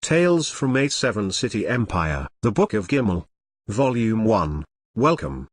Tales from a Seven-City Empire. The Book of Gimmel. Volume 1. Welcome.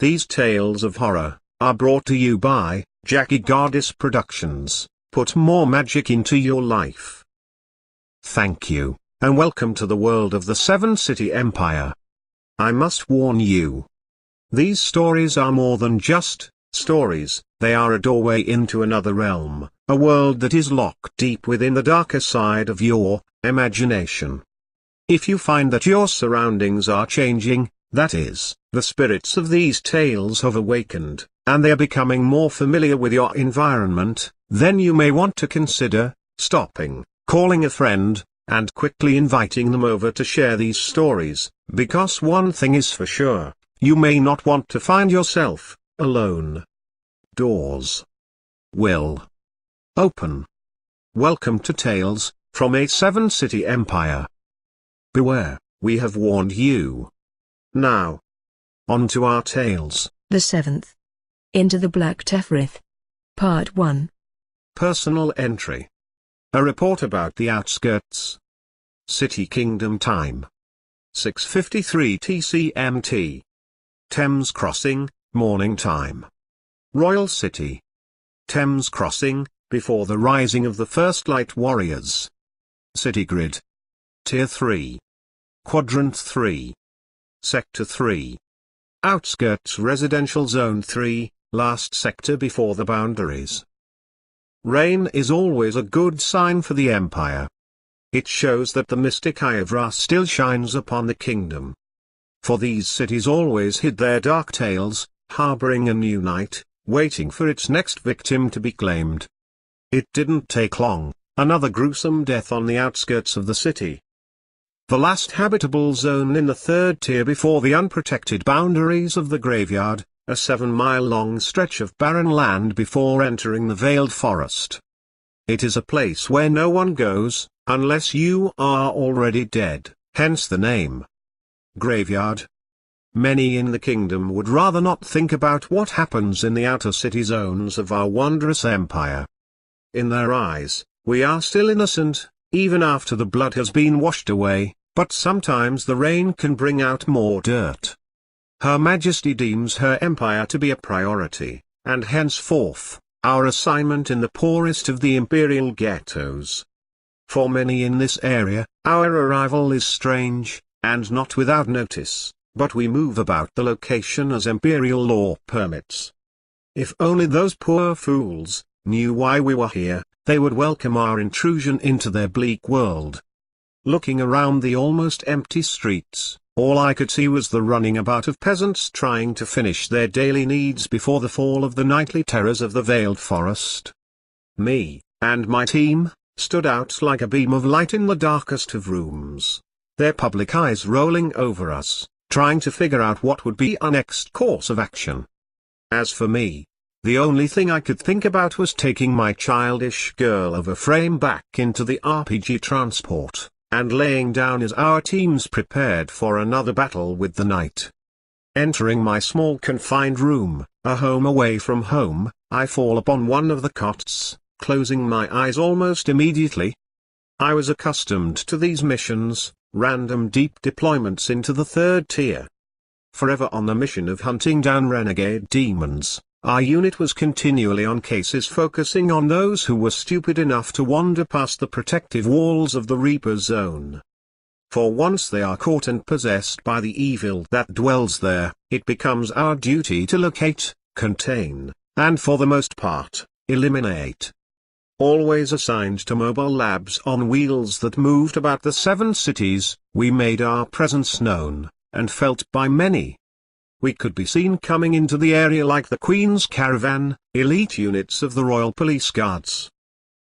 These tales of horror are brought to you by Jackie Gardis Productions. Put more magic into your life. Thank you, and welcome to the world of the Seven-City Empire. I must warn you. These stories are more than just stories, they are a doorway into another realm, a world that is locked deep within the darker side of your imagination. If you find that your surroundings are changing, that is, the spirits of these tales have awakened, and they are becoming more familiar with your environment, then you may want to consider stopping, calling a friend, and quickly inviting them over to share these stories, because one thing is for sure, you may not want to find yourself alone. Doors will open. Welcome to Tales from a Seven-City Empire. Beware, we have warned you. Now, on to our tales. The seventh. Into the Black Teferith. Part 1. Personal entry. A report about the outskirts. City Kingdom time. 6:53 TCMT. Thames Crossing, morning time. Royal City. Thames Crossing, before the rising of the first light warriors. City Grid. Tier 3. Quadrant 3. Sector 3. Outskirts Residential Zone 3, last sector before the boundaries. Rain is always a good sign for the Empire. It shows that the mystic eye of Ra still shines upon the kingdom. For these cities always hid their dark tales, harboring a new night, waiting for its next victim to be claimed. It didn't take long, another gruesome death on the outskirts of the city. The last habitable zone in the third tier before the unprotected boundaries of the graveyard, a 7-mile-long stretch of barren land before entering the veiled forest. It is a place where no one goes, unless you are already dead, hence the name. Graveyard. Many in the kingdom would rather not think about what happens in the outer city zones of our wondrous empire. In their eyes, we are still innocent, even after the blood has been washed away, but sometimes the rain can bring out more dirt. Her Majesty deems her empire to be a priority, and henceforth, our assignment in the poorest of the imperial ghettos. For many in this area, our arrival is strange, and not without notice, but we move about the location as imperial law permits. If only those poor fools knew why we were here, they would welcome our intrusion into their bleak world. Looking around the almost empty streets, all I could see was the running about of peasants trying to finish their daily needs before the fall of the nightly terrors of the veiled forest. Me, and my team, stood out like a beam of light in the darkest of rooms, their public eyes rolling over us, trying to figure out what would be our next course of action. As for me, the only thing I could think about was taking my childish girl of a frame back into the RPG transport, and laying down as our teams prepared for another battle with the night. Entering my small confined room, a home away from home, I fall upon one of the cots, closing my eyes almost immediately. I was accustomed to these missions, random deep deployments into the third tier. Forever on the mission of hunting down renegade demons, our unit was continually on cases focusing on those who were stupid enough to wander past the protective walls of the Reaper Zone. For once they are caught and possessed by the evil that dwells there, it becomes our duty to locate, contain, and for the most part, eliminate. Always assigned to mobile labs on wheels that moved about the 7 cities, we made our presence known, and felt by many. We could be seen coming into the area like the Queen's Caravan, elite units of the Royal Police Guards.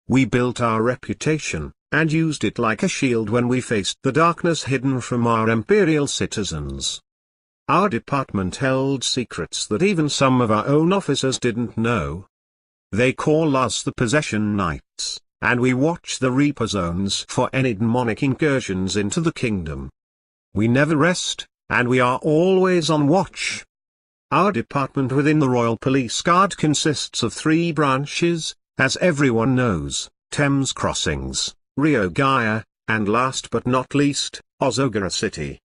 We built our reputation, and used it like a shield when we faced the darkness hidden from our imperial citizens. Our department held secrets that even some of our own officers didn't know. They call us the Possession Knights, and we watch the Reaper Zones for any demonic incursions into the kingdom. We never rest, and we are always on watch. Our department within the Royal Police Guard consists of 3 branches, as everyone knows: Thames Crossings, Rio Gaia, and last but not least, Ozogara City.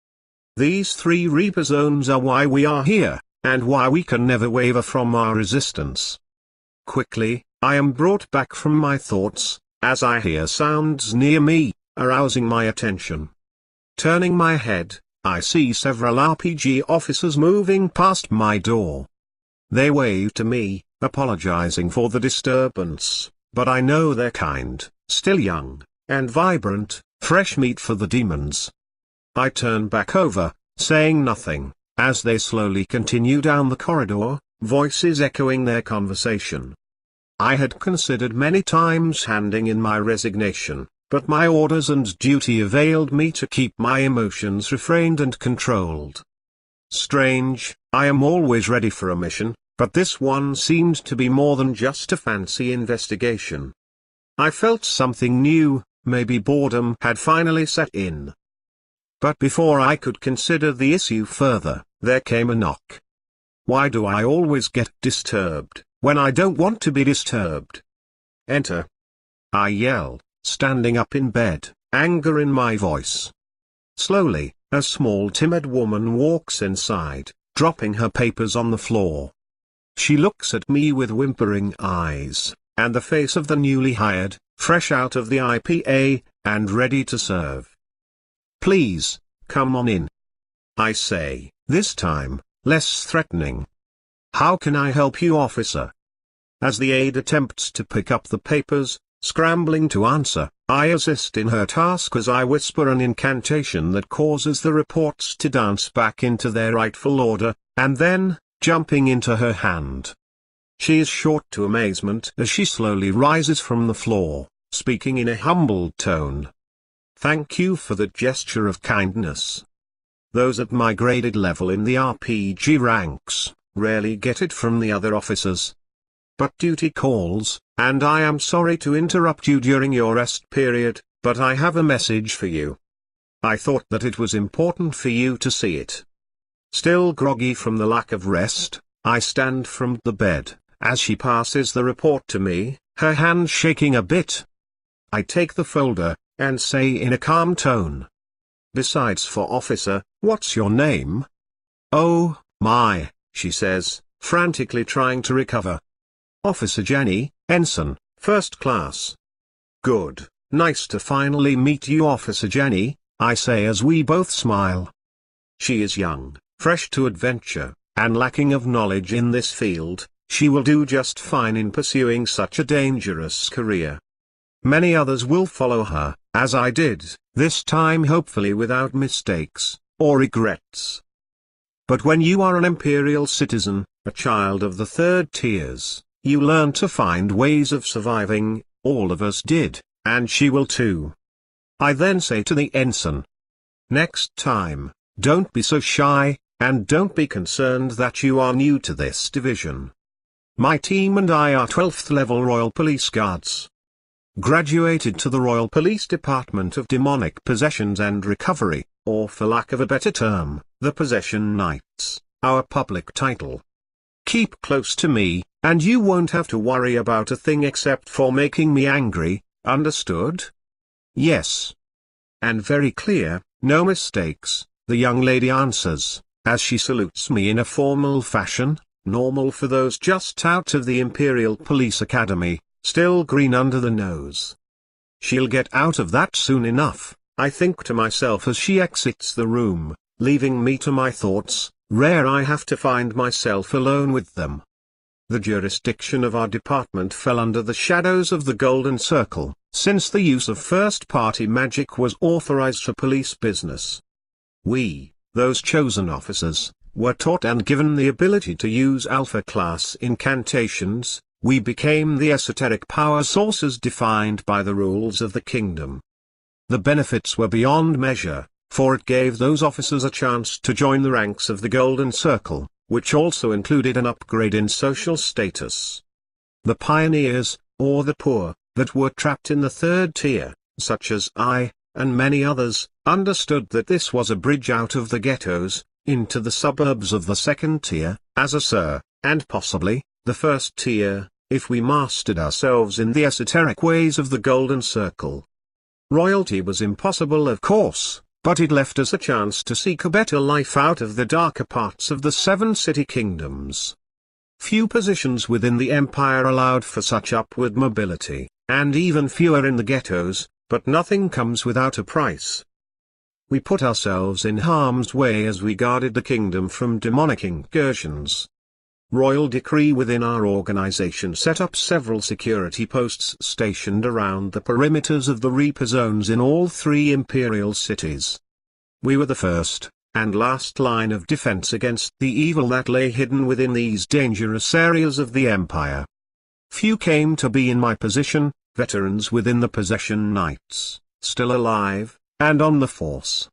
These 3 Reaper Zones are why we are here, and why we can never waver from our resistance. Quickly, I am brought back from my thoughts, as I hear sounds near me, arousing my attention. Turning my head, I see several RPG officers moving past my door. They wave to me, apologizing for the disturbance, but I know they're kind, still young, and vibrant, fresh meat for the demons. I turn back over, saying nothing, as they slowly continue down the corridor, voices echoing their conversation. I had considered many times handing in my resignation, but my orders and duty availed me to keep my emotions refrained and controlled. Strange, I am always ready for a mission, but this one seemed to be more than just a fancy investigation. I felt something new, maybe boredom had finally set in. But before I could consider the issue further, there came a knock. Why do I always get disturbed, when I don't want to be disturbed? Enter. I yell, standing up in bed, anger in my voice. Slowly, A small timid woman walks inside, dropping her papers on the floor. She looks at me with whimpering eyes, and the face of the newly hired, fresh out of the IPA, and ready to serve. "Please, come on in," I say, this time, less threatening. "How can I help you, officer?" As the aide attempts to pick up the papers, scrambling to answer, I assist in her task as I whisper an incantation that causes the reports to dance back into their rightful order, and then, jumping into her hand. She is short to amazement as she slowly rises from the floor, speaking in a humbled tone. "Thank you for that gesture of kindness. Those at my graded level in the RPG ranks rarely get it from the other officers. But duty calls, and I am sorry to interrupt you during your rest period, but I have a message for you. I thought that it was important for you to see it." Still groggy from the lack of rest, I stand from the bed, as she passes the report to me, her hand shaking a bit. I take the folder, and say in a calm tone, "Besides for officer, what's your name?" "Oh, my," she says, frantically trying to recover. "Officer Jenny, Ensign, First Class." "Good, nice to finally meet you, Officer Jenny," I say as we both smile. She is young, fresh to adventure, and lacking of knowledge in this field. She will do just fine in pursuing such a dangerous career. Many others will follow her, as I did, this time hopefully without mistakes, or regrets. But when you are an imperial citizen, a child of the third tiers, you learn to find ways of surviving. All of us did, and she will too. I then say to the ensign, "Next time, don't be so shy, and don't be concerned that you are new to this division. My team and I are 12th level Royal Police Guards. Graduated to the Royal Police Department of Demonic Possessions and Recovery, or for lack of a better term, the Possession Knights, our public title. Keep close to me, and you won't have to worry about a thing except for making me angry, understood?" "Yes." "And very clear, no mistakes," the young lady answers, as she salutes me in a formal fashion, normal for those just out of the Imperial Police Academy, still green under the nose. She'll get out of that soon enough, I think to myself as she exits the room, leaving me to my thoughts. Rare I have to find myself alone with them. The jurisdiction of our department fell under the shadows of the Golden Circle, since the use of first-party magic was authorized for police business. We, those chosen officers, were taught and given the ability to use alpha-class incantations. We became the esoteric power sources defined by the rules of the kingdom. The benefits were beyond measure, for it gave those officers a chance to join the ranks of the Golden Circle, which also included an upgrade in social status. The pioneers, or the poor, that were trapped in the third tier, such as I, and many others, understood that this was a bridge out of the ghettos, into the suburbs of the second tier, as a sir, and possibly, the first tier, if we mastered ourselves in the esoteric ways of the Golden Circle. Royalty was impossible, of course, but it left us a chance to seek a better life out of the darker parts of the 7 city kingdoms. Few positions within the empire allowed for such upward mobility, and even fewer in the ghettos, but nothing comes without a price. We put ourselves in harm's way as we guarded the kingdom from demonic incursions. Royal decree within our organization set up several security posts stationed around the perimeters of the Reaper zones in all 3 imperial cities. We were the first, and last line of defense against the evil that lay hidden within these dangerous areas of the empire. Few came to be in my position, veterans within the Possession Knights, still alive, and on the force.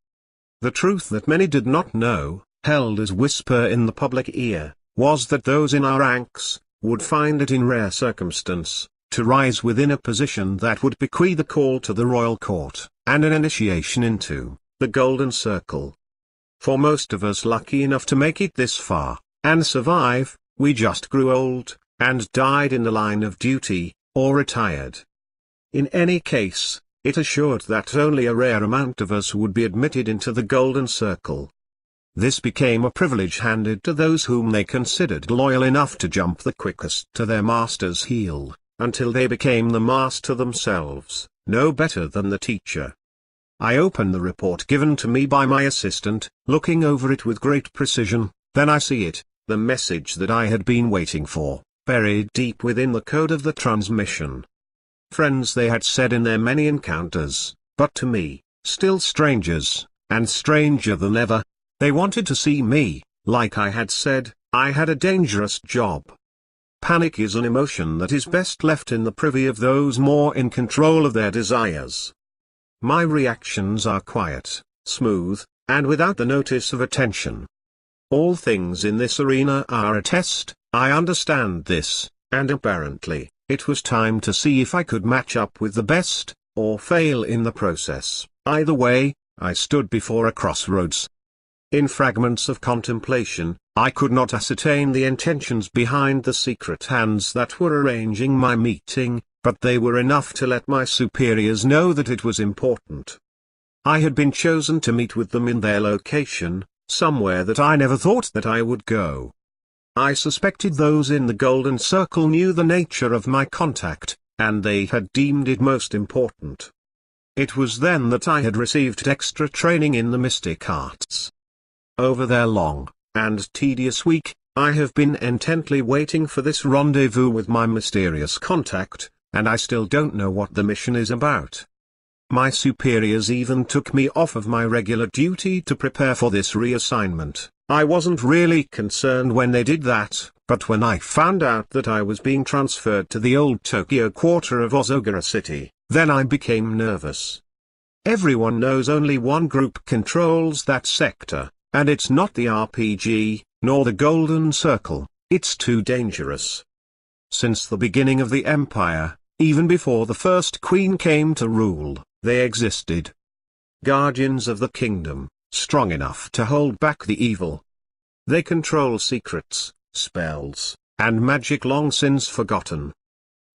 The truth that many did not know, held as whisper in the public ear, was that those in our ranks would find it in rare circumstance to rise within a position that would bequeath a call to the royal court, and an initiation into the Golden Circle. For most of us lucky enough to make it this far, and survive, we just grew old, and died in the line of duty, or retired. In any case, it assured that only a rare amount of us would be admitted into the Golden Circle. This became a privilege handed to those whom they considered loyal enough to jump the quickest to their master's heel, until they became the master themselves, no better than the teacher. I open the report given to me by my assistant, looking over it with great precision, then I see it, the message that I had been waiting for, buried deep within the code of the transmission. Friends they had said in their many encounters, but to me, still strangers, and stranger than ever. They wanted to see me, like I had said, I had a dangerous job. Panic is an emotion that is best left in the privy of those more in control of their desires. My reactions are quiet, smooth, and without the notice of attention. All things in this arena are a test, I understand this, and apparently, it was time to see if I could match up with the best, or fail in the process. Either way, I stood before a crossroads. In fragments of contemplation, I could not ascertain the intentions behind the secret hands that were arranging my meeting, but they were enough to let my superiors know that it was important. I had been chosen to meet with them in their location, somewhere that I never thought that I would go. I suspected those in the Golden Circle knew the nature of my contact, and they had deemed it most important. It was then that I had received extra training in the mystic arts. Over their long, and tedious week, I have been intently waiting for this rendezvous with my mysterious contact, and I still don't know what the mission is about. My superiors even took me off of my regular duty to prepare for this reassignment. I wasn't really concerned when they did that, but when I found out that I was being transferred to the old Tokyo quarter of Ozogara City, then I became nervous. Everyone knows only one group controls that sector, and it's not the RPG, nor the Golden Circle. It's too dangerous. Since the beginning of the Empire, even before the first queen came to rule, they existed. Guardians of the kingdom, strong enough to hold back the evil. They control secrets, spells, and magic long since forgotten.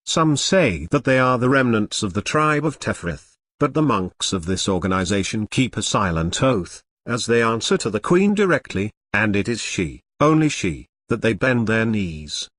Some say that they are the remnants of the tribe of Tefrith, but the monks of this organization keep a silent oath, as they answer to the queen directly, and it is she, only she, that they bend their knees.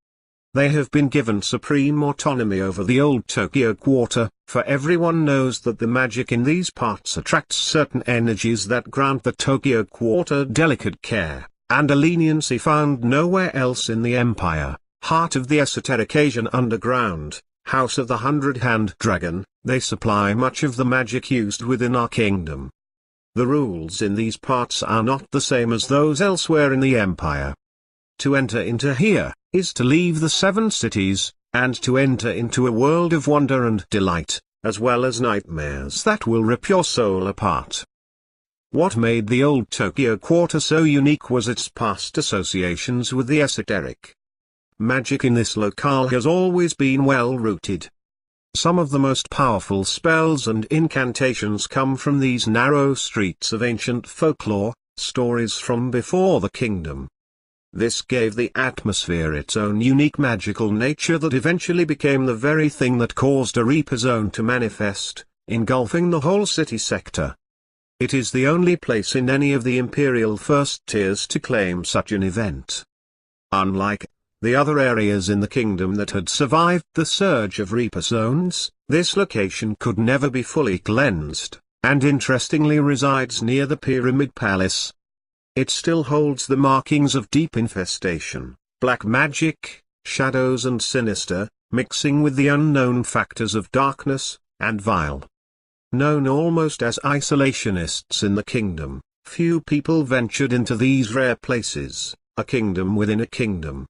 They have been given supreme autonomy over the old Tokyo quarter, for everyone knows that the magic in these parts attracts certain energies that grant the Tokyo quarter delicate care, and a leniency found nowhere else in the empire. Heart of the esoteric Asian underground, house of the 100-hand dragon, they supply much of the magic used within our kingdom. The rules in these parts are not the same as those elsewhere in the empire. To enter into here, is to leave the 7 cities, and to enter into a world of wonder and delight, as well as nightmares that will rip your soul apart. What made the old Tokyo quarter so unique was its past associations with the esoteric. Magic in this locale has always been well rooted. Some of the most powerful spells and incantations come from these narrow streets of ancient folklore, stories from before the kingdom. This gave the atmosphere its own unique magical nature that eventually became the very thing that caused a Reaper Zone to manifest, engulfing the whole city sector. It is the only place in any of the Imperial First Tiers to claim such an event. Unlike the other areas in the kingdom that had survived the surge of Reaper Zones, this location could never be fully cleansed, and interestingly resides near the Pyramid Palace. It still holds the markings of deep infestation, black magic, shadows and sinister, mixing with the unknown factors of darkness, and vile. Known almost as isolationists in the kingdom, few people ventured into these rare places, a kingdom within a kingdom.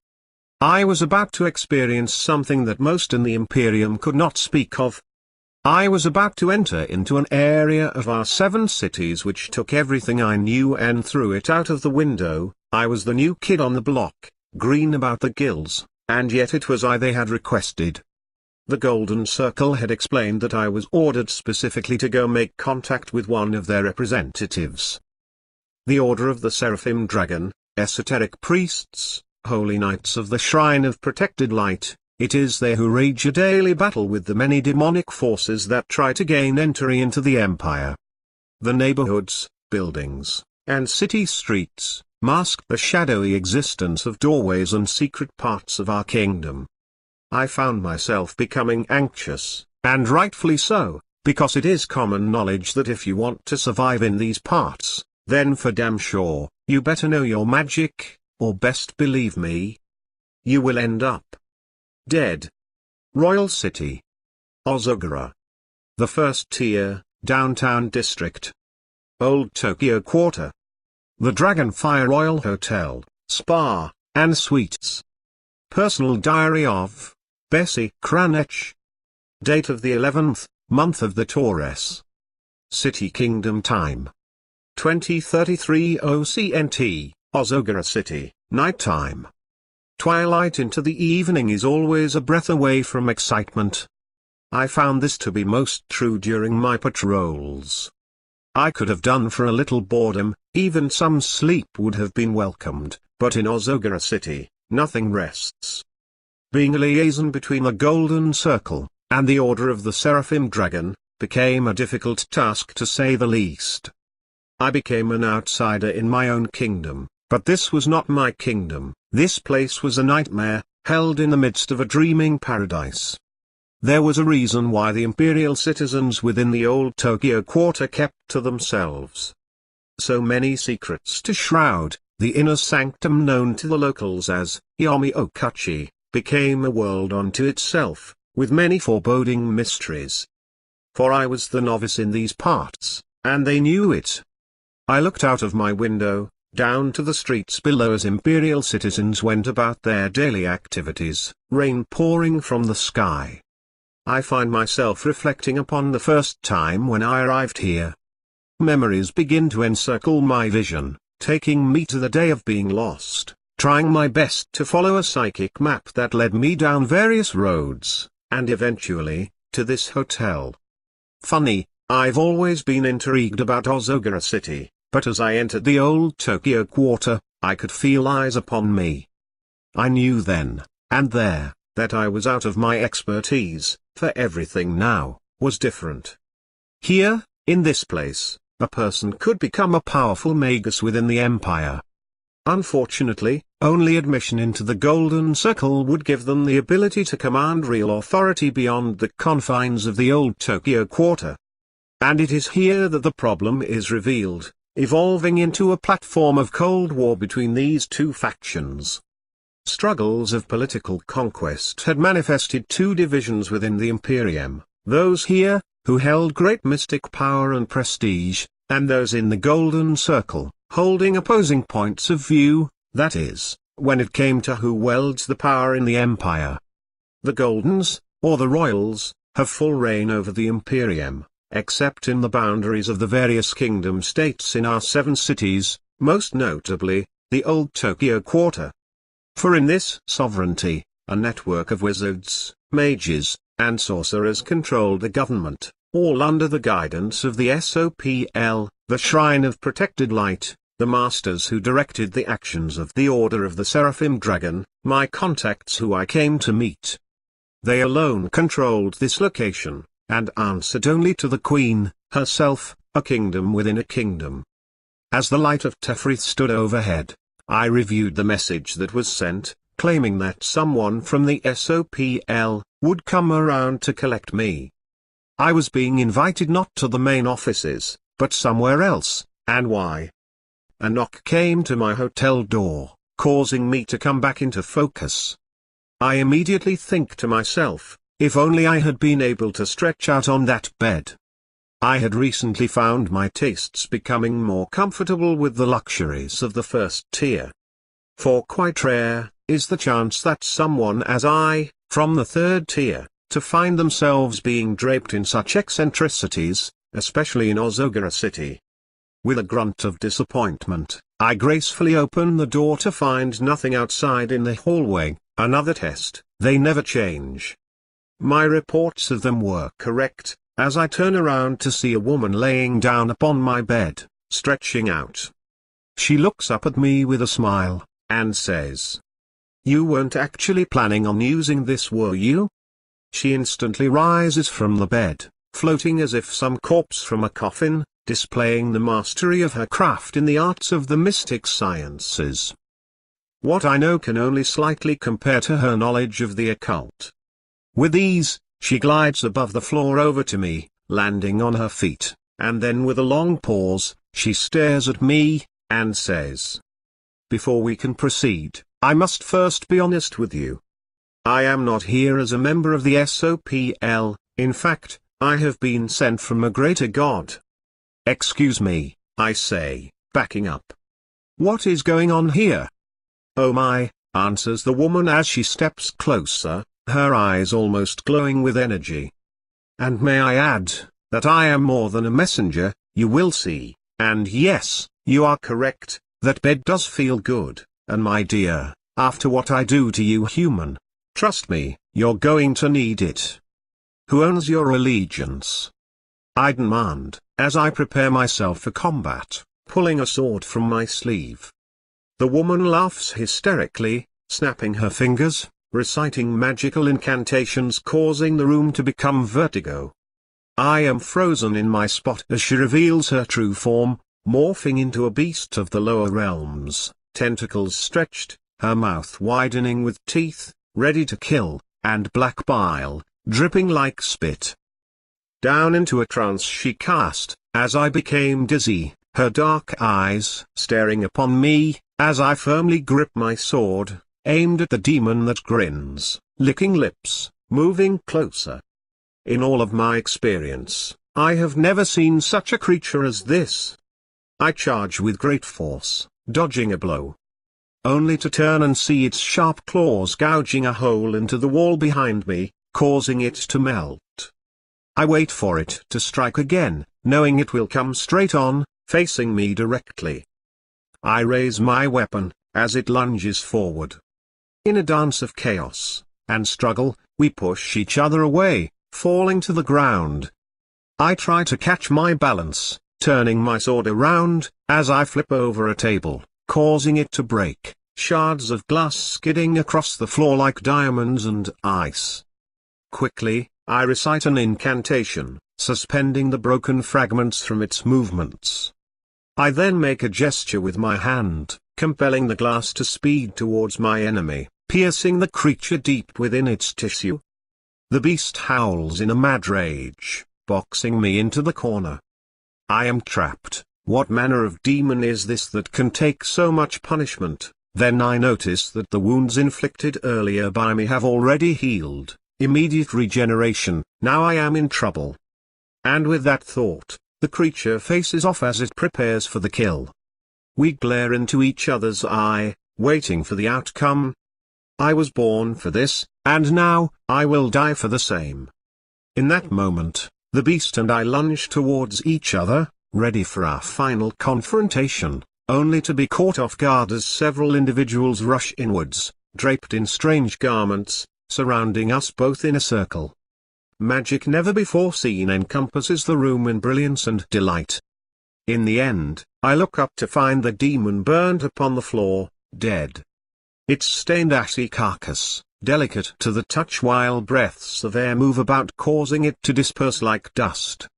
I was about to experience something that most in the Imperium could not speak of. I was about to enter into an area of our 7 cities which took everything I knew and threw it out of the window. I was the new kid on the block, green about the gills, and yet it was I they had requested. The Golden Circle had explained that I was ordered specifically to go make contact with one of their representatives. The Order of the Seraphim Dragon, esoteric priests, holy knights of the Shrine of Protected Light, It is they who wage a daily battle with the many demonic forces that try to gain entry into the empire. The neighborhoods, buildings, and city streets mask the shadowy existence of doorways and secret parts of our kingdom. I found myself becoming anxious, and rightfully so, because it is common knowledge that if you want to survive in these parts, then for damn sure, you better know your magic, or best believe me, you will end up dead. Royal City. Ozogara. The first tier, downtown district. Old Tokyo Quarter. The Dragonfire Royal Hotel, Spa, and Suites. Personal Diary of Bessie Cranech. Date of the 11th, month of the Taurus. City Kingdom Time. 20:33 OCNT, Ozogara City, nighttime. Twilight into the evening is always a breath away from excitement. I found this to be most true during my patrols. I could have done for a little boredom, even some sleep would have been welcomed, but in Ozogara City, nothing rests. Being a liaison between the Golden Circle and the Order of the Seraphim Dragon became a difficult task to say the least. I became an outsider in my own kingdom, but this was not my kingdom. This place was a nightmare, held in the midst of a dreaming paradise. There was a reason why the imperial citizens within the old Tokyo Quarter kept to themselves. So many secrets to shroud, the inner sanctum known to the locals as Yomi Okachi, became a world unto itself, with many foreboding mysteries. For I was the novice in these parts, and they knew it. I looked out of my window, down to the streets below as imperial citizens went about their daily activities, rain pouring from the sky. I find myself reflecting upon the first time when I arrived here. Memories begin to encircle my vision, taking me to the day of being lost, trying my best to follow a psychic map that led me down various roads, and eventually, to this hotel. Funny, I've always been intrigued about Ozogara City, but as I entered the old Tokyo Quarter, I could feel eyes upon me. I knew then, and there, that I was out of my expertise, for everything now was different. Here, in this place, a person could become a powerful magus within the empire. Unfortunately, only admission into the Golden Circle would give them the ability to command real authority beyond the confines of the old Tokyo Quarter. And it is here that the problem is revealed, evolving into a platform of cold war between these two factions. Struggles of political conquest had manifested two divisions within the Imperium, those here, who held great mystic power and prestige, and those in the Golden Circle, holding opposing points of view, that is, when it came to who wields the power in the Empire. The Goldens, or the Royals, have full reign over the Imperium, except in the boundaries of the various kingdom states in our 7 cities, most notably, the old Tokyo Quarter. For in this sovereignty, a network of wizards, mages, and sorcerers controlled the government, all under the guidance of the SOPL, the Shrine of Protected Light, the masters who directed the actions of the Order of the Seraphim Dragon, my contacts who I came to meet. They alone controlled this location, and answered only to the Queen, herself, a kingdom within a kingdom. As the light of Tefrith stood overhead, I reviewed the message that was sent, claiming that someone from the SOPL would come around to collect me. I was being invited not to the main offices, but somewhere else, and why? A knock came to my hotel door, causing me to come back into focus. I immediately think to myself, if only I had been able to stretch out on that bed. I had recently found my tastes becoming more comfortable with the luxuries of the first tier. For quite rare is the chance that someone as I, from the 3rd tier, to find themselves being draped in such eccentricities, especially in Ozogara City. With a grunt of disappointment, I gracefully open the door to find nothing outside in the hallway. Another test, they never change. My reports of them were correct, as I turn around to see a woman laying down upon my bed, stretching out. She looks up at me with a smile, and says, You weren't actually planning on using this, were you? She instantly rises from the bed, floating as if some corpse from a coffin, displaying the mastery of her craft in the arts of the mystic sciences. What I know can only slightly compare to her knowledge of the occult. With ease, she glides above the floor over to me, landing on her feet, and then with a long pause, she stares at me, and says, "Before we can proceed, I must first be honest with you. I am not here as a member of the SOPL, in fact, I have been sent from a greater God." "Excuse me," I say, backing up. "What is going on here?" "Oh my," answers the woman as she steps closer, her eyes almost glowing with energy. "And may I add, that I am more than a messenger, you will see, and yes, you are correct, that bed does feel good, and my dear, after what I do to you human, trust me, you're going to need it. Who owns your allegiance?" I demand, as I prepare myself for combat, pulling a sword from my sleeve. The woman laughs hysterically, snapping her fingers, reciting magical incantations causing the room to become vertigo. I am frozen in my spot as she reveals her true form, morphing into a beast of the lower realms, tentacles stretched, her mouth widening with teeth, ready to kill, and black bile, dripping like spit. Down into a trance she cast, as I became dizzy, her dark eyes staring upon me, as I firmly grip my sword, aimed at the demon that grins, licking lips, moving closer. In all of my experience, I have never seen such a creature as this. I charge with great force, dodging a blow, only to turn and see its sharp claws gouging a hole into the wall behind me, causing it to melt. I wait for it to strike again, knowing it will come straight on, facing me directly. I raise my weapon, as it lunges forward. In a dance of chaos and struggle, we push each other away, falling to the ground. I try to catch my balance, turning my sword around, as I flip over a table, causing it to break, shards of glass skidding across the floor like diamonds and ice. Quickly, I recite an incantation, suspending the broken fragments from its movements. I then make a gesture with my hand, compelling the glass to speed towards my enemy, piercing the creature deep within its tissue. The beast howls in a mad rage, boxing me into the corner. I am trapped. What manner of demon is this that can take so much punishment? Then I notice that the wounds inflicted earlier by me have already healed. Immediate regeneration, now I am in trouble. And with that thought, the creature faces off as it prepares for the kill. We glare into each other's eye, waiting for the outcome. I was born for this, and now, I will die for the same. In that moment, the beast and I lunge towards each other, ready for our final confrontation, only to be caught off guard as several individuals rush inwards, draped in strange garments, surrounding us both in a circle. Magic never before seen encompasses the room in brilliance and delight. In the end, I look up to find the demon burned upon the floor, dead. Its stained ashy carcass, delicate to the touch while breaths of air move about causing it to disperse like dust.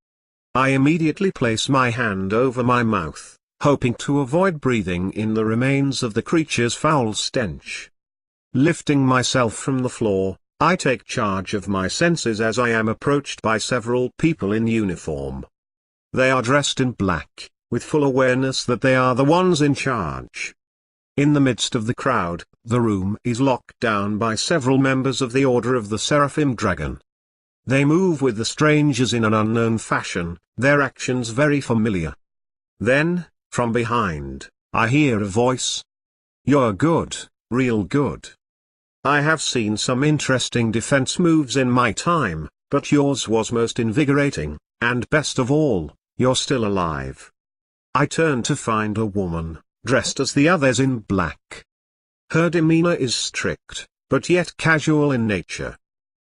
I immediately place my hand over my mouth, hoping to avoid breathing in the remains of the creature's foul stench. Lifting myself from the floor, I take charge of my senses as I am approached by several people in uniform. They are dressed in black, with full awareness that they are the ones in charge. In the midst of the crowd, the room is locked down by several members of the Order of the Seraphim Dragon. They move with the strangers in an unknown fashion, their actions very familiar. Then, from behind, I hear a voice. "You're good, real good. I have seen some interesting defense moves in my time, but yours was most invigorating, and best of all, you're still alive." I turn to find a woman, dressed as the others in black. Her demeanor is strict, but yet casual in nature.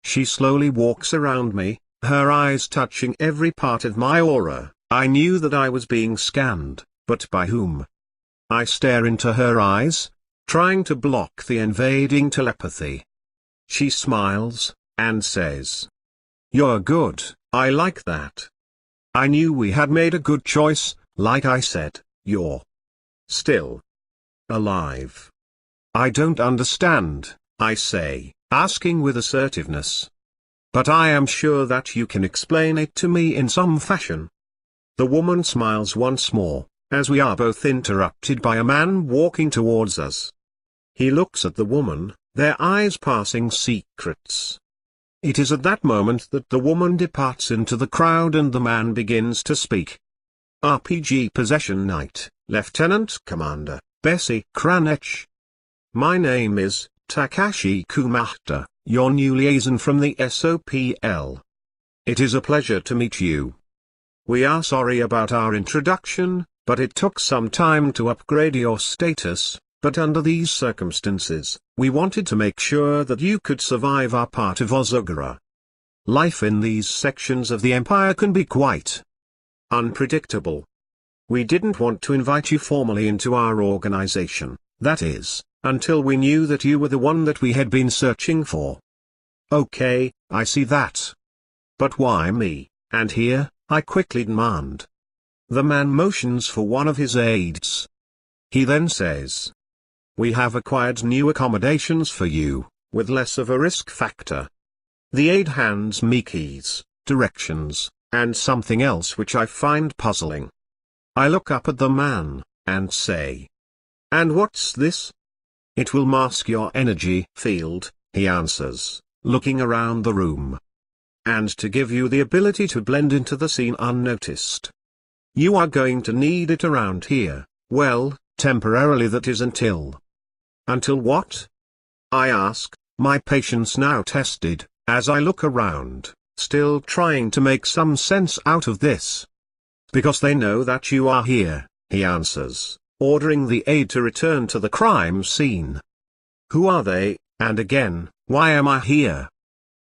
She slowly walks around me, her eyes touching every part of my aura. I knew that I was being scanned, but by whom? I stare into her eyes, trying to block the invading telepathy. She smiles, and says, "You're good, I like that. I knew we had made a good choice, like I said, you're still alive." "I don't understand," I say, asking with assertiveness. "But I am sure that you can explain it to me in some fashion." The woman smiles once more, as we are both interrupted by a man walking towards us. He looks at the woman, their eyes passing secrets. It is at that moment that the woman departs into the crowd and the man begins to speak. RPG Possession Night, Lieutenant Commander, Bessie Kranich. My name is Takashi Kumata, your new liaison from the SOPL. It is a pleasure to meet you. We are sorry about our introduction, but it took some time to upgrade your status, but under these circumstances, we wanted to make sure that you could survive our part of Ozogara. Life in these sections of the Empire can be quite unpredictable. We didn't want to invite you formally into our organization, that is, until we knew that you were the one that we had been searching for. Okay, I see that. But why me, and here? I quickly demand. The man motions for one of his aides. He then says, "We have acquired new accommodations for you, with less of a risk factor." The aide hands me keys, directions, and something else which I find puzzling. I look up at the man, and say, "And what's this?" "It will mask your energy field," he answers, looking around the room. "And to give you the ability to blend into the scene unnoticed. You are going to need it around here, well, temporarily, that is until." "Until what?" I ask, my patience now tested, as I look around, still trying to make some sense out of this. "Because they know that you are here," he answers, ordering the aide to return to the crime scene. "Who are they, and again, why am I here?"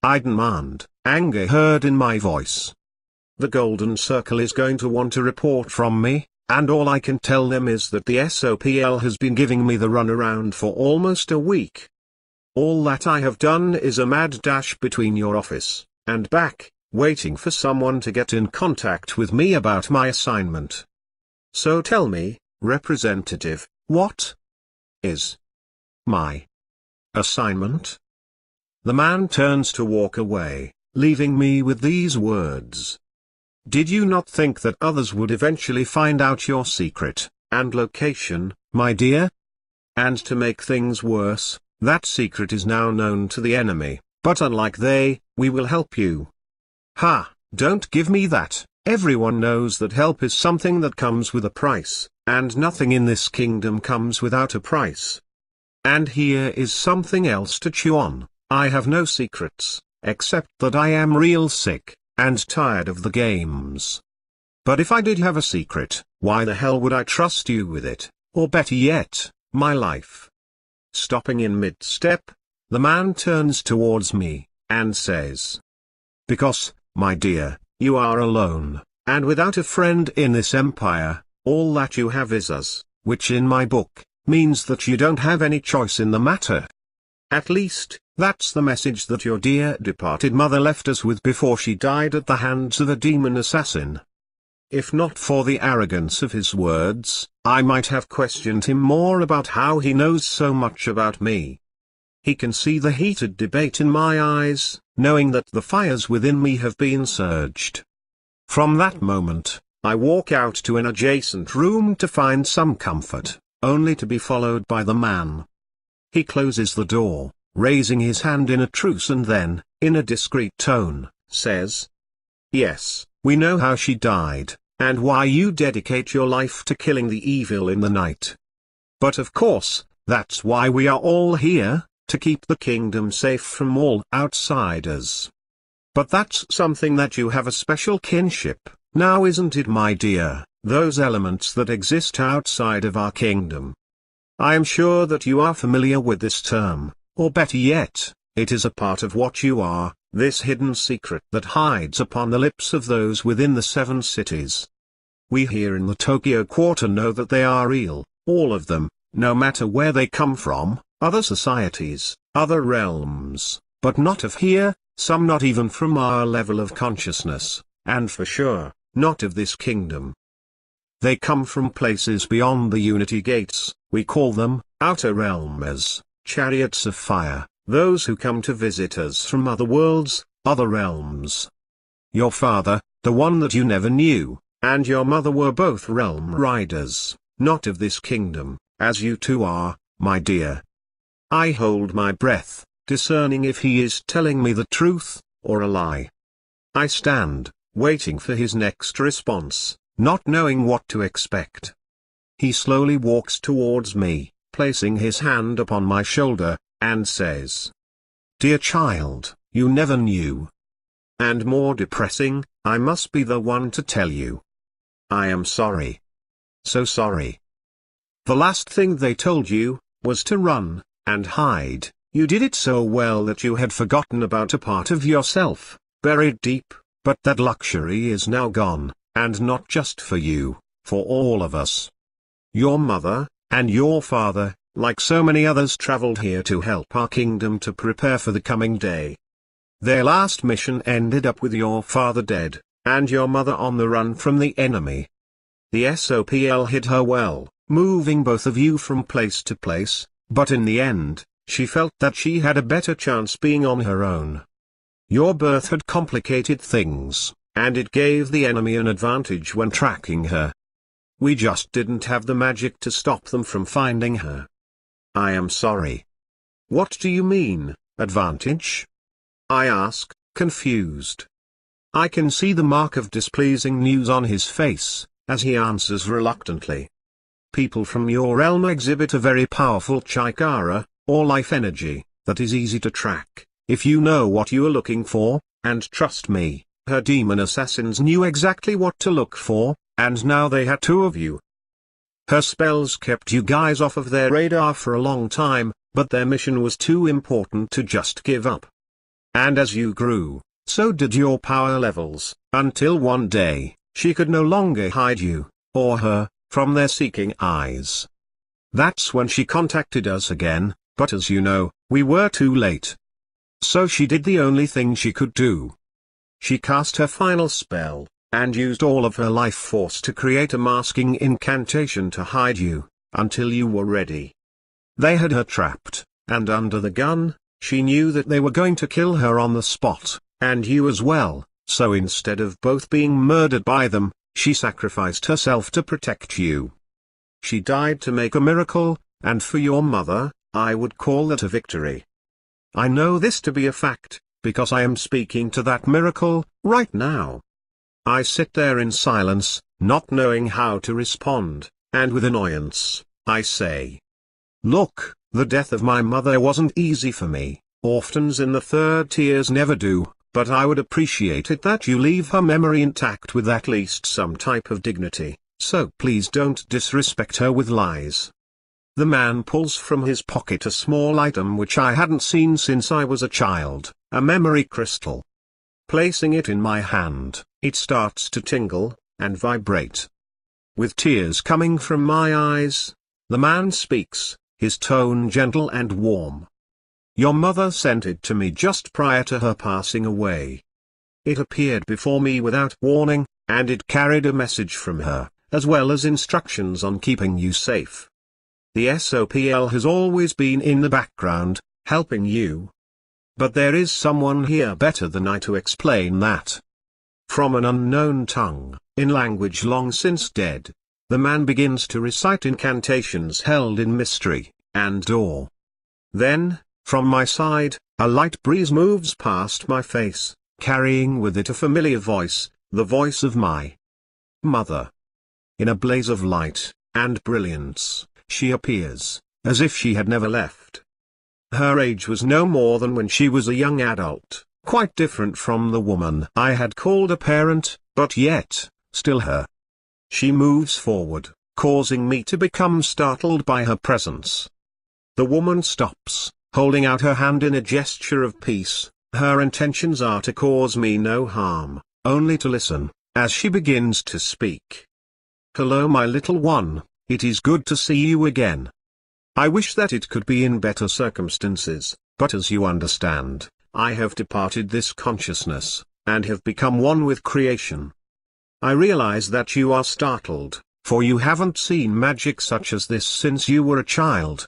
I demand, anger heard in my voice. The Golden Circle is going to want a report from me, and all I can tell them is that the SOPL has been giving me the runaround for almost a week. All that I have done is a mad dash between your office and back, waiting for someone to get in contact with me about my assignment. So tell me, Representative, what is my assignment? The man turns to walk away, leaving me with these words. "Did you not think that others would eventually find out your secret and location, my dear? And to make things worse, that secret is now known to the enemy, but unlike they, we will help you." Ha, don't give me that. Everyone knows that help is something that comes with a price, and nothing in this kingdom comes without a price. And here is something else to chew on. I have no secrets, except that I am real sick, and tired of the games. But if I did have a secret, why the hell would I trust you with it, or better yet, my life? Stopping in mid-step, the man turns towards me, and says, "Because, my dear, you are alone, and without a friend in this empire, all that you have is us, which in my book, means that you don't have any choice in the matter. At least, that's the message that your dear departed mother left us with before she died at the hands of a demon assassin." If not for the arrogance of his words, I might have questioned him more about how he knows so much about me. He can see the heated debate in my eyes, knowing that the fires within me have been surged. From that moment, I walk out to an adjacent room to find some comfort, only to be followed by the man. He closes the door, raising his hand in a truce, and then, in a discreet tone, says, "Yes, we know how she died, and why you dedicate your life to killing the evil in the night. But of course, that's why we are all here, to keep the kingdom safe from all outsiders. But that's something that you have a special kinship, now isn't it, my dear, those elements that exist outside of our kingdom? I am sure that you are familiar with this term, or better yet, it is a part of what you are, this hidden secret that hides upon the lips of those within the 7 cities. We here in the Tokyo Quarter know that they are real, all of them, no matter where they come from, other societies, other realms, but not of here, some not even from our level of consciousness, and for sure, not of this kingdom. They come from places beyond the Unity Gates. We call them outer realms, chariots of fire, those who come to visit us from other worlds, other realms. Your father, the one that you never knew, and your mother were both realm riders, not of this kingdom, as you two are, my dear. I hold my breath, discerning if he is telling me the truth, or a lie. I stand, waiting for his next response, not knowing what to expect. He slowly walks towards me, placing his hand upon my shoulder, and says, "Dear child, you never knew. And more depressing, I must be the one to tell you. I am sorry. So sorry. The last thing they told you, was to run, and hide. You did it so well that you had forgotten about a part of yourself, buried deep, but that luxury is now gone, and not just for you, for all of us. Your mother, and your father, like so many others, traveled here to help our kingdom to prepare for the coming day. Their last mission ended up with your father dead, and your mother on the run from the enemy. The SOPL hid her well, moving both of you from place to place, but in the end, she felt that she had a better chance being on her own. Your birth had complicated things, and it gave the enemy an advantage when tracking her. We just didn't have the magic to stop them from finding her. I am sorry. What do you mean, advantage? I ask, confused. I can see the mark of displeasing news on his face, as he answers reluctantly. People from your realm exhibit a very powerful chikara, or life energy, that is easy to track, if you know what you are looking for, and trust me, her demon assassins knew exactly what to look for, and now they had two of you. Her spells kept you guys off of their radar for a long time, but their mission was too important to just give up. And as you grew, so did your power levels, until one day, she could no longer hide you, or her, from their seeking eyes. That's when she contacted us again, but as you know, we were too late. So she did the only thing she could do. She cast her final spell, and used all of her life force to create a masking incantation to hide you, until you were ready. They had her trapped, and under the gun. She knew that they were going to kill her on the spot, and you as well, so instead of both being murdered by them, she sacrificed herself to protect you. She died to make a miracle, and for your mother, I would call that a victory. I know this to be a fact, because I am speaking to that miracle, right now. I sit there in silence, not knowing how to respond, and with annoyance, I say. Look, the death of my mother wasn't easy for me, orphans in the third tiers never do, but I would appreciate it that you leave her memory intact with at least some type of dignity, so please don't disrespect her with lies. The man pulls from his pocket a small item which I hadn't seen since I was a child, a memory crystal. Placing it in my hand, it starts to tingle, and vibrate. With tears coming from my eyes, the man speaks, his tone gentle and warm. Your mother sent it to me just prior to her passing away. It appeared before me without warning, and it carried a message from her, as well as instructions on keeping you safe. The SOPL has always been in the background, helping you. But there is someone here better than I to explain that. From an unknown tongue, in language long since dead, the man begins to recite incantations held in mystery, and awe. Then, from my side, a light breeze moves past my face, carrying with it a familiar voice, the voice of my mother. In a blaze of light, and brilliance, she appears, as if she had never left. Her age was no more than when she was a young adult, quite different from the woman I had called a parent, but yet, still her. She moves forward, causing me to become startled by her presence. The woman stops, holding out her hand in a gesture of peace. Her intentions are to cause me no harm, only to listen, as she begins to speak. Hello my little one, it is good to see you again. I wish that it could be in better circumstances, but as you understand, I have departed this consciousness, and have become one with creation. I realize that you are startled, for you haven't seen magic such as this since you were a child.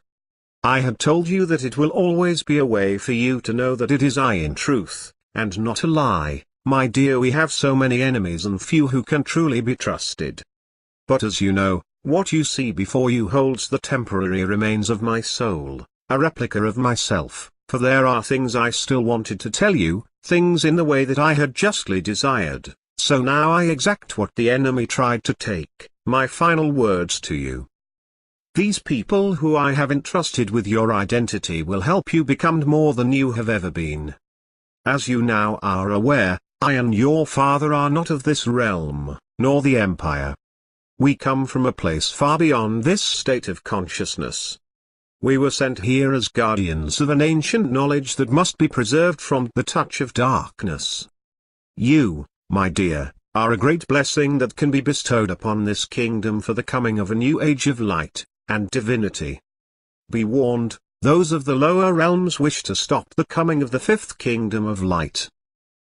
I had told you that it will always be a way for you to know that it is I in truth, and not a lie. My dear, we have so many enemies and few who can truly be trusted. But as you know, what you see before you holds the temporary remains of my soul, a replica of myself, for there are things I still wanted to tell you, things in the way that I had justly desired, so now I exact what the enemy tried to take, my final words to you. These people who I have entrusted with your identity will help you become more than you have ever been. As you now are aware, I and your father are not of this realm, nor the Empire. We come from a place far beyond this state of consciousness. We were sent here as guardians of an ancient knowledge that must be preserved from the touch of darkness. You, my dear, are a great blessing that can be bestowed upon this kingdom for the coming of a new age of light and divinity. Be warned, those of the lower realms wish to stop the coming of the fifth kingdom of light.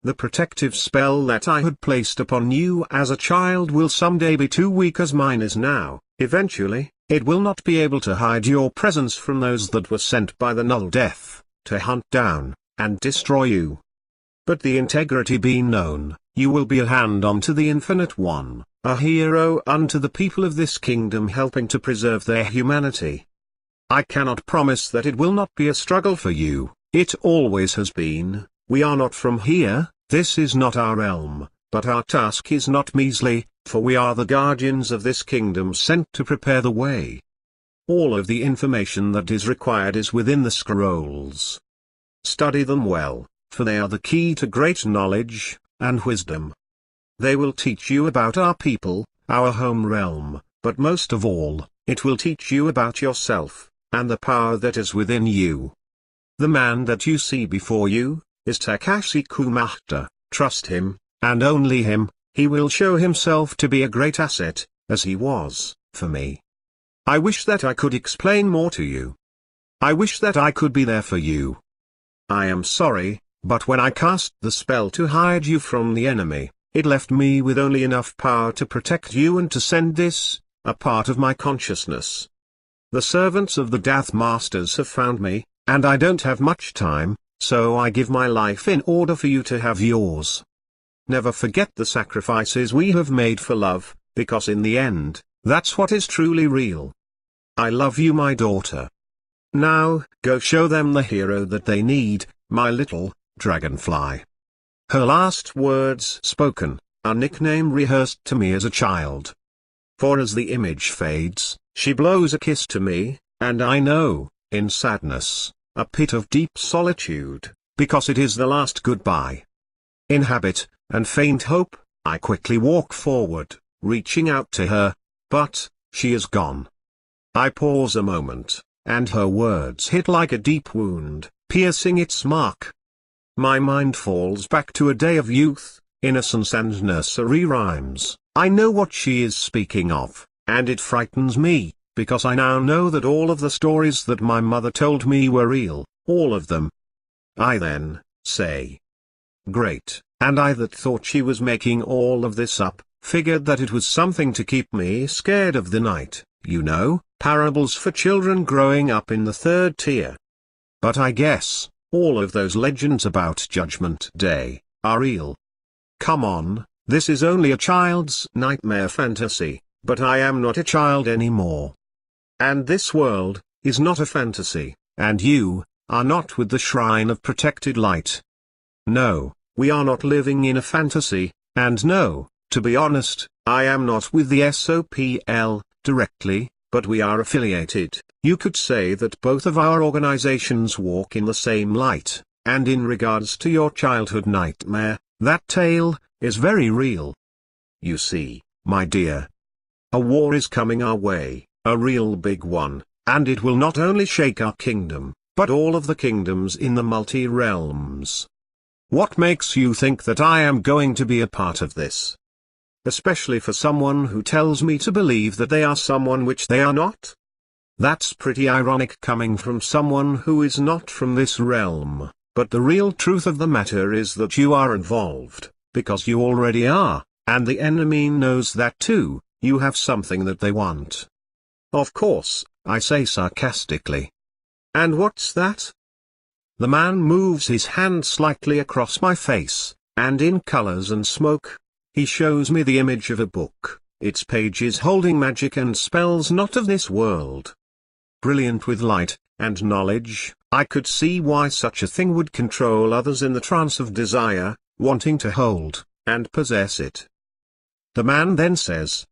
The protective spell that I had placed upon you as a child will someday be too weak as mine is now. Eventually, it will not be able to hide your presence from those that were sent by the null death, to hunt down, and destroy you. But the integrity being known, you will be a hand unto the Infinite One, a hero unto the people of this kingdom, helping to preserve their humanity. I cannot promise that it will not be a struggle for you, it always has been. We are not from here, this is not our realm, but our task is not measly, for we are the guardians of this kingdom sent to prepare the way. All of the information that is required is within the scrolls. Study them well, for they are the key to great knowledge and wisdom. They will teach you about our people, our home realm, but most of all, it will teach you about yourself, and the power that is within you. The man that you see before you is Takashi Kumahata. Trust him, and only him. He will show himself to be a great asset, as he was, for me. I wish that I could explain more to you. I wish that I could be there for you. I am sorry, but when I cast the spell to hide you from the enemy, it left me with only enough power to protect you and to send this, a part of my consciousness. The servants of the Death Masters have found me, and I don't have much time, so I give my life in order for you to have yours. Never forget the sacrifices we have made for love, because in the end, that's what is truly real. I love you, my daughter. Now, go show them the hero that they need, my little dragonfly. Her last words spoken, a nickname rehearsed to me as a child. For as the image fades, she blows a kiss to me, and I know, in sadness, a pit of deep solitude, because it is the last goodbye. In habit, and faint hope, I quickly walk forward, reaching out to her, but she is gone. I pause a moment, and her words hit like a deep wound, piercing its mark. My mind falls back to a day of youth, innocence and nursery rhymes. I know what she is speaking of, and it frightens me, because I now know that all of the stories that my mother told me were real, all of them. I then say, great, and I that thought she was making all of this up, figured that it was something to keep me scared of the night, you know, parables for children growing up in the third tier. But I guess, all of those legends about Judgment Day are real. Come on, this is only a child's nightmare fantasy, but I am not a child anymore. And this world is not a fantasy, and you are not with the shrine of protected light. No, we are not living in a fantasy, and no, to be honest, I am not with the SOPL directly, but we are affiliated. You could say that both of our organizations walk in the same light, and in regards to your childhood nightmare, that tale is very real. You see, my dear, a war is coming our way, a real big one, and it will not only shake our kingdom, but all of the kingdoms in the multi-realms. What makes you think that I am going to be a part of this? Especially for someone who tells me to believe that they are someone which they are not? That's pretty ironic coming from someone who is not from this realm, but the real truth of the matter is that you are involved, because you already are, and the enemy knows that too. You have something that they want. Of course, I say sarcastically. And what's that? The man moves his hand slightly across my face, and in colors and smoke, he shows me the image of a book, its pages holding magic and spells not of this world. Brilliant with light and knowledge, I could see why such a thing would control others in the trance of desire, wanting to hold and possess it. The man then says,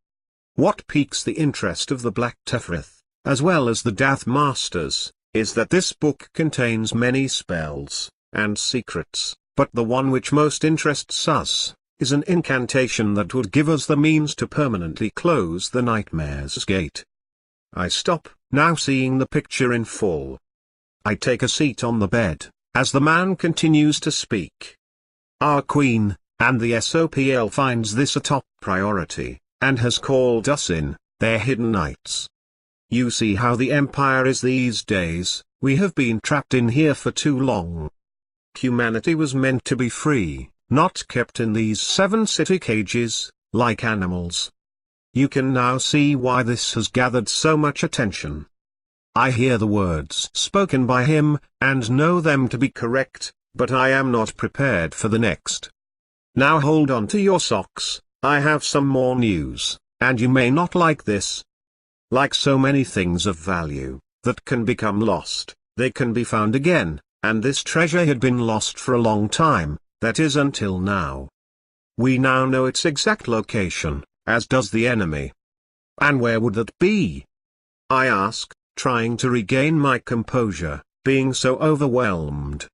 what piques the interest of the Black Tefrith, as well as the Death Masters, is that this book contains many spells and secrets, but the one which most interests us is an incantation that would give us the means to permanently close the Nightmare's gate. I stop, now seeing the picture in full. I take a seat on the bed, as the man continues to speak. Our Queen, and the SOPL finds this a top priority, and has called us in, their hidden knights. You see how the Empire is these days. We have been trapped in here for too long. Humanity was meant to be free, not kept in these 7 city cages, like animals. You can now see why this has gathered so much attention. I hear the words spoken by him, and know them to be correct, but I am not prepared for the next. Now hold on to your socks, I have some more news, and you may not like this. Like so many things of value, that can become lost, they can be found again, and this treasure had been lost for a long time, that is until now. We now know its exact location, as does the enemy. And where would that be? I ask, trying to regain my composure, being so overwhelmed.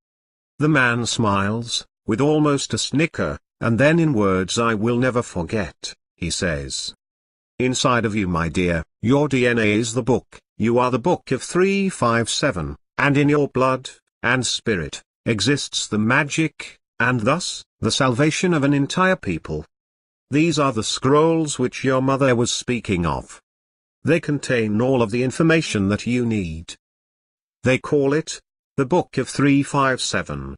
The man smiles, with almost a snicker, and then in words I will never forget, he says. Inside of you, my dear, your DNA is the book, you are the book of 357, and in your blood and spirit exists the magic, and thus, the salvation of an entire people. These are the scrolls which your mother was speaking of. They contain all of the information that you need. They call it the Book of 357.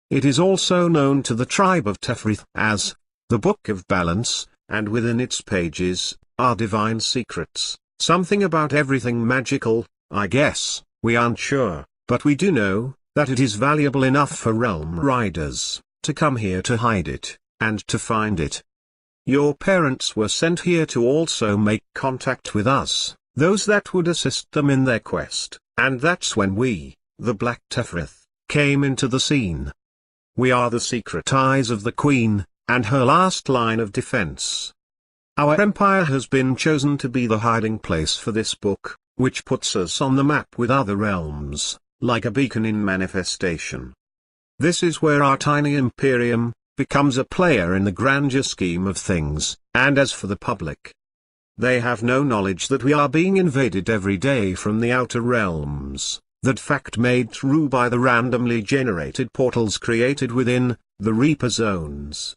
It is also known to the tribe of Tefrith as the Book of Balance, and within its pages are divine secrets, something about everything magical. I guess, we aren't sure, but we do know that it is valuable enough for realm riders to come here to hide it, and to find it. Your parents were sent here to also make contact with us, those that would assist them in their quest, and that's when we, the Black Tefrith, came into the scene. We are the secret eyes of the Queen, and her last line of defense. Our empire has been chosen to be the hiding place for this book, which puts us on the map with other realms, like a beacon in manifestation. This is where our tiny imperium becomes a player in the grandeur scheme of things, and as for the public, they have no knowledge that we are being invaded every day from the outer realms, that fact made true by the randomly generated portals created within the Reaper zones.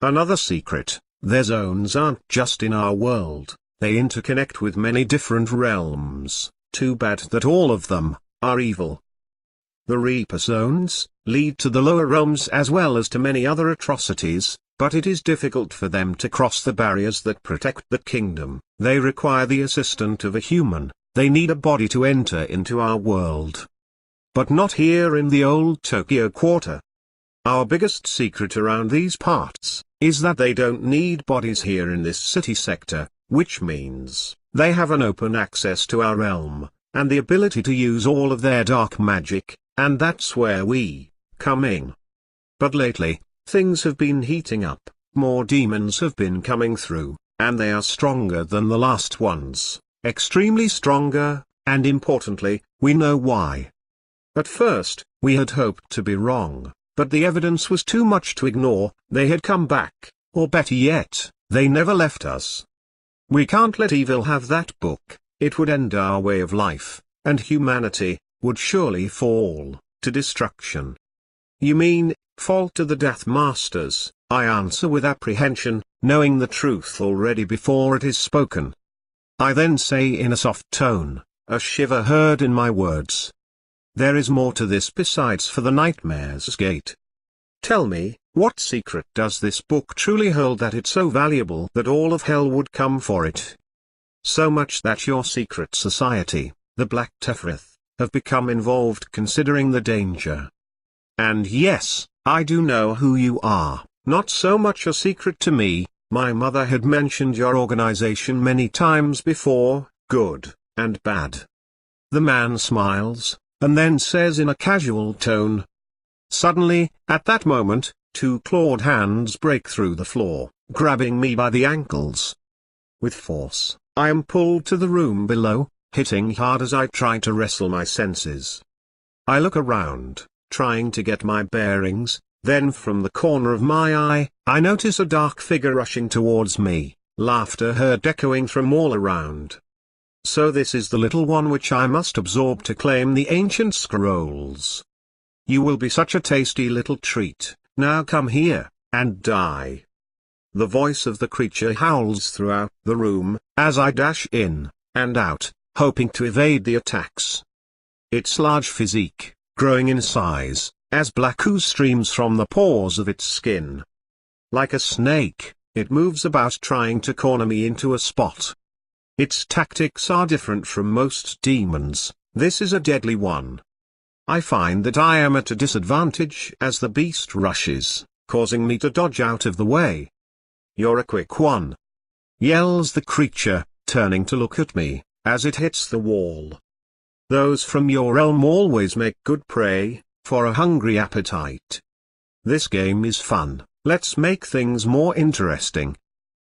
Another secret, their zones aren't just in our world, they interconnect with many different realms. Too bad that all of them are evil. The Reaper zones lead to the lower realms as well as to many other atrocities, but it is difficult for them to cross the barriers that protect the kingdom. They require the assistance of a human, they need a body to enter into our world. But not here in the old Tokyo quarter. Our biggest secret around these parts is that they don't need bodies here in this city sector, which means they have an open access to our realm, and the ability to use all of their dark magic, and that's where we come in. But lately, things have been heating up, more demons have been coming through, and they are stronger than the last ones, extremely stronger, and importantly, we know why. At first, we had hoped to be wrong, but the evidence was too much to ignore. They had come back, or better yet, they never left us. We can't let evil have that book, it would end our way of life, and humanity would surely fall to destruction. You mean, fall to the Death Masters? I answer with apprehension, knowing the truth already before it is spoken. I then say in a soft tone, a shiver heard in my words. There is more to this besides for the nightmare's gate. Tell me, what secret does this book truly hold that it's so valuable that all of hell would come for it? So much that your secret society, the Black Tefrith, have become involved considering the danger. And yes, I do know who you are, not so much a secret to me. My mother had mentioned your organization many times before, good and bad. The man smiles, and then says in a casual tone. Suddenly, at that moment, two clawed hands break through the floor, grabbing me by the ankles. With force, I am pulled to the room below, hitting hard as I try to wrestle my senses. I look around, trying to get my bearings. Then from the corner of my eye, I notice a dark figure rushing towards me, laughter heard echoing from all around. So this is the little one which I must absorb to claim the ancient scrolls. You will be such a tasty little treat, now come here, and die. The voice of the creature howls throughout the room, as I dash in and out, hoping to evade the attacks. Its large physique, growing in size, as black ooze streams from the pores of its skin. Like a snake, it moves about trying to corner me into a spot. Its tactics are different from most demons. This is a deadly one. I find that I am at a disadvantage as the beast rushes, causing me to dodge out of the way. You're a quick one, yells the creature, turning to look at me, as it hits the wall. Those from your realm always make good prey for a hungry appetite. This game is fun, let's make things more interesting.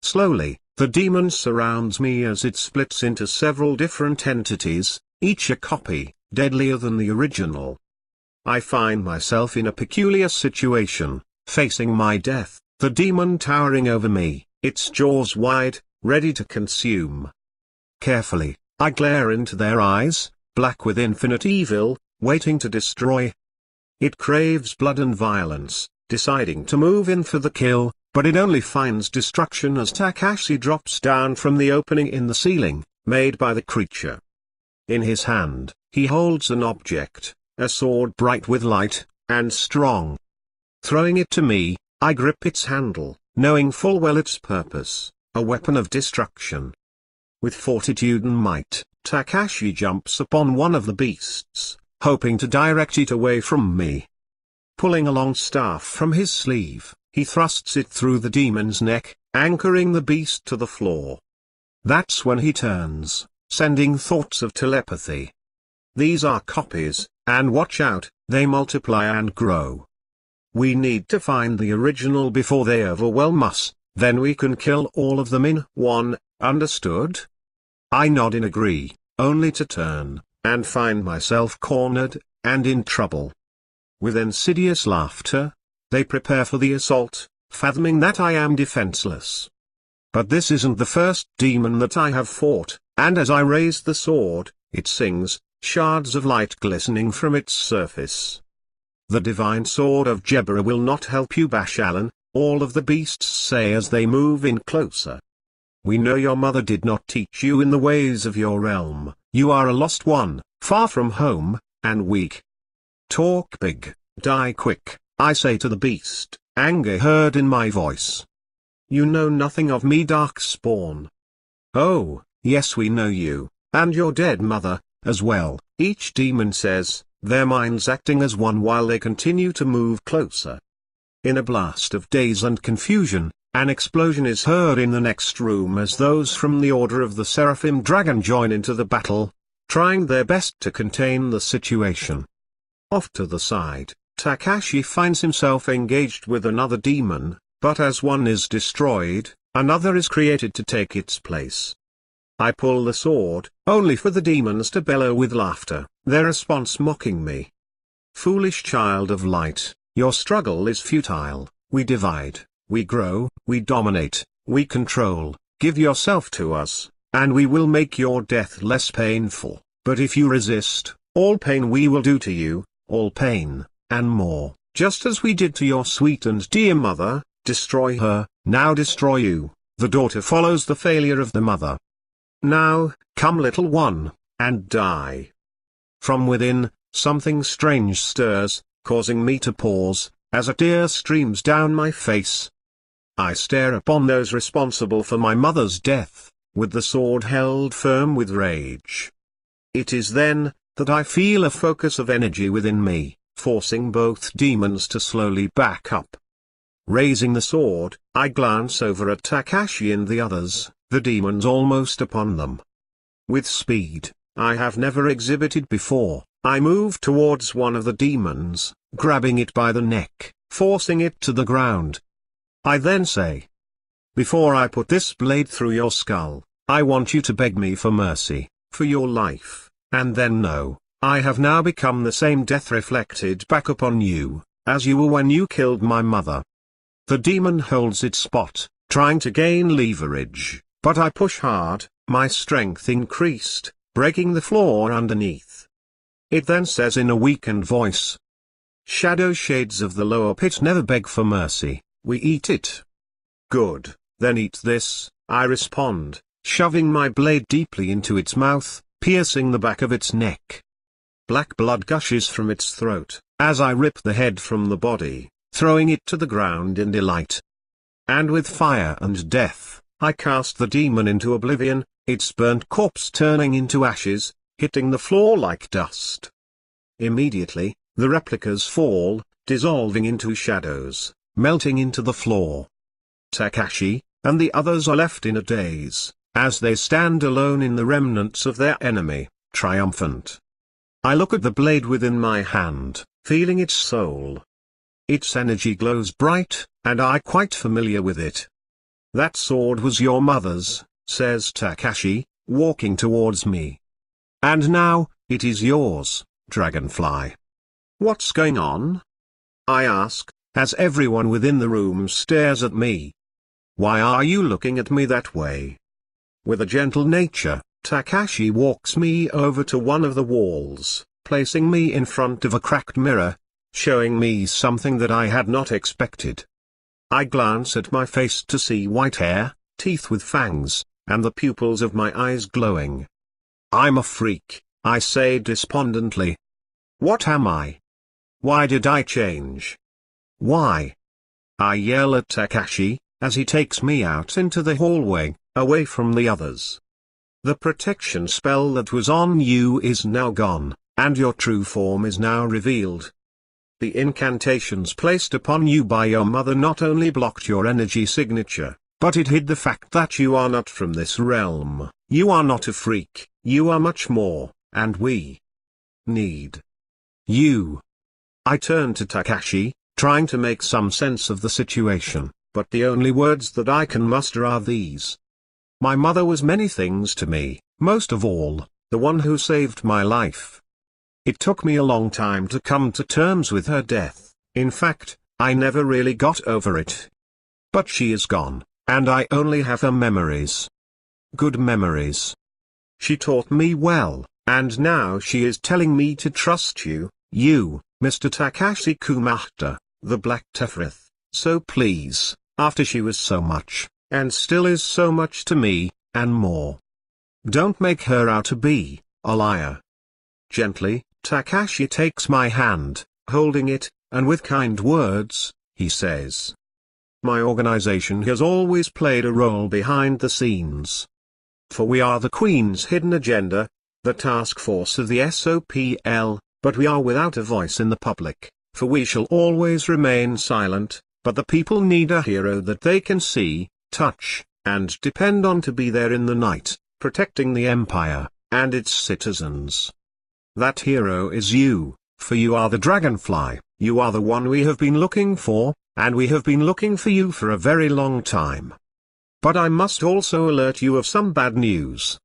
Slowly, the demon surrounds me as it splits into several different entities, each a copy, deadlier than the original. I find myself in a peculiar situation, facing my death, the demon towering over me, its jaws wide, ready to consume. Carefully, I glare into their eyes, black with infinite evil, waiting to destroy. It craves blood and violence, deciding to move in for the kill, but it only finds destruction as Takashi drops down from the opening in the ceiling, made by the creature. In his hand, he holds an object, a sword bright with light, and strong. Throwing it to me, I grip its handle, knowing full well its purpose, a weapon of destruction. With fortitude and might, Takashi jumps upon one of the beasts, hoping to direct it away from me. Pulling a long staff from his sleeve, he thrusts it through the demon's neck, anchoring the beast to the floor. That's when he turns, sending thoughts of telepathy. These are copies, and watch out, they multiply and grow. We need to find the original before they overwhelm us, then we can kill all of them in one, understood? I nod in agree, only to turn and find myself cornered, and in trouble. With insidious laughter, they prepare for the assault, fathoming that I am defenseless. But this isn't the first demon that I have fought, and as I raise the sword, it sings, shards of light glistening from its surface. The divine sword of Jebera will not help you, Bashalan, all of the beasts say as they move in closer. We know your mother did not teach you in the ways of your realm. You are a lost one, far from home, and weak. Talk big, die quick, I say to the beast, anger heard in my voice. You know nothing of me, Darkspawn. Oh, yes, we know you, and your dead mother, as well, each demon says, their minds acting as one while they continue to move closer. In a blast of daze and confusion, an explosion is heard in the next room as those from the Order of the Seraphim Dragon join into the battle, trying their best to contain the situation. Off to the side, Takashi finds himself engaged with another demon, but as one is destroyed, another is created to take its place. I pull the sword, only for the demons to bellow with laughter, their response mocking me. Foolish child of light, your struggle is futile, we divide. We grow, we dominate, we control, give yourself to us, and we will make your death less painful, but if you resist, all pain we will do to you, all pain, and more, just as we did to your sweet and dear mother, destroy her, now destroy you. The daughter follows the failure of the mother. Now, come little one, and die. From within, something strange stirs, causing me to pause, as a tear streams down my face. I stare upon those responsible for my mother's death, with the sword held firm with rage. It is then that I feel a focus of energy within me, forcing both demons to slowly back up. Raising the sword, I glance over at Takashi and the others, the demons almost upon them. With speed I have never exhibited before, I move towards one of the demons, grabbing it by the neck, forcing it to the ground. I then say, "Before I put this blade through your skull, I want you to beg me for mercy, for your life, and then know, I have now become the same death reflected back upon you, as you were when you killed my mother." The demon holds its spot, trying to gain leverage, but I push hard, my strength increased, breaking the floor underneath. It then says in a weakened voice, "Shadow shades of the lower pit never beg for mercy, we eat it." "Good, then eat this," I respond, shoving my blade deeply into its mouth, piercing the back of its neck. Black blood gushes from its throat, as I rip the head from the body, throwing it to the ground in delight. And with fire and death, I cast the demon into oblivion, its burnt corpse turning into ashes, hitting the floor like dust. Immediately, the replicas fall, dissolving into shadows, melting into the floor. Takashi and the others are left in a daze, as they stand alone in the remnants of their enemy, triumphant. I look at the blade within my hand, feeling its soul. Its energy glows bright, and I quite familiar with it. "That sword was your mother's," says Takashi, walking towards me. "And now, it is yours, Dragonfly." "What's going on?" I ask, as everyone within the room stares at me. "Why are you looking at me that way?" With a gentle nature, Takashi walks me over to one of the walls, placing me in front of a cracked mirror, showing me something that I had not expected. I glance at my face to see white hair, teeth with fangs, and the pupils of my eyes glowing. "I'm a freak," I say despondently. "What am I? Why did I change? Why?" I yell at Takashi, as he takes me out into the hallway, away from the others. "The protection spell that was on you is now gone, and your true form is now revealed. The incantations placed upon you by your mother not only blocked your energy signature, but it hid the fact that you are not from this realm. You are not a freak, you are much more, and we need you." I turn to Takashi, trying to make some sense of the situation, but the only words that I can muster are these. My mother was many things to me, most of all, the one who saved my life. It took me a long time to come to terms with her death, in fact, I never really got over it. But she is gone, and I only have her memories. Good memories. She taught me well, and now she is telling me to trust you, Mr. Takashi Kumahata, the Black Tefrith, so please, after she was so much, and still is so much to me, and more. Don't make her out to be a liar. Gently, Takashi takes my hand, holding it, and with kind words, he says, "My organization has always played a role behind the scenes. For we are the Queen's hidden agenda, the task force of the SOPL, but we are without a voice in the public, for we shall always remain silent, but the people need a hero that they can see, touch, and depend on to be there in the night, protecting the Empire, and its citizens. That hero is you, for you are the Dragonfly, you are the one we have been looking for, and we have been looking for you for a very long time. But I must also alert you of some bad news."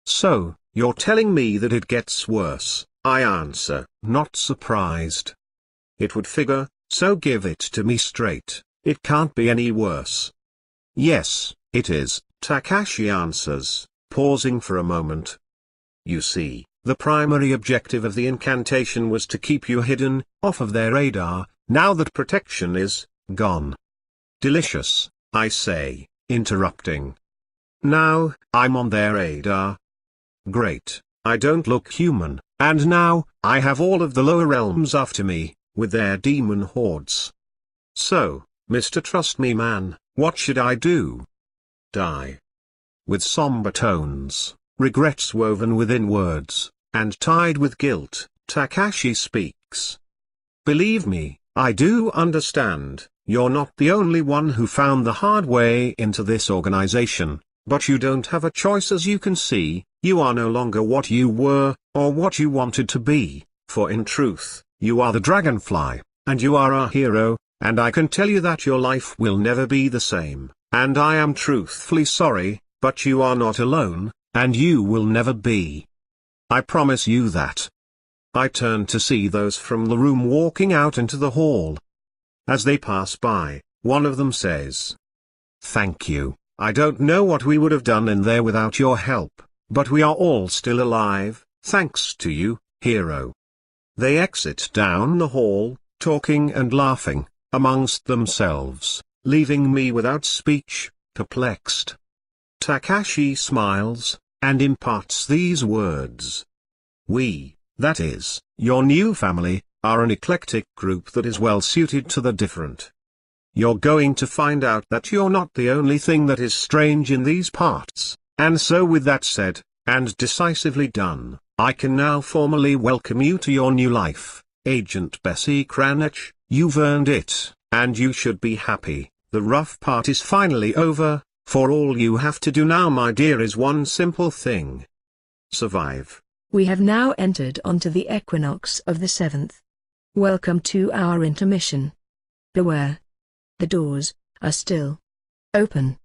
"So, you're telling me that it gets worse?" I answer, not surprised. "It would figure, so give it to me straight, it can't be any worse." "Yes, it is," Takashi answers, pausing for a moment. "You see, the primary objective of the incantation was to keep you hidden, off of their radar, now that protection is gone." "Delicious," I say, interrupting. "Now, I'm on their radar." "Great. I don't look human, and now, I have all of the lower realms after me, with their demon hordes. So, Mr. Trust Me Man, what should I do? Die. With somber tones, regrets woven within words, and tied with guilt, Takashi speaks. Believe me, I do understand, you're not the only one who found the hard way into this organization, but you don't have a choice. As you can see, you are no longer what you were, or what you wanted to be, for in truth, you are the dragonfly, and you are our hero, and I can tell you that your life will never be the same, and I am truthfully sorry, but you are not alone, and you will never be. I promise you that. I turn to see those from the room walking out into the hall. As they pass by, one of them says, "Thank you, I don't know what we would have done in there without your help, but we are all still alive, thanks to you, hero." They exit down the hall, talking and laughing, amongst themselves, leaving me without speech, perplexed. Takashi smiles, and imparts these words. "We, that is, your new family, are an eclectic group that is well suited to the different. You're going to find out that you're not the only thing that is strange in these parts, and so with that said, and decisively done, I can now formally welcome you to your new life, Agent Bessie Cranach. You've earned it, and you should be happy. The rough part is finally over, for all you have to do now, my dear, is one simple thing. Survive." We have now entered onto the equinox of the 7th. Welcome to our intermission. Beware. The doors are still open.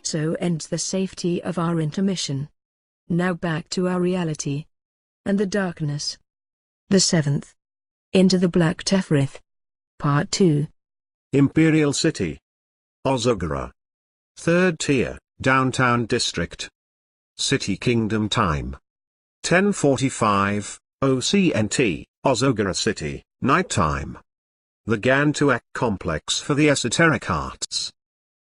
So ends the safety of our intermission. Now back to our reality. And the darkness. The 7th. Into the Black Tefereth. Part 2. Imperial City. Ozogara. Third tier, Downtown District. City Kingdom Time. 10:45, OCNT, Ozogara City, Nighttime. The Gantuak Complex for the Esoteric Arts.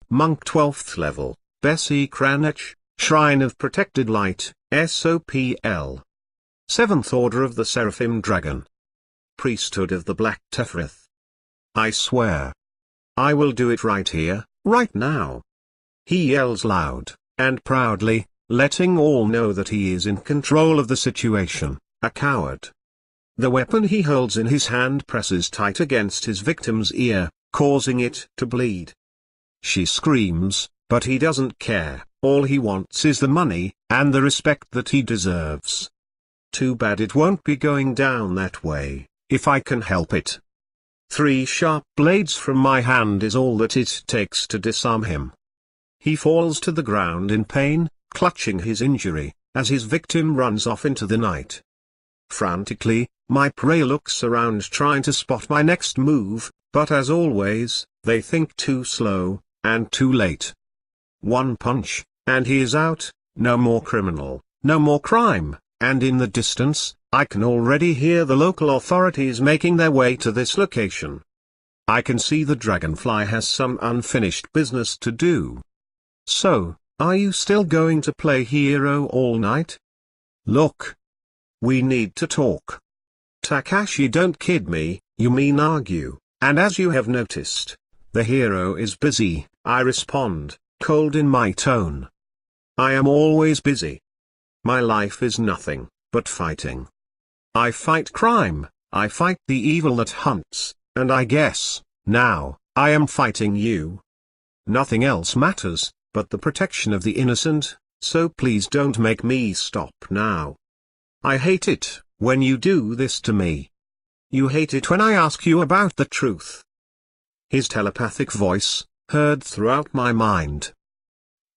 Monk 12th level, Bessie Cranach, Shrine of Protected Light, SOPL. 7th Order of the Seraphim Dragon. Priesthood of the Black Tefereth. I swear. I will do it right here, right now. He yells loud, and proudly, letting all know that he is in control of the situation, a coward. The weapon he holds in his hand presses tight against his victim's ear, causing it to bleed. She screams, but he doesn't care. All he wants is the money, and the respect that he deserves. Too bad it won't be going down that way, if I can help it. 3 sharp blades from my hand is all that it takes to disarm him. He falls to the ground in pain, clutching his injury, as his victim runs off into the night. Frantically, my prey looks around trying to spot my next move, but as always, they think too slow, and too late. One punch, and he is out, no more criminal, no more crime, and in the distance, I can already hear the local authorities making their way to this location. I can see the dragonfly has some unfinished business to do. So, are you still going to play hero all night? Look. We need to talk. Takashi, don't kid me, you mean argue, and as you have noticed, the hero is busy, I respond, cold in my tone. I am always busy. My life is nothing but fighting. I fight crime, I fight the evil that hunts, and I guess, now, I am fighting you. Nothing else matters, but the protection of the innocent, so please don't make me stop now. I hate it, when you do this to me. You hate it when I ask you about the truth. His telepathic voice, heard throughout my mind.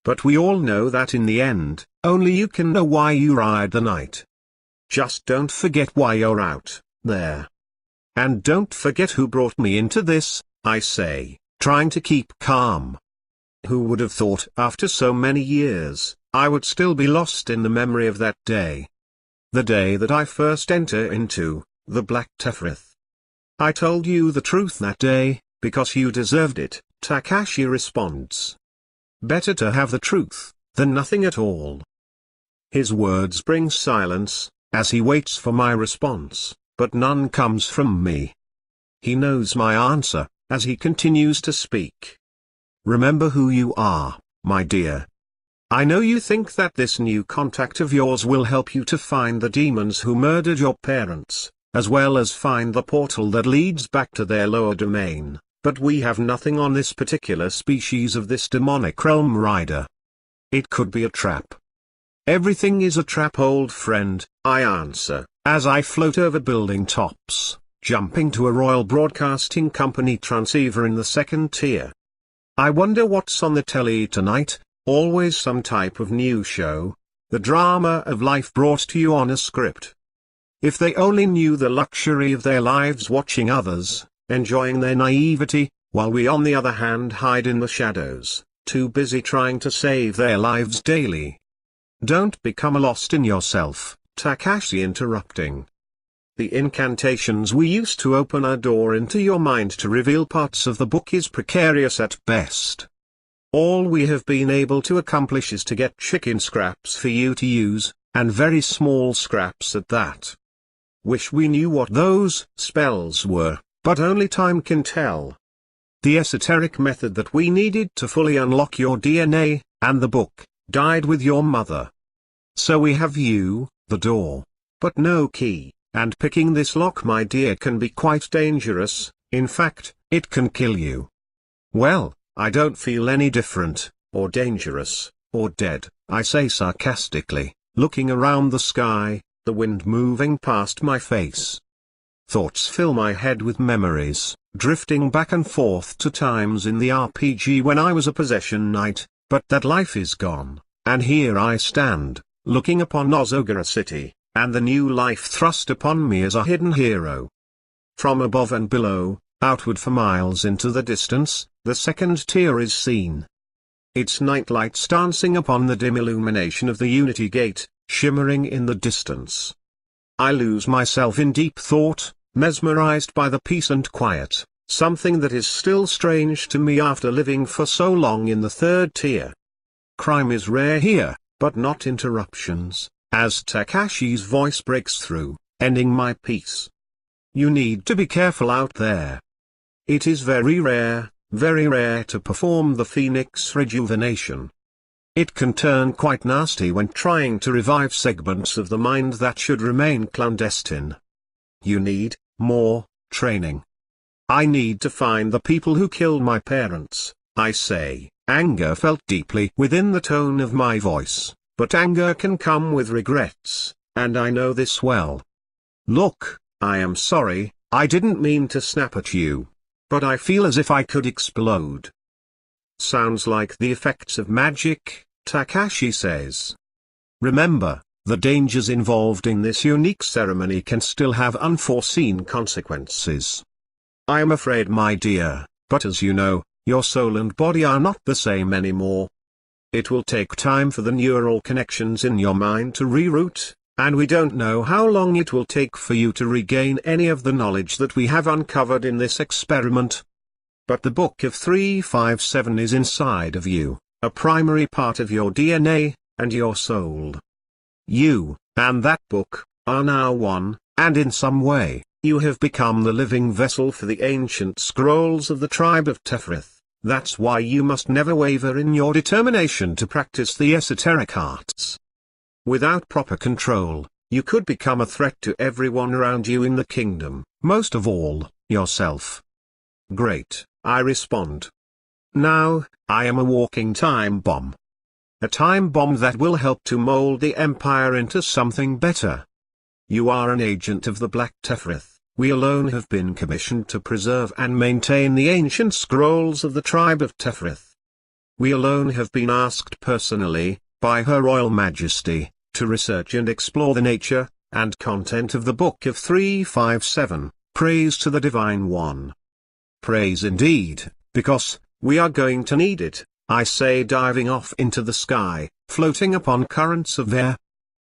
But we all know that in the end, only you can know why you ride the night. Just don't forget why you're out there. And don't forget who brought me into this, I say, trying to keep calm. Who would have thought after so many years, I would still be lost in the memory of that day? The day that I first entered into the Black Tefereth. I told you the truth that day, because you deserved it, Takashi responds. Better to have the truth, than nothing at all. His words bring silence, as he waits for my response, but none comes from me. He knows my answer, as he continues to speak. Remember who you are, my dear. I know you think that this new contact of yours will help you to find the demons who murdered your parents, as well as find the portal that leads back to their lower domain, but we have nothing on this particular species of this demonic realm rider. It could be a trap. Everything is a trap, old friend, I answer, as I float over building tops, jumping to a Royal Broadcasting Company transceiver in the 2nd tier. I wonder what's on the telly tonight. Always some type of new show, the drama of life brought to you on a script. If they only knew the luxury of their lives watching others, enjoying their naivety, while we on the other hand hide in the shadows, too busy trying to save their lives daily. Don't become lost in yourself, Takashi interrupting. The incantations we used to open a door into your mind to reveal parts of the book is precarious at best. All we have been able to accomplish is to get chicken scraps for you to use, and very small scraps at that. Wish we knew what those spells were, but only time can tell. The esoteric method that we needed to fully unlock your DNA, and the book, died with your mother. So we have you, the door, but no key, and picking this lock, my dear, can be quite dangerous, in fact, it can kill you. Well, I don't feel any different, or dangerous, or dead, I say sarcastically, looking around the sky, the wind moving past my face. Thoughts fill my head with memories, drifting back and forth to times in the RPG when I was a possession knight, but that life is gone, and here I stand, looking upon Ozogara City, and the new life thrust upon me as a hidden hero. From above and below, outward for miles into the distance, the second tier is seen. Its night lights dancing upon the dim illumination of the Unity Gate, shimmering in the distance. I lose myself in deep thought, mesmerized by the peace and quiet, something that is still strange to me after living for so long in the third tier. Crime is rare here, but not interruptions, as Takashi's voice breaks through, ending my peace. You need to be careful out there. It is very rare to perform the Phoenix rejuvenation. It can turn quite nasty when trying to revive segments of the mind that should remain clandestine. You need more training. I need to find the people who killed my parents, I say. Anger felt deeply within the tone of my voice, but anger can come with regrets, and I know this well. Look, I am sorry, I didn't mean to snap at you. But I feel as if I could explode. Sounds like the effects of magic, Takashi says. Remember, the dangers involved in this unique ceremony can still have unforeseen consequences. I am afraid, my dear, but as you know, your soul and body are not the same anymore. It will take time for the neural connections in your mind to reroute, and we don't know how long it will take for you to regain any of the knowledge that we have uncovered in this experiment. But the Book of 357 is inside of you, a primary part of your DNA, and your soul. You, and that book, are now one, and in some way, you have become the living vessel for the ancient scrolls of the tribe of Tefrith. That's why you must never waver in your determination to practice the esoteric arts. Without proper control, you could become a threat to everyone around you in the kingdom, most of all, yourself. Great, I respond. Now, I am a walking time bomb. A time bomb that will help to mold the Empire into something better. You are an agent of the Black Tefrith. We alone have been commissioned to preserve and maintain the ancient scrolls of the tribe of Tefrith. We alone have been asked personally, by Her Royal Majesty, to research and explore the nature and content of the Book of 357, praise to the Divine One. Praise indeed, because we are going to need it, I say, diving off into the sky, floating upon currents of air.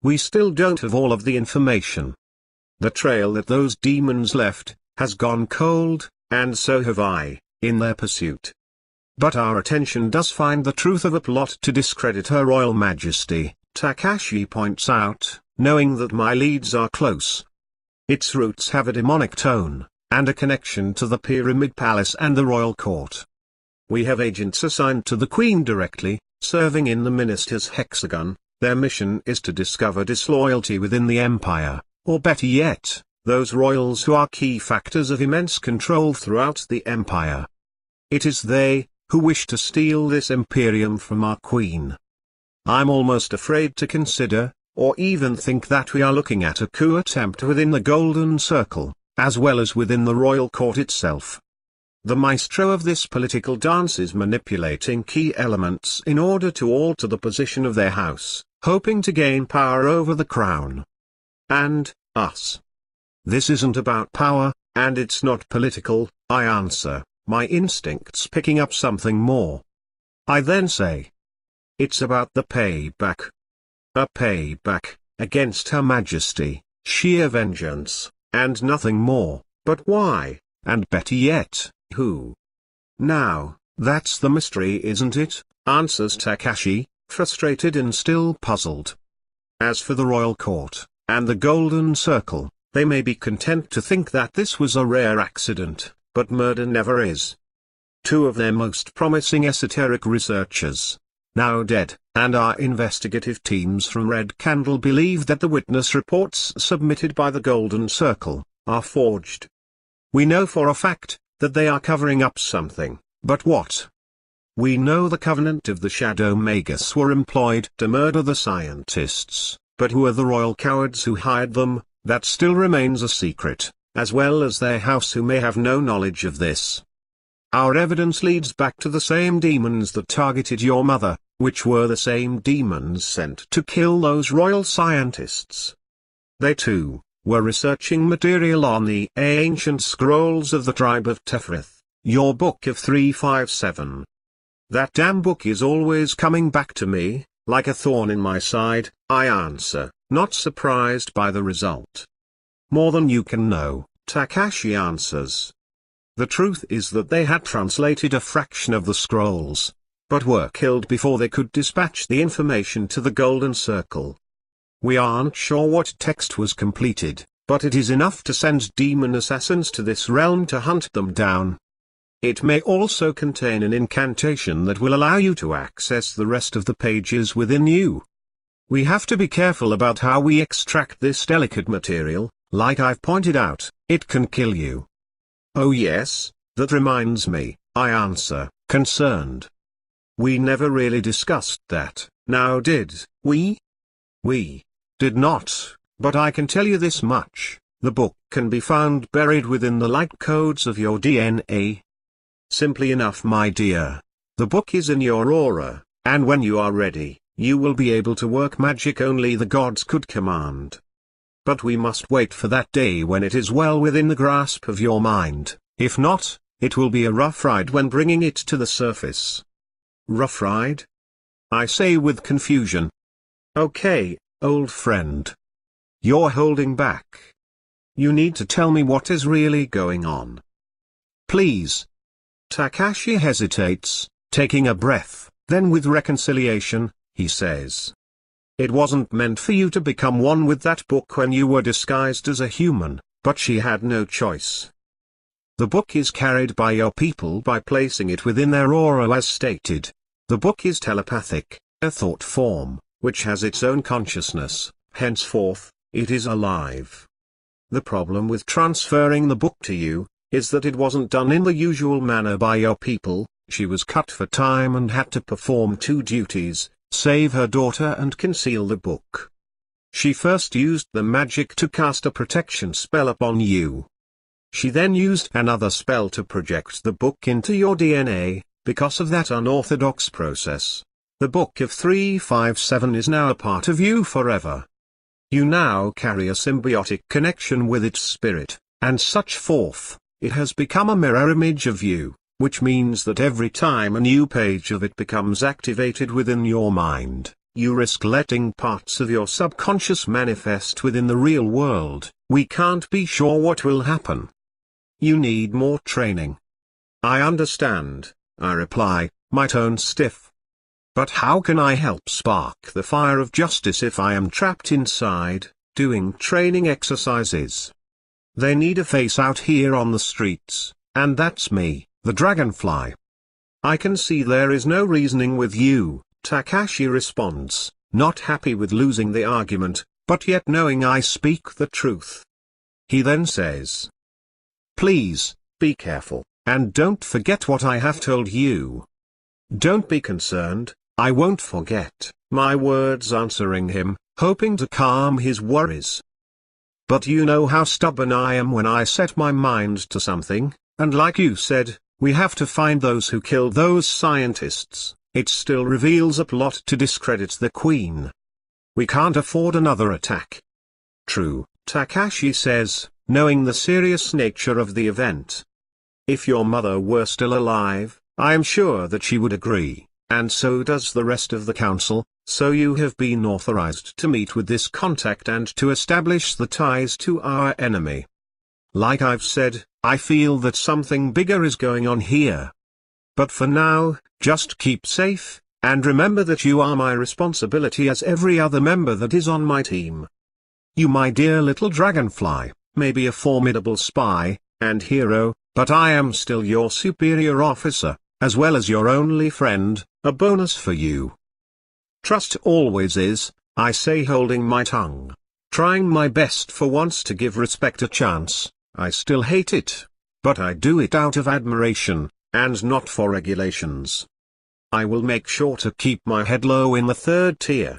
We still don't have all of the information. The trail that those demons left has gone cold, and so have I, in their pursuit. But our attention does find the truth of a plot to discredit Her Royal Majesty, Takashi points out, knowing that my leads are close. Its roots have a demonic tone, and a connection to the Pyramid Palace and the Royal Court. We have agents assigned to the Queen directly, serving in the Minister's Hexagon. Their mission is to discover disloyalty within the Empire, or better yet, those royals who are key factors of immense control throughout the Empire. It is they who wish to steal this Imperium from our Queen. I'm almost afraid to consider, or even think that we are looking at a coup attempt within the Golden Circle, as well as within the Royal Court itself. The maestro of this political dance is manipulating key elements in order to alter the position of their house, hoping to gain power over the crown. And us. This isn't about power, and it's not political, I answer, my instincts picking up something more. I then say, it's about the payback. A payback, against Her Majesty, sheer vengeance, and nothing more, but why, and better yet, who? Now, that's the mystery, isn't it? Answers Takashi, frustrated and still puzzled. As for the Royal Court, and the Golden Circle, they may be content to think that this was a rare accident, but murder never is. Two of their most promising esoteric researchers, now dead, and our investigative teams from Red Candle believe that the witness reports submitted by the Golden Circle are forged. We know for a fact that they are covering up something, but what? We know the Covenant of the Shadow Magus were employed to murder the scientists, but who are the royal cowards who hired them? That still remains a secret, as well as their house, who may have no knowledge of this. Our evidence leads back to the same demons that targeted your mother, which were the same demons sent to kill those royal scientists. They too were researching material on the ancient scrolls of the tribe of Tefrith, your book of 357. That damn book is always coming back to me, like a thorn in my side, I answer, not surprised by the result. More than you can know, Takashi answers. The truth is that they had translated a fraction of the scrolls, but were killed before they could dispatch the information to the Golden Circle. We aren't sure what text was completed, but it is enough to send demon assassins to this realm to hunt them down. It may also contain an incantation that will allow you to access the rest of the pages within you. We have to be careful about how we extract this delicate material. Like I've pointed out, it can kill you. Oh yes, that reminds me, I answer, concerned. We never really discussed that, now did we? We did not, but I can tell you this much, the book can be found buried within the light codes of your DNA. Simply enough, my dear. The book is in your aura, and when you are ready, you will be able to work magic only the gods could command. But we must wait for that day when it is well within the grasp of your mind. If not, it will be a rough ride when bringing it to the surface. Rough ride? I say with confusion. Okay, old friend. You're holding back. You need to tell me what is really going on. Please. Takashi hesitates, taking a breath, then with reconciliation, he says. It wasn't meant for you to become one with that book when you were disguised as a human, but she had no choice. The book is carried by your people by placing it within their aura as stated. The book is telepathic, a thought form, which has its own consciousness, henceforth, it is alive. The problem with transferring the book to you, is that it wasn't done in the usual manner by your people. She was cut for time and had to perform two duties. Save her daughter and conceal the book. She first used the magic to cast a protection spell upon you. She then used another spell to project the book into your DNA. Because of that unorthodox process, the book of 357 is now a part of you forever. You now carry a symbiotic connection with its spirit, and such forth, it has become a mirror image of you. Which means that every time a new page of it becomes activated within your mind, you risk letting parts of your subconscious manifest within the real world. We can't be sure what will happen. You need more training. I understand, I reply, my tone stiff. But how can I help spark the fire of justice if I am trapped inside, doing training exercises? They need a face out here on the streets, and that's me. The dragonfly. I can see there is no reasoning with you, Takashi responds, not happy with losing the argument, but yet knowing I speak the truth. He then says, please, be careful, and don't forget what I have told you. Don't be concerned, I won't forget, my words answering him, hoping to calm his worries. But you know how stubborn I am when I set my mind to something, and like you said, we have to find those who killed those scientists. It still reveals a plot to discredit the Queen. We can't afford another attack. True, Takashi says, knowing the serious nature of the event. If your mother were still alive, I am sure that she would agree, and so does the rest of the council, so you have been authorized to meet with this contact and to establish the ties to our enemy. Like I've said, I feel that something bigger is going on here. But for now, just keep safe, and remember that you are my responsibility as every other member that is on my team. You, my dear little dragonfly, may be a formidable spy, and hero, but I am still your superior officer, as well as your only friend, a bonus for you. Trust always is, I say, holding my tongue. Trying my best for once to give respect a chance. I still hate it, but I do it out of admiration, and not for regulations. I will make sure to keep my head low in the third tier.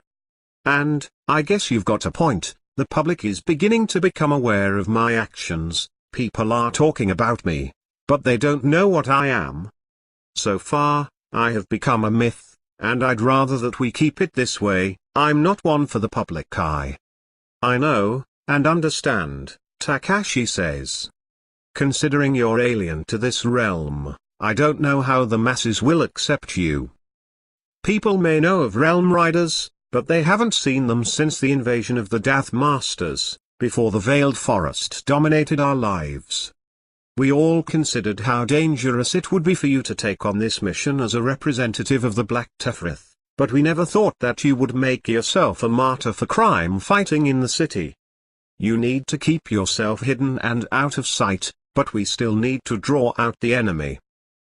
And, I guess you've got a point, the public is beginning to become aware of my actions, people are talking about me, but they don't know what I am. So far, I have become a myth, and I'd rather that we keep it this way. I'm not one for the public eye. I know, and understand, Takashi says. Considering you're alien to this realm, I don't know how the masses will accept you. People may know of Realm Riders, but they haven't seen them since the invasion of the Death Masters, before the Veiled Forest dominated our lives. We all considered how dangerous it would be for you to take on this mission as a representative of the Black Tefrith, but we never thought that you would make yourself a martyr for crime fighting in the city. You need to keep yourself hidden and out of sight, but we still need to draw out the enemy.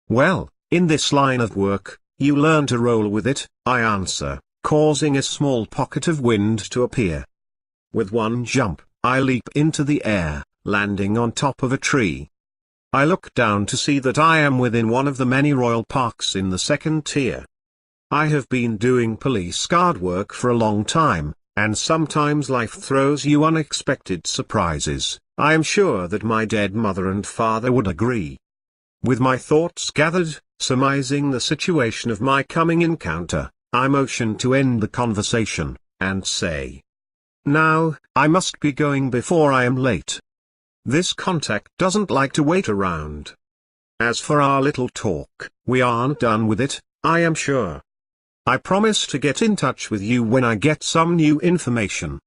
Well, in this line of work, you learn to roll with it, I answer, causing a small pocket of wind to appear. With one jump, I leap into the air, landing on top of a tree. I look down to see that I am within one of the many royal parks in the second tier. I have been doing police guard work for a long time, and sometimes life throws you unexpected surprises. I am sure that my dead mother and father would agree. With my thoughts gathered, surmising the situation of my coming encounter, I motion to end the conversation, and say, "Now, I must be going before I am late." This contact doesn't like to wait around. As for our little talk, we aren't done with it, I am sure. I promise to get in touch with you when I get some new information.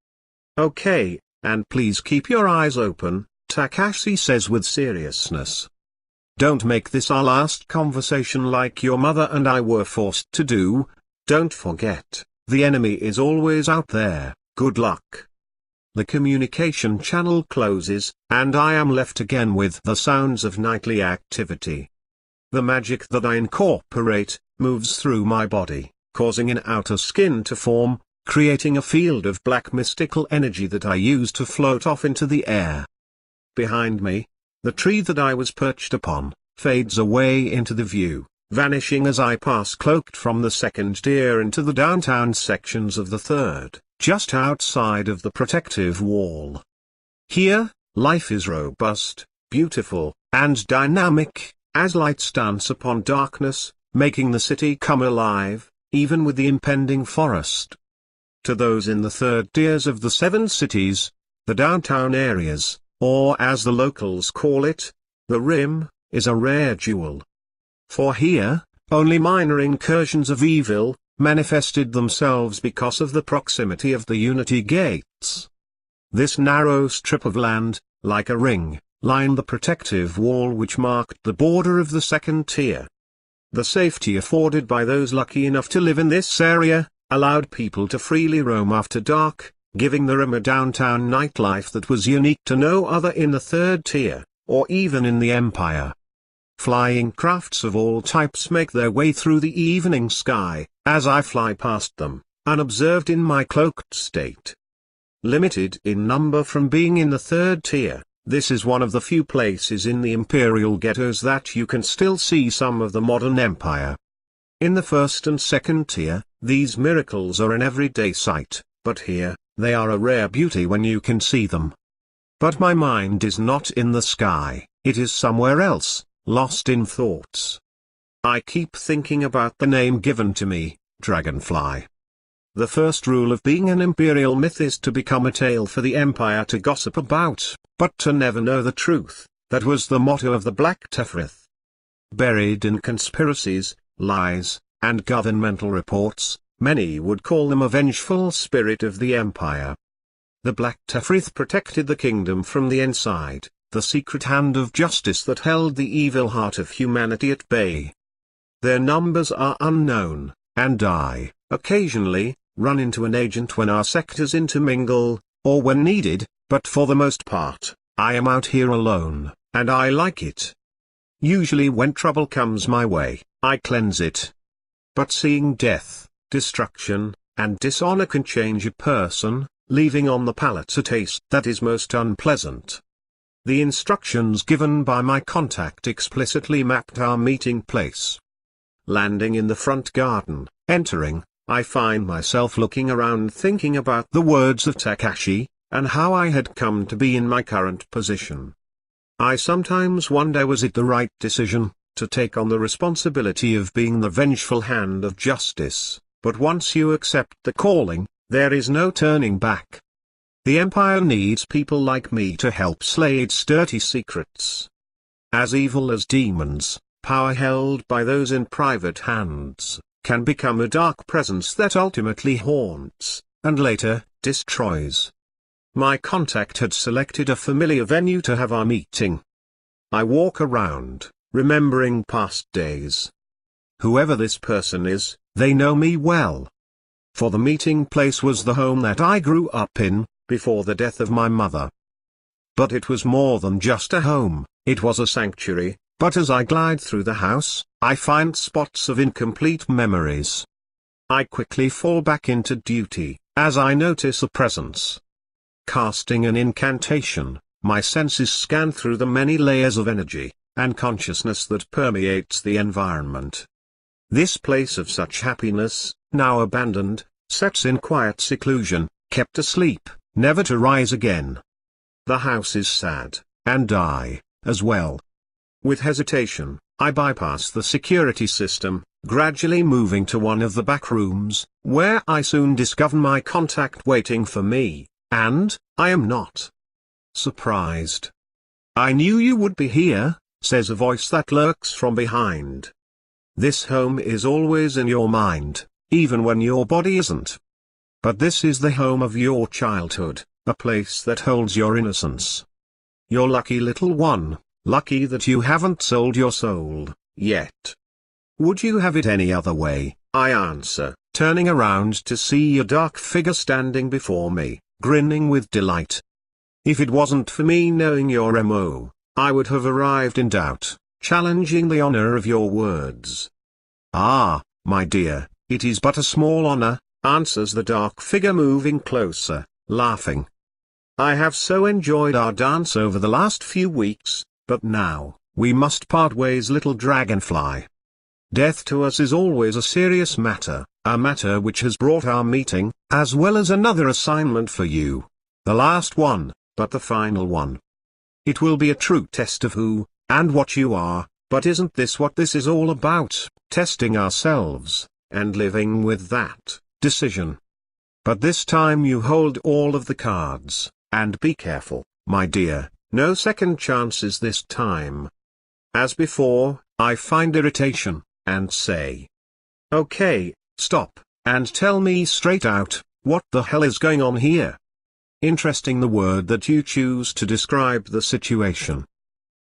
Okay, and please keep your eyes open, Takashi says with seriousness. Don't make this our last conversation like your mother and I were forced to do. Don't forget, the enemy is always out there. Good luck. The communication channel closes, and I am left again with the sounds of nightly activity. The magic that I incorporate moves through my body, causing an outer skin to form, creating a field of black mystical energy that I use to float off into the air. Behind me, the tree that I was perched upon, fades away into the view, vanishing as I pass cloaked from the second tier into the downtown sections of the third, just outside of the protective wall. Here, life is robust, beautiful, and dynamic, as lights dance upon darkness, making the city come alive, even with the impending forest. To those in the third tiers of the 7 cities, the downtown areas, or as the locals call it, the Rim, is a rare jewel. For here, only minor incursions of evil manifested themselves because of the proximity of the Unity Gates. This narrow strip of land, like a ring, lined the protective wall which marked the border of the second tier. The safety afforded by those lucky enough to live in this area, allowed people to freely roam after dark, giving the Rim a downtown nightlife that was unique to no other in the third tier, or even in the Empire. Flying crafts of all types make their way through the evening sky, as I fly past them, unobserved in my cloaked state. Limited in number from being in the third tier, this is one of the few places in the Imperial ghettos that you can still see some of the modern Empire. In the first and second tier, these miracles are an everyday sight, but here, they are a rare beauty when you can see them. But my mind is not in the sky, it is somewhere else, lost in thoughts. I keep thinking about the name given to me, Dragonfly. The first rule of being an Imperial myth is to become a tale for the Empire to gossip about, but to never know the truth. That was the motto of the Black Tefrith. Buried in conspiracies, lies, and governmental reports, many would call them a vengeful spirit of the Empire. The Black Tefrith protected the kingdom from the inside, the secret hand of justice that held the evil heart of humanity at bay. Their numbers are unknown, and I, occasionally, run into an agent when our sectors intermingle, or when needed, but for the most part, I am out here alone, and I like it. Usually when trouble comes my way, I cleanse it. But seeing death, destruction, and dishonor can change a person, leaving on the palate a taste that is most unpleasant. The instructions given by my contact explicitly mapped our meeting place. Landing in the front garden, entering, I find myself looking around thinking about the words of Takashi, and how I had come to be in my current position. I sometimes wonder, was it the right decision, to take on the responsibility of being the vengeful hand of justice, but once you accept the calling, there is no turning back. The Empire needs people like me to help slay its dirty secrets. As evil as demons, power held by those in private hands can become a dark presence that ultimately haunts, and later, destroys. My contact had selected a familiar venue to have our meeting. I walk around, remembering past days. Whoever this person is, they know me well. For the meeting place was the home that I grew up in, before the death of my mother. But it was more than just a home, it was a sanctuary. But as I glide through the house, I find spots of incomplete memories. I quickly fall back into duty, as I notice a presence. Casting an incantation, my senses scan through the many layers of energy and consciousness that permeates the environment. This place of such happiness, now abandoned, sets in quiet seclusion, kept asleep, never to rise again. The house is sad, and I, as well. With hesitation, I bypass the security system, gradually moving to one of the back rooms, where I soon discover my contact waiting for me, and I am not surprised. "I knew you would be here," says a voice that lurks from behind. "This home is always in your mind, even when your body isn't. But this is the home of your childhood, a place that holds your innocence. You're lucky, little one. Lucky that you haven't sold your soul, yet. Would you have it any other way?" I answer, turning around to see a dark figure standing before me, grinning with delight. "If it wasn't for me knowing your MO, I would have arrived in doubt, challenging the honor of your words." "Ah, my dear, it is but a small honor," answers the dark figure, moving closer, laughing. "I have so enjoyed our dance over the last few weeks. But now, we must part ways, little dragonfly. Death to us is always a serious matter, a matter which has brought our meeting, as well as another assignment for you. The last one, but the final one. It will be a true test of who, and what you are, but isn't this what this is all about, testing ourselves, and living with that decision? But this time you hold all of the cards, and be careful, my dear. No second chances this time." As before, I find irritation, and say, "Okay, stop, and tell me straight out, what the hell is going on here?" Interesting the word that you choose to describe the situation.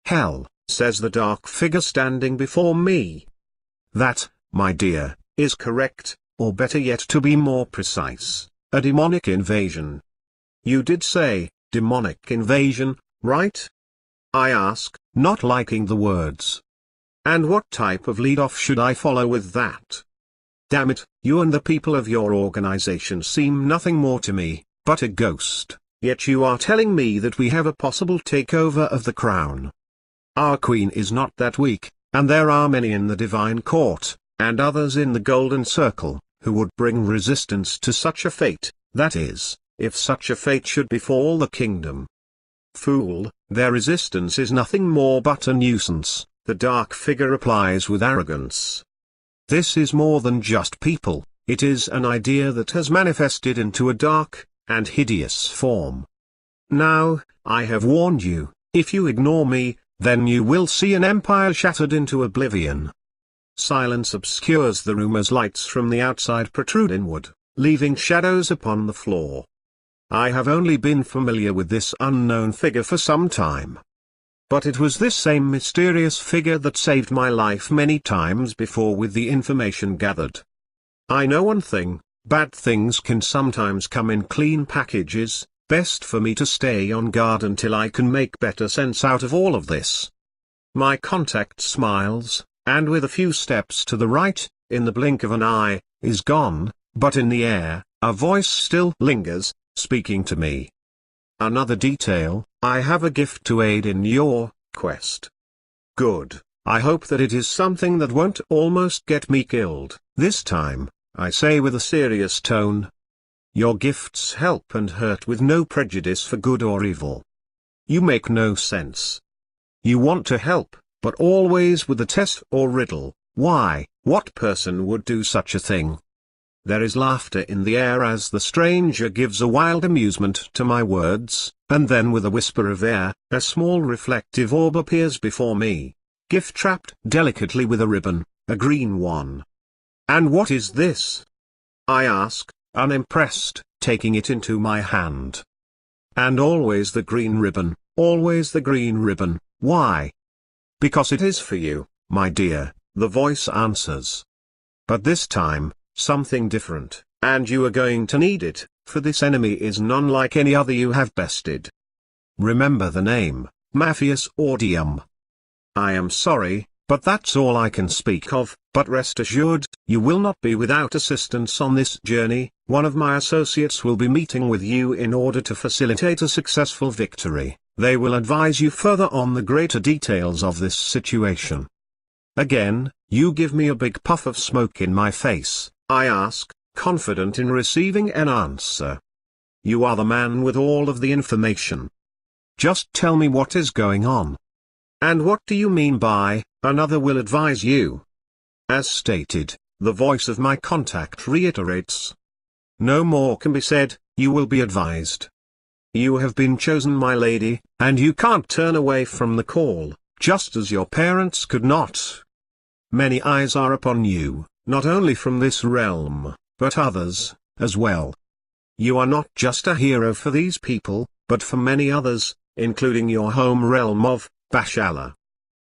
"Hell," says the dark figure standing before me. "That, my dear, is correct, or better yet, to be more precise, a demonic invasion." "You did say, demonic invasion, right?" I ask, not liking the words. "And what type of lead-off should I follow with that? Damn it, you and the people of your organization seem nothing more to me, but a ghost, yet you are telling me that we have a possible takeover of the crown. Our queen is not that weak, and there are many in the divine court, and others in the golden circle, who would bring resistance to such a fate, that is, if such a fate should befall the kingdom." "Fool, their resistance is nothing more but a nuisance," the dark figure replies with arrogance. "This is more than just people, it is an idea that has manifested into a dark and hideous form. Now, I have warned you, if you ignore me, then you will see an empire shattered into oblivion." Silence obscures the room as lights from the outside protrude inward, leaving shadows upon the floor. I have only been familiar with this unknown figure for some time. But it was this same mysterious figure that saved my life many times before with the information gathered. I know one thing, bad things can sometimes come in clean packages, best for me to stay on guard until I can make better sense out of all of this. My contact smiles, and with a few steps to the right, in the blink of an eye, is gone, but in the air, a voice still lingers, speaking to me. "Another detail, I have a gift to aid in your quest." "Good, I hope that it is something that won't almost get me killed, this time," I say with a serious tone. "Your gifts help and hurt with no prejudice for good or evil. You make no sense. You want to help, but always with a test or riddle. Why, what person would do such a thing?" There is laughter in the air as the stranger gives a wild amusement to my words, and then with a whisper of air, a small reflective orb appears before me. Gift-wrapped delicately with a ribbon, a green one. And what is this? I ask, unimpressed, taking it into my hand. And always the green ribbon, always the green ribbon, why? Because it is for you, my dear, the voice answers. But this time, something different, and you are going to need it, for this enemy is none like any other you have bested. Remember the name, Mafius Audium. I am sorry, but that's all I can speak of, but rest assured, you will not be without assistance on this journey. One of my associates will be meeting with you in order to facilitate a successful victory. They will advise you further on the greater details of this situation. Again, you give me a big puff of smoke in my face, I ask, confident in receiving an answer. You are the man with all of the information. Just tell me what is going on. And what do you mean by, another will advise you? As stated, the voice of my contact reiterates. No more can be said, you will be advised. You have been chosen, my lady, and you can't turn away from the call, just as your parents could not. Many eyes are upon you, not only from this realm, but others, as well. You are not just a hero for these people, but for many others, including your home realm of Bashala.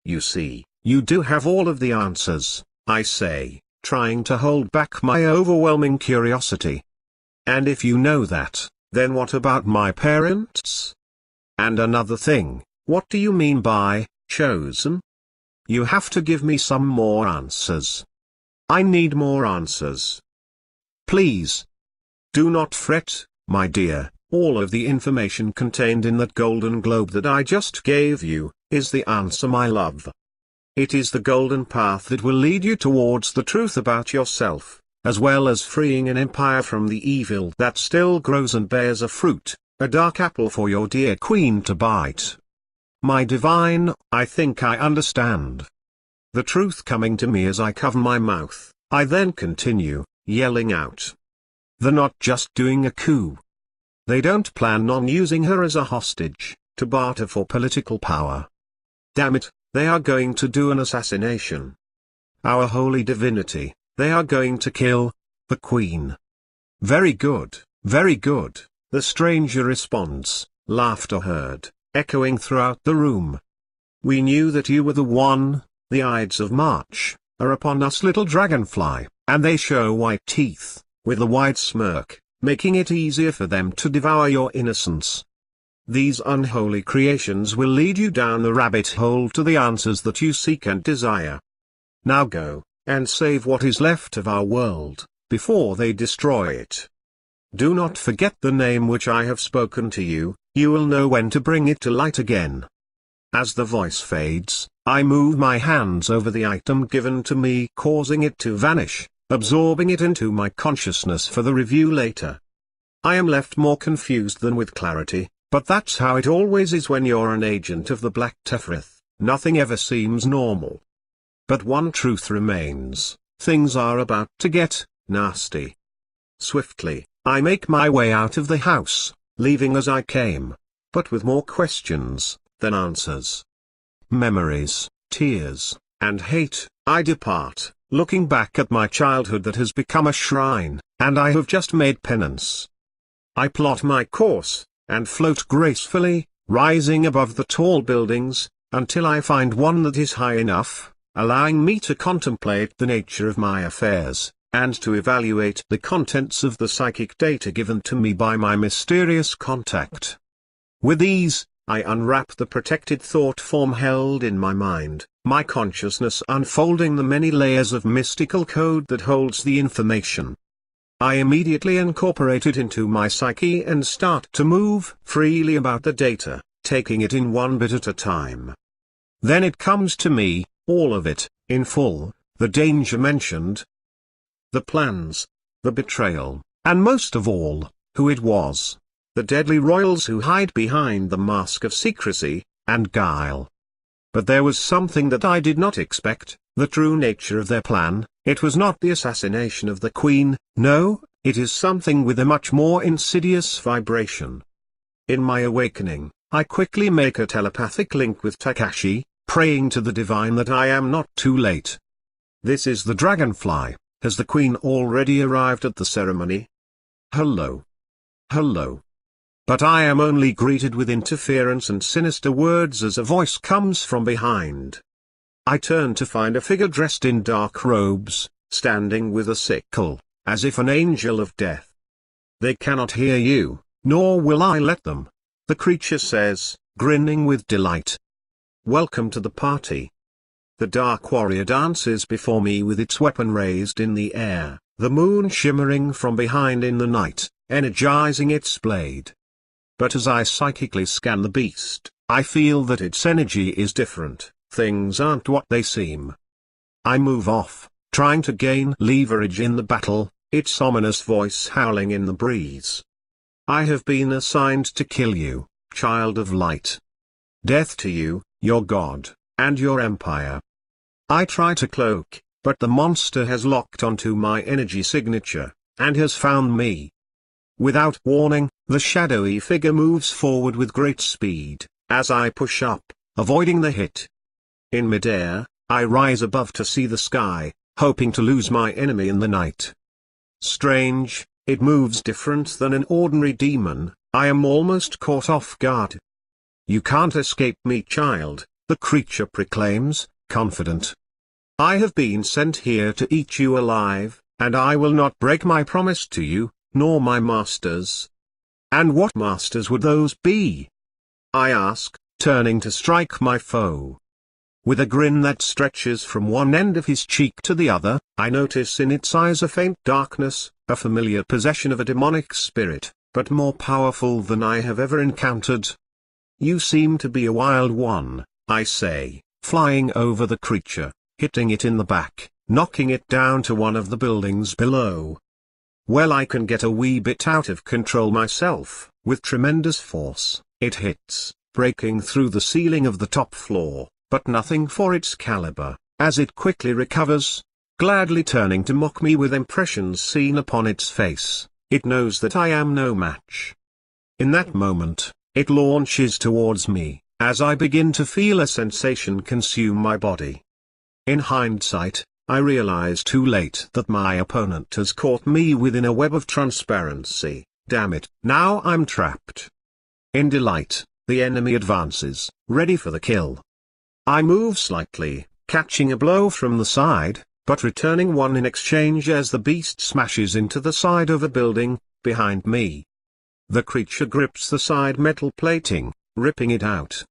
You see, you do have all of the answers, I say, trying to hold back my overwhelming curiosity. And if you know that, then what about my parents? And another thing, what do you mean by chosen? You have to give me some more answers. I need more answers. Please. Do not fret, my dear, all of the information contained in that golden globe that I just gave you, is the answer, my love. It is the golden path that will lead you towards the truth about yourself, as well as freeing an empire from the evil that still grows and bears a fruit, a dark apple for your dear queen to bite. My divine, I think I understand. The truth coming to me as I cover my mouth, I then continue, yelling out. They're not just doing a coup. They don't plan on using her as a hostage, to barter for political power. Damn it, they are going to do an assassination. Our holy divinity, they are going to kill the queen. Very good, the stranger responds, laughter heard, echoing throughout the room. We knew that you were the one, the Ides of March, are upon us, little dragonfly, and they show white teeth, with a wide smirk, making it easier for them to devour your innocence. These unholy creations will lead you down the rabbit hole to the answers that you seek and desire. Now go, and save what is left of our world, before they destroy it. Do not forget the name which I have spoken to you, you will know when to bring it to light again. As the voice fades, I move my hands over the item given to me, causing it to vanish, absorbing it into my consciousness for the review later. I am left more confused than with clarity, but that's how it always is when you're an agent of the Black Tefrith, nothing ever seems normal. But one truth remains, things are about to get nasty. Swiftly, I make my way out of the house, leaving as I came, but with more questions than answers. Memories, tears, and hate, I depart, looking back at my childhood that has become a shrine, and I have just made penance. I plot my course, and float gracefully, rising above the tall buildings, until I find one that is high enough, allowing me to contemplate the nature of my affairs, and to evaluate the contents of the psychic data given to me by my mysterious contact. With ease, I unwrap the protected thought form held in my mind, my consciousness unfolding the many layers of mystical code that holds the information. I immediately incorporate it into my psyche and start to move freely about the data, taking it in one bit at a time. Then it comes to me, all of it, in full, the danger mentioned, the plans, the betrayal, and most of all, who it was. The deadly royals who hide behind the mask of secrecy and guile. But there was something that I did not expect, the true nature of their plan. It was not the assassination of the queen, no, it is something with a much more insidious vibration. In my awakening, I quickly make a telepathic link with Takashi, praying to the divine that I am not too late. This is the dragonfly. Has the queen already arrived at the ceremony? Hello. Hello. But I am only greeted with interference and sinister words as a voice comes from behind. I turn to find a figure dressed in dark robes, standing with a sickle, as if an angel of death. They cannot hear you, nor will I let them, the creature says, grinning with delight. Welcome to the party. The dark warrior dances before me with its weapon raised in the air, the moon shimmering from behind in the night, energizing its blade. But as I psychically scan the beast, I feel that its energy is different. Things aren't what they seem. I move off, trying to gain leverage in the battle, its ominous voice howling in the breeze. I have been assigned to kill you, child of light. Death to you, your god, and your empire. I try to cloak, but the monster has locked onto my energy signature, and has found me. Without warning, the shadowy figure moves forward with great speed, as I push up, avoiding the hit. In midair, I rise above to see the sky, hoping to lose my enemy in the night. Strange, it moves different than an ordinary demon. I am almost caught off guard. You can't escape me, child, the creature proclaims, confident. I have been sent here to eat you alive, and I will not break my promise to you, nor my masters. And what masters would those be? I ask, turning to strike my foe. With a grin that stretches from one end of his cheek to the other, I notice in its eyes a faint darkness, a familiar possession of a demonic spirit, but more powerful than I have ever encountered. You seem to be a wild one, I say, flying over the creature, hitting it in the back, knocking it down to one of the buildings below. Well, I can get a wee bit out of control myself. With tremendous force, it hits, breaking through the ceiling of the top floor. But nothing for its caliber, as it quickly recovers, gladly turning to mock me with impressions seen upon its face. It knows that I am no match. In that moment, it launches towards me, as I begin to feel a sensation consume my body. In hindsight, I realize too late that my opponent has caught me within a web of transparency. Damn it, now I'm trapped. In delight, the enemy advances, ready for the kill. I move slightly, catching a blow from the side, but returning one in exchange as the beast smashes into the side of a building, behind me. The creature grips the side metal plating, ripping it out.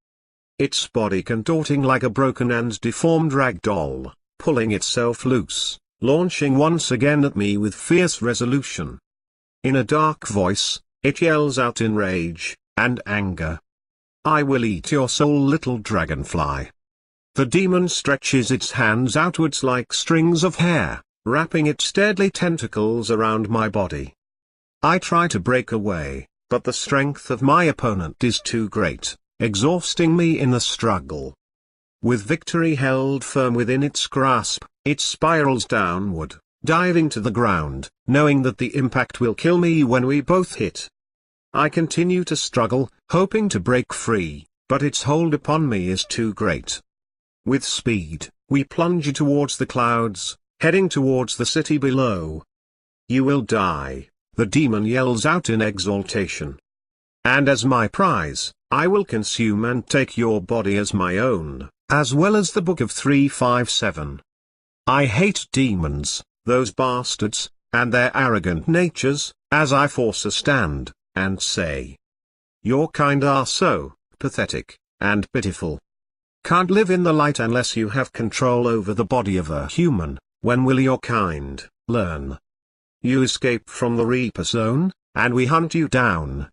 Its body contorting like a broken and deformed rag doll, pulling itself loose, launching once again at me with fierce resolution. In a dark voice, it yells out in rage and anger. I will eat your soul, little dragonfly. The demon stretches its hands outwards like strings of hair, wrapping its deadly tentacles around my body. I try to break away, but the strength of my opponent is too great, exhausting me in the struggle. With victory held firm within its grasp, it spirals downward, diving to the ground, knowing that the impact will kill me when we both hit. I continue to struggle, hoping to break free, but its hold upon me is too great. With speed, we plunge towards the clouds, heading towards the city below. You will die, the demon yells out in exultation. And as my prize, I will consume and take your body as my own, as well as the Book of 357. I hate demons, those bastards, and their arrogant natures, as I force a stand, and say. Your kind are so pathetic and pitiful. Can't live in the light unless you have control over the body of a human. When will your kind learn? You escape from the Reaper Zone, and we hunt you down.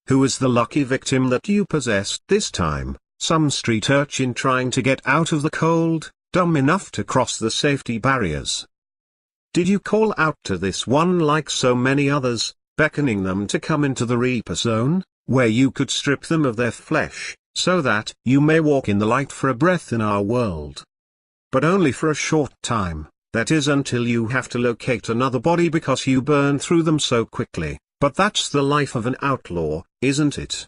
Who is the lucky victim that you possessed this time? Some street urchin trying to get out of the cold, dumb enough to cross the safety barriers. Did you call out to this one like so many others, beckoning them to come into the Reaper Zone, where you could strip them of their flesh, so that you may walk in the light for a breath in our world? but only for a short time, that is until you have to locate another body because you burn through them so quickly, but that's the life of an outlaw, isn't it?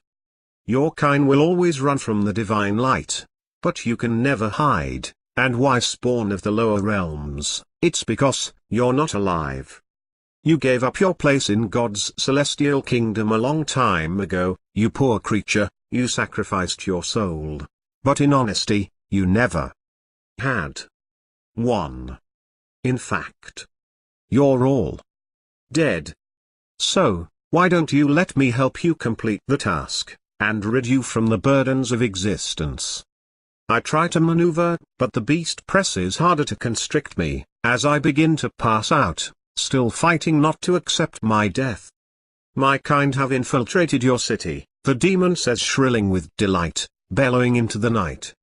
Your kind will always run from the divine light. But you can never hide, and why spawn of the lower realms? It's because you're not alive. You gave up your place in God's celestial kingdom a long time ago, you poor creature, you sacrificed your soul. But in honesty, you never had one. In fact, you're all dead. So, why don't you let me help you complete the task, and rid you from the burdens of existence? I try to maneuver, but the beast presses harder to constrict me, as I begin to pass out, still fighting not to accept my death. My kind have infiltrated your city, the demon says, shrilling with delight, bellowing into the night.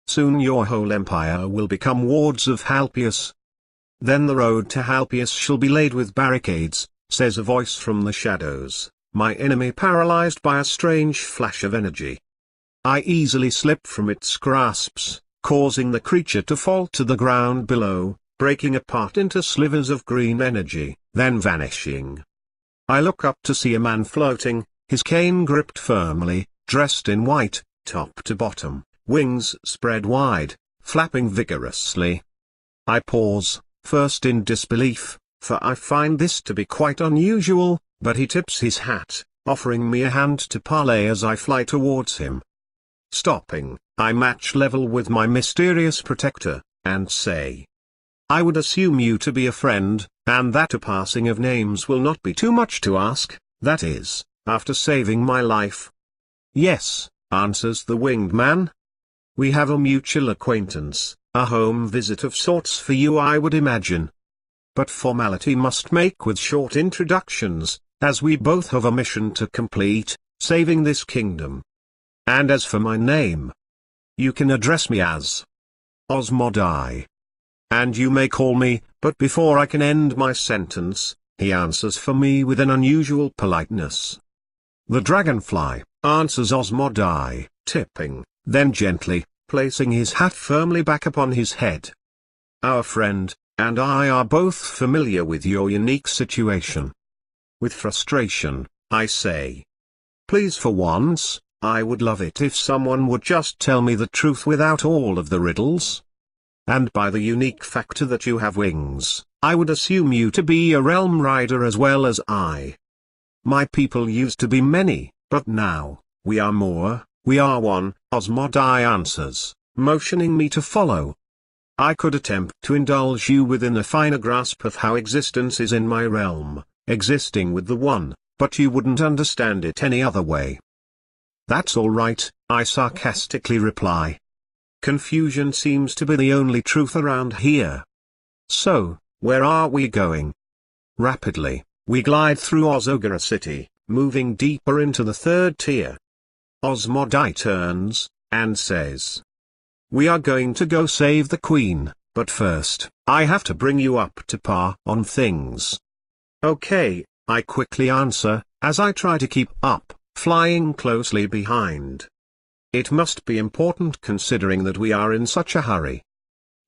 Soon your whole empire will become wards of Halpius. Then the road to Halpius shall be laid with barricades, says a voice from the shadows, my enemy paralyzed by a strange flash of energy. I easily slip from its grasps, causing the creature to fall to the ground below, breaking apart into slivers of green energy, then vanishing. I look up to see a man floating, his cane gripped firmly, dressed in white, top to bottom, wings spread wide, flapping vigorously. I pause, first in disbelief, for I find this to be quite unusual, but he tips his hat, offering me a hand to parley as I fly towards him. Stopping, I match level with my mysterious protector, and say, I would assume you to be a friend, and that a passing of names will not be too much to ask, that is, after saving my life. Yes, answers the winged man. We have a mutual acquaintance, a home visit of sorts for you, I would imagine. But formality must make with short introductions, as we both have a mission to complete, saving this kingdom. And as for my name, you can address me as Osmodai. And you may call me, but before I can end my sentence, he answers for me with an unusual politeness. The dragonfly, answers Osmodai, tipping, then gently, placing his hat firmly back upon his head. Our friend, and I are both familiar with your unique situation. With frustration, I say, please, for once, I would love it if someone would just tell me the truth without all of the riddles. And by the unique factor that you have wings, I would assume you to be a realm rider as well as I. My people used to be many, but now, we are more, we are one, Osmodai answers, motioning me to follow. I could attempt to indulge you within a finer grasp of how existence is in my realm, existing with the one, but you wouldn't understand it any other way. That's all right, I sarcastically reply. Confusion seems to be the only truth around here. So, where are we going? Rapidly, we glide through Ozogara City, moving deeper into the third tier. Osmodai turns, and says, we are going to go save the queen, but first, I have to bring you up to par on things. Okay, I quickly answer, as I try to keep up, flying closely behind. It must be important considering that we are in such a hurry.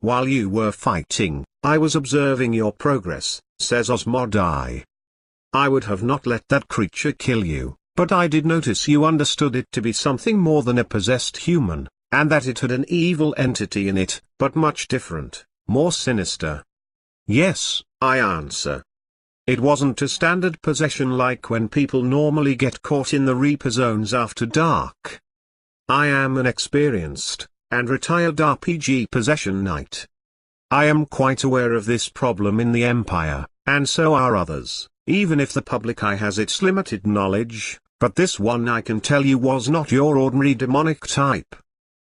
While you were fighting, I was observing your progress, says Osmodai. I would have not let that creature kill you, but I did notice you understood it to be something more than a possessed human, and that it had an evil entity in it, but much different, more sinister. Yes, I answer. It wasn't a standard possession like when people normally get caught in the Reaper zones after dark. I am an experienced, and retired RPG possession knight. I am quite aware of this problem in the Empire, and so are others, even if the public eye has its limited knowledge, but this one I can tell you was not your ordinary demonic type.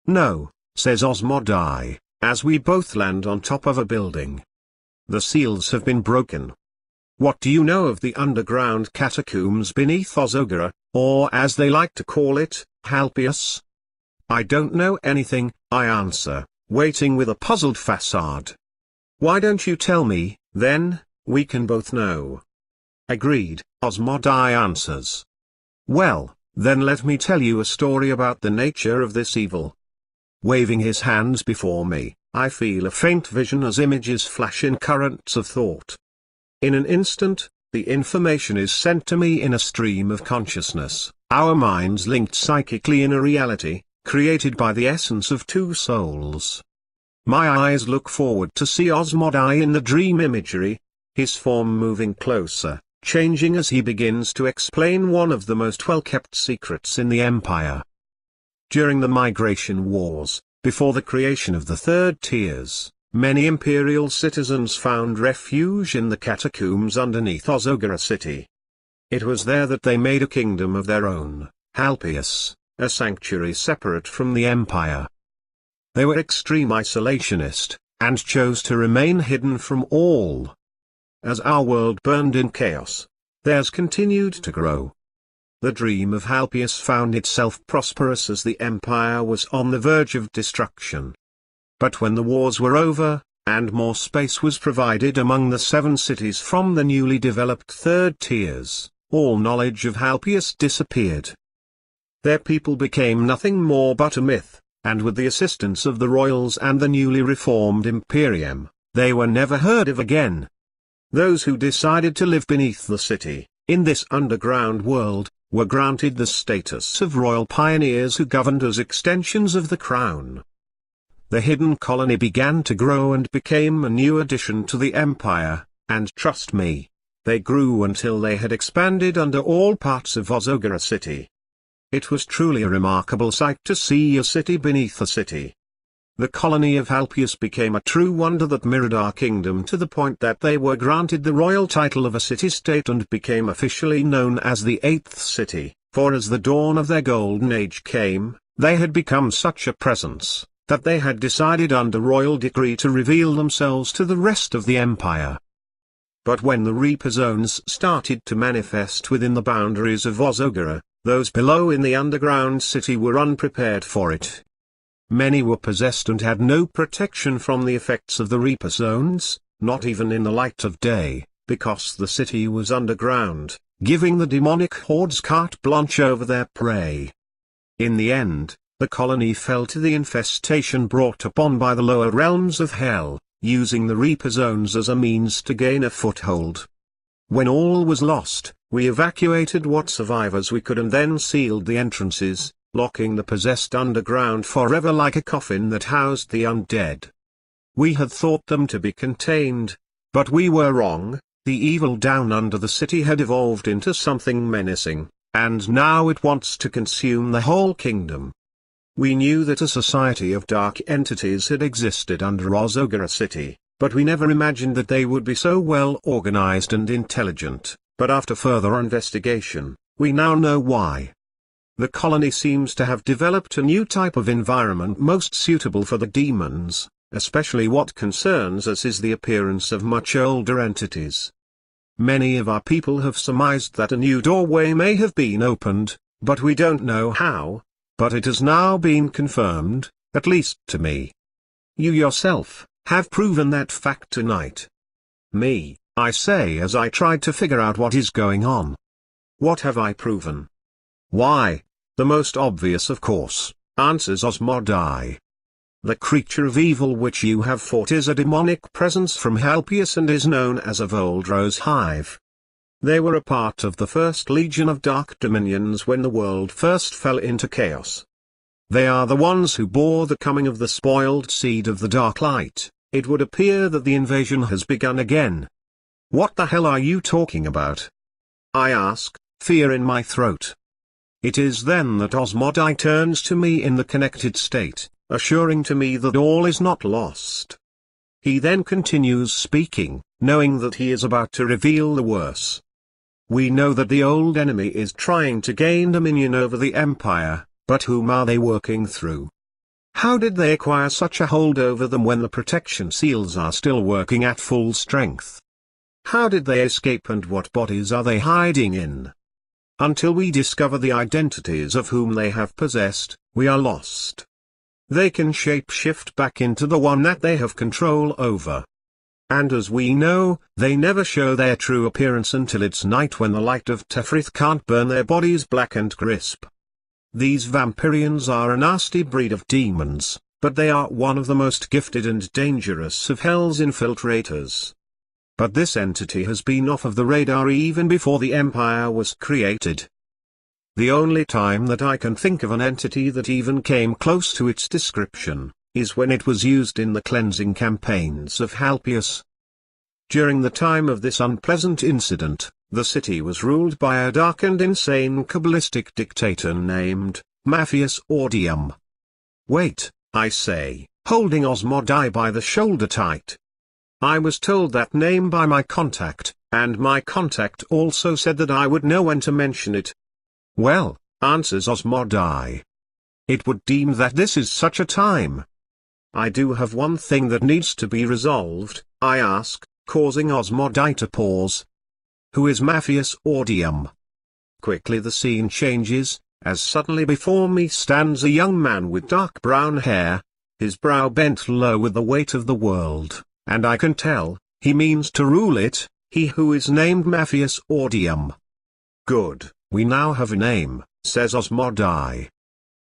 No, says Osmodai, as we both land on top of a building. The seals have been broken. What do you know of the underground catacombs beneath Ozogara, or as they like to call it, Halpius? I don't know anything, I answer, waiting with a puzzled facade. Why don't you tell me, then, we can both know. Agreed, Osmodai answers. Well, then let me tell you a story about the nature of this evil. Waving his hands before me, I feel a faint vision as images flash in currents of thought. In an instant, the information is sent to me in a stream of consciousness, our minds linked psychically in a reality, created by the essence of two souls. My eyes look forward to see Osmodai in the dream imagery, his form moving closer, changing as he begins to explain one of the most well-kept secrets in the Empire. During the Migration Wars, before the creation of the Third Tiers, many imperial citizens found refuge in the catacombs underneath Ozogara city. It was there that they made a kingdom of their own, Halpius, a sanctuary separate from the Empire. They were extreme isolationist, and chose to remain hidden from all. As our world burned in chaos, theirs continued to grow. The dream of Halpius found itself prosperous as the Empire was on the verge of destruction. But when the wars were over, and more space was provided among the 7 cities from the newly developed Third Tiers, all knowledge of Halpius disappeared. Their people became nothing more but a myth, and with the assistance of the royals and the newly reformed Imperium, they were never heard of again. Those who decided to live beneath the city, in this underground world, were granted the status of royal pioneers who governed as extensions of the crown. The hidden colony began to grow and became a new addition to the empire, and trust me, they grew until they had expanded under all parts of Ozogara city. It was truly a remarkable sight to see a city beneath a city. The colony of Halpius became a true wonder that mirrored our kingdom to the point that they were granted the royal title of a city-state and became officially known as the 8th city, for as the dawn of their golden age came, they had become such a presence, that they had decided under royal decree to reveal themselves to the rest of the empire. But when the Reaper zones started to manifest within the boundaries of Ozogara, those below in the underground city were unprepared for it. Many were possessed and had no protection from the effects of the Reaper zones, not even in the light of day, because the city was underground, giving the demonic hordes carte blanche over their prey. In the end, the colony fell to the infestation brought upon by the lower realms of hell, using the Reaper zones as a means to gain a foothold. When all was lost, we evacuated what survivors we could and then sealed the entrances, locking the possessed underground forever like a coffin that housed the undead. We had thought them to be contained, but we were wrong. The evil down under the city had evolved into something menacing, and now it wants to consume the whole kingdom. We knew that a society of dark entities had existed under Ozogara city, but we never imagined that they would be so well organized and intelligent, but after further investigation, we now know why. The colony seems to have developed a new type of environment most suitable for the demons, especially what concerns us is the appearance of much older entities. Many of our people have surmised that a new doorway may have been opened, but we don't know how, but it has now been confirmed, at least to me. You yourself have proven that fact tonight. Me, I say as I tried to figure out what is going on. What have I proven? Why? The most obvious of course, answers Osmodai. The creature of evil which you have fought is a demonic presence from Halpius and is known as a Voldrose hive. They were a part of the first legion of dark dominions when the world first fell into chaos. They are the ones who bore the coming of the spoiled seed of the dark light. It would appear that the invasion has begun again. What the hell are you talking about? I ask, fear in my throat. It is then that Osmodai turns to me in the connected state, assuring to me that all is not lost. He then continues speaking, knowing that he is about to reveal the worse. We know that the old enemy is trying to gain dominion over the empire, but whom are they working through? How did they acquire such a hold over them when the protection seals are still working at full strength? How did they escape and what bodies are they hiding in? Until we discover the identities of whom they have possessed, we are lost. They can shape-shift back into the one that they have control over. And as we know, they never show their true appearance until it's night when the light of Tefrith can't burn their bodies black and crisp. These Vampirians are a nasty breed of demons, but they are one of the most gifted and dangerous of Hell's infiltrators. But this entity has been off of the radar even before the Empire was created. The only time that I can think of an entity that even came close to its description is when it was used in the cleansing campaigns of Halpius. During the time of this unpleasant incident, the city was ruled by a dark and insane Kabbalistic dictator named Matthias Ordium. Wait, I say, holding Osmodai by the shoulder tight. I was told that name by my contact, and my contact also said that I would know when to mention it. Well, answers Osmodai. It would deem that this is such a time. I do have one thing that needs to be resolved, I ask, causing Osmodai to pause. Who is Matthias Ordium? Quickly the scene changes, as suddenly before me stands a young man with dark brown hair, his brow bent low with the weight of the world, and I can tell, he means to rule it, he who is named Matthias Ordium. Good, we now have a name, says Osmodai.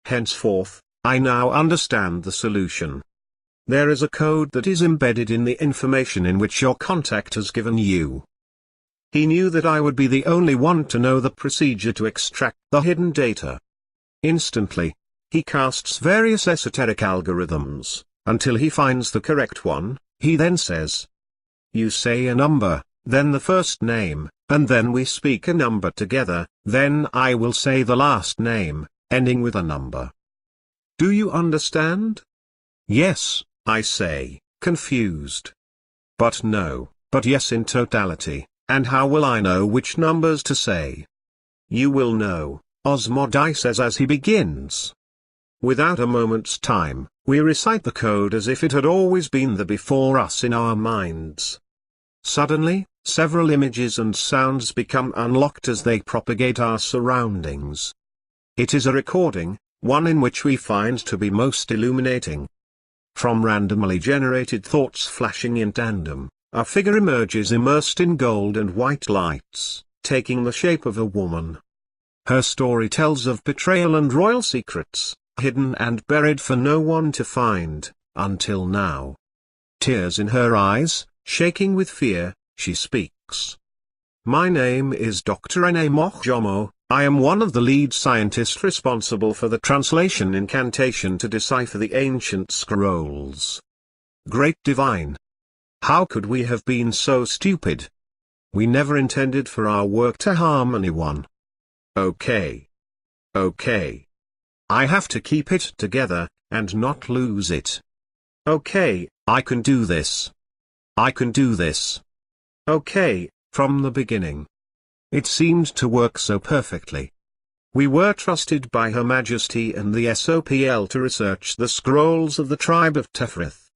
Henceforth, I now understand the solution. There is a code that is embedded in the information in which your contact has given you. He knew that I would be the only one to know the procedure to extract the hidden data. Instantly, he casts various esoteric algorithms, until he finds the correct one. He then says, you say a number, then the first name, and then we speak a number together, then I will say the last name, ending with a number. Do you understand? Yes, I say, confused. But no, but yes in totality, and how will I know which numbers to say? You will know, Osmodai says as he begins. Without a moment's time, we recite the code as if it had always been there before us in our minds. Suddenly, several images and sounds become unlocked as they propagate our surroundings. It is a recording, one in which we find to be most illuminating. From randomly generated thoughts flashing in tandem, a figure emerges immersed in gold and white lights, taking the shape of a woman. Her story tells of betrayal and royal secrets, hidden and buried for no one to find, until now. Tears in her eyes, shaking with fear, she speaks. My name is Dr. Ene Mochjomo, I am one of the lead scientists responsible for the translation incantation to decipher the ancient scrolls. Great Divine! How could we have been so stupid? We never intended for our work to harm anyone. Okay. I have to keep it together, and not lose it. Okay, I can do this. Okay, from the beginning. It seemed to work so perfectly. We were trusted by Her Majesty and the SOPL to research the scrolls of the tribe of Tefrith.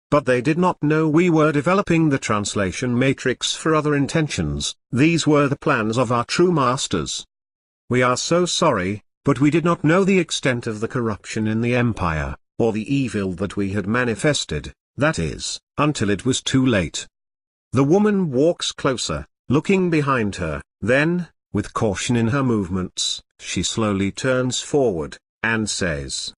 But they did not know we were developing the translation matrix for other intentions. These were the plans of our true masters. We are so sorry, but we did not know the extent of the corruption in the Empire, or the evil that we had manifested, that is, until it was too late. The woman walks closer, looking behind her, then, with caution in her movements, she slowly turns forward, and says,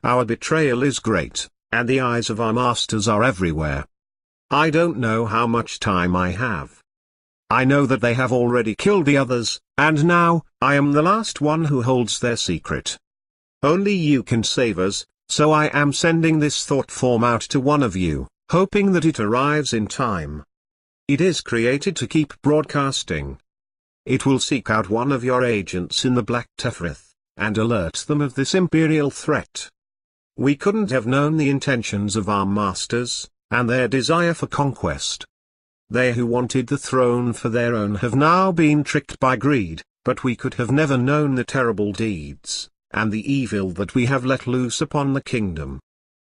our betrayal is great, and the eyes of our masters are everywhere. I don't know how much time I have. I know that they have already killed the others, and now, I am the last one who holds their secret. Only you can save us, so I am sending this thought form out to one of you, hoping that it arrives in time. It is created to keep broadcasting. It will seek out one of your agents in the Black Tefrith, and alert them of this imperial threat. We couldn't have known the intentions of our masters, and their desire for conquest. They who wanted the throne for their own have now been tricked by greed, but we could have never known the terrible deeds, and the evil that we have let loose upon the kingdom.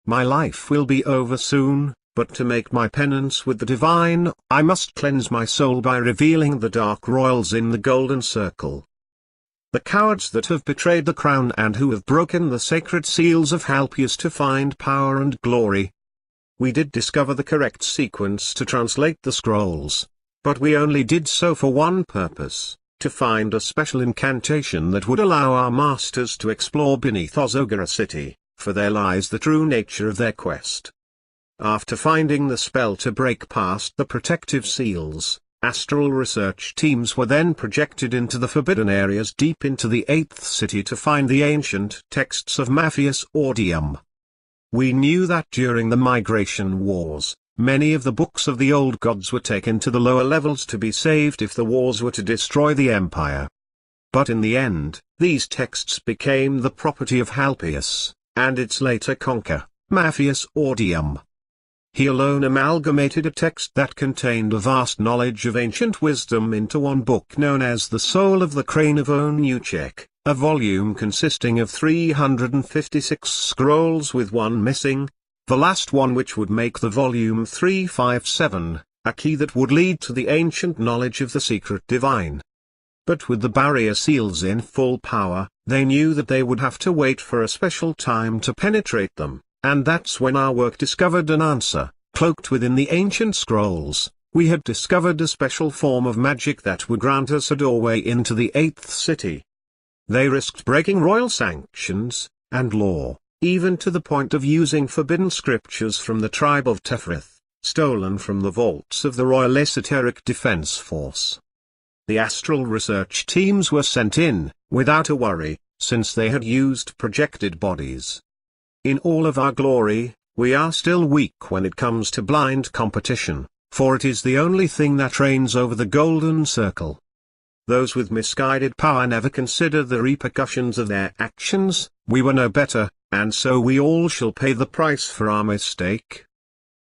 My life will be over soon, but to make my penance with the divine, I must cleanse my soul by revealing the dark royals in the golden circle. The cowards that have betrayed the crown and who have broken the sacred seals of Halpius to find power and glory. We did discover the correct sequence to translate the scrolls, but we only did so for one purpose, to find a special incantation that would allow our masters to explore beneath Ozogara city, for there lies the true nature of their quest. After finding the spell to break past the protective seals, astral research teams were then projected into the forbidden areas deep into the 8th city to find the ancient texts of Matthias Audium. We knew that during the migration wars, many of the books of the old gods were taken to the lower levels to be saved if the wars were to destroy the empire. But in the end, these texts became the property of Halpius, and its later conqueror, Matthias Audium. He alone amalgamated a text that contained a vast knowledge of ancient wisdom into one book known as the Soul of the Crane of Onuchek, a volume consisting of 356 scrolls with one missing, the last one which would make the volume 357, a key that would lead to the ancient knowledge of the secret divine. But with the barrier seals in full power, they knew that they would have to wait for a special time to penetrate them. And that's when our work discovered an answer. Cloaked within the ancient scrolls, we had discovered a special form of magic that would grant us a doorway into the 8th city. They risked breaking royal sanctions and law, even to the point of using forbidden scriptures from the tribe of Tefrith, stolen from the vaults of the Royal Esoteric Defense Force. The astral research teams were sent in, without a worry, since they had used projected bodies. In all of our glory, we are still weak when it comes to blind competition, for it is the only thing that reigns over the golden circle. Those with misguided power never consider the repercussions of their actions. We were no better, and so we all shall pay the price for our mistake.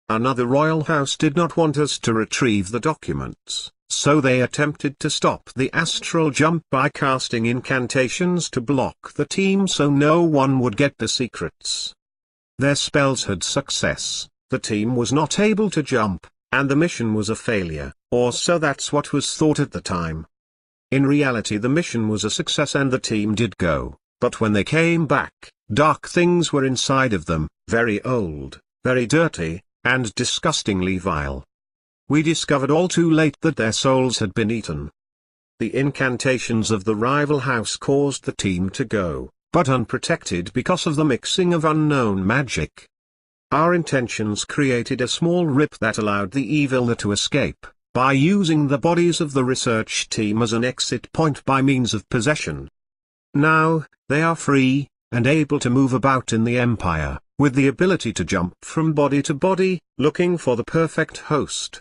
Another royal house did not want us to retrieve the documents, so they attempted to stop the astral jump by casting incantations to block the team so no one would get the secrets. Their spells had success, the team was not able to jump, and the mission was a failure, or so that's what was thought at the time. In reality the mission was a success and the team did go, but when they came back, dark things were inside of them, very old, very dirty, and disgustingly vile. We discovered all too late that their souls had been eaten. The incantations of the rival house caused the team to go, but unprotected because of the mixing of unknown magic. Our intentions created a small rip that allowed the eviler to escape, by using the bodies of the research team as an exit point by means of possession. Now, they are free, and able to move about in the Empire, with the ability to jump from body to body, looking for the perfect host.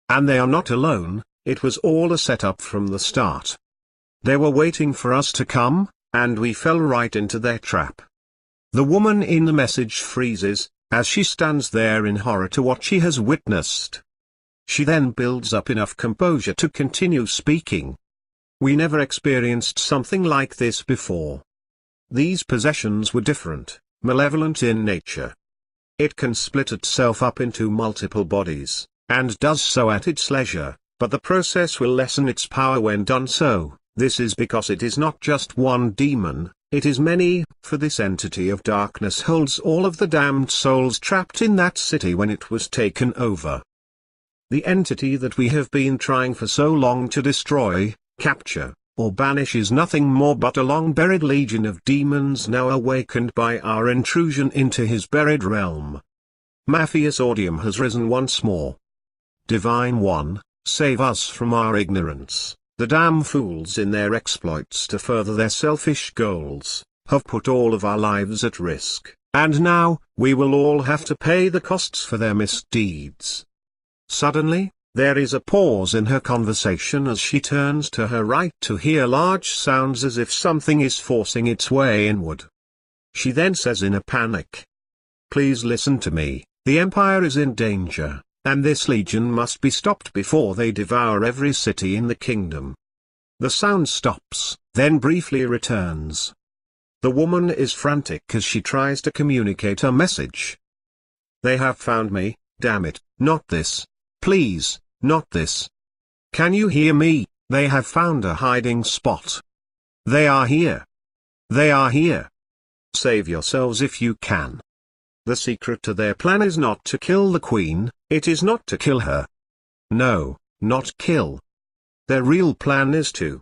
And they are not alone, it was all a setup from the start. They were waiting for us to come, and we fell right into their trap. The woman in the message freezes, as she stands there in horror to what she has witnessed. She then builds up enough composure to continue speaking. We never experienced something like this before. These possessions were different, malevolent in nature. It can split itself up into multiple bodies, and does so at its leisure, but the process will lessen its power when done so. This is because it is not just one demon, it is many, for this entity of darkness holds all of the damned souls trapped in that city when it was taken over. The entity that we have been trying for so long to destroy, capture, or banish is nothing more but a long-buried legion of demons now awakened by our intrusion into his buried realm. Matthias Audium has risen once more. Divine One, save us from our ignorance. The damn fools in their exploits to further their selfish goals, have put all of our lives at risk, and now, we will all have to pay the costs for their misdeeds. Suddenly, there is a pause in her conversation as she turns to her right to hear large sounds as if something is forcing its way inward. She then says in a panic, "Please listen to me, the Empire is in danger, and this legion must be stopped before they devour every city in the kingdom." The sound stops, then briefly returns. The woman is frantic as she tries to communicate a message. "They have found me, damn it, not this. Please, not this. Can you hear me? They have found a hiding spot. They are here. They are here. Save yourselves if you can." The secret to their plan is not to kill the queen, it is not to kill her. No, not kill. Their real plan is to.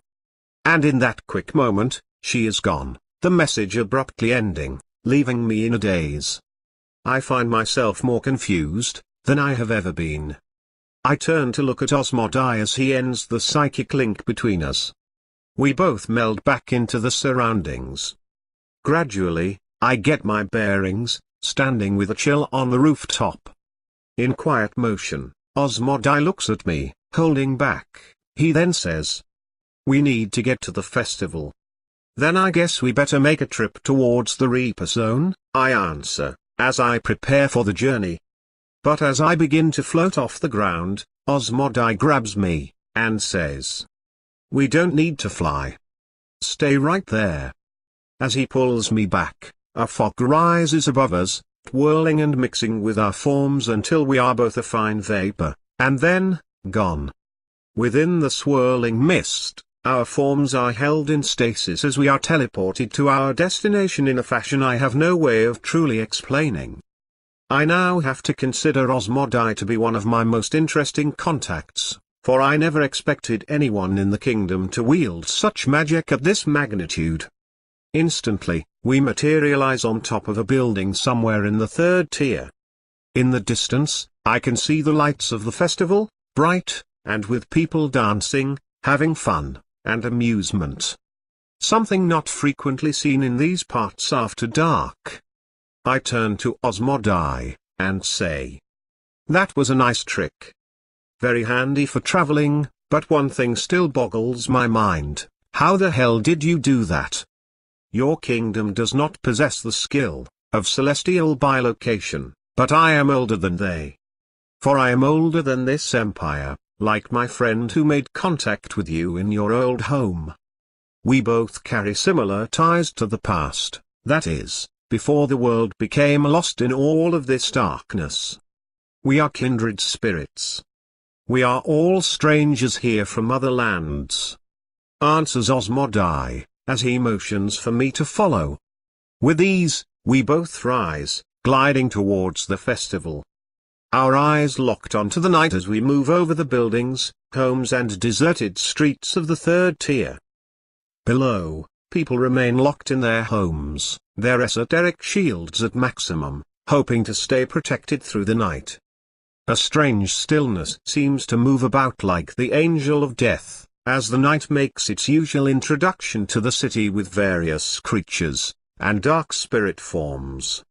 And in that quick moment, she is gone, the message abruptly ending. leaving me in a daze. I find myself more confused than I have ever been. I turn to look at Osmodai as he ends the psychic link between us. We both meld back into the surroundings. Gradually, I get my bearings, standing with a chill on the rooftop. In quiet motion, Osmodai looks at me, holding back. He then says, "We need to get to the festival." "Then I guess we better make a trip towards the Reaper Zone," I answer, as I prepare for the journey. But as I begin to float off the ground, Osmodai grabs me, and says, "We don't need to fly. Stay right there." As he pulls me back, a fog rises above us, whirling and mixing with our forms until we are both a fine vapor, and then, gone. Within the swirling mist, our forms are held in stasis as we are teleported to our destination in a fashion I have no way of truly explaining. I now have to consider Osmodai to be one of my most interesting contacts, for I never expected anyone in the kingdom to wield such magic at this magnitude. Instantly, we materialize on top of a building somewhere in the 3rd tier. In the distance, I can see the lights of the festival, bright, and with people dancing, having fun, and amusement. Something not frequently seen in these parts after dark. I turn to Osmodai, and say, "That was a nice trick. Very handy for traveling, but one thing still boggles my mind. How the hell did you do that? Your kingdom does not possess the skill of celestial bilocation, but I am older than they. For I am older than this empire, like my friend who made contact with you in your old home. We both carry similar ties to the past, that is, before the world became lost in all of this darkness. We are kindred spirits. We are all strangers here from other lands," answers Osmodai, as he motions for me to follow. With ease, we both rise, gliding towards the festival. Our eyes locked onto the night as we move over the buildings, homes and deserted streets of the 3rd tier. Below, people remain locked in their homes, their esoteric shields at maximum, hoping to stay protected through the night. A strange stillness seems to move about like the angel of death, as the night makes its usual introduction to the city with various creatures and dark spirit forms.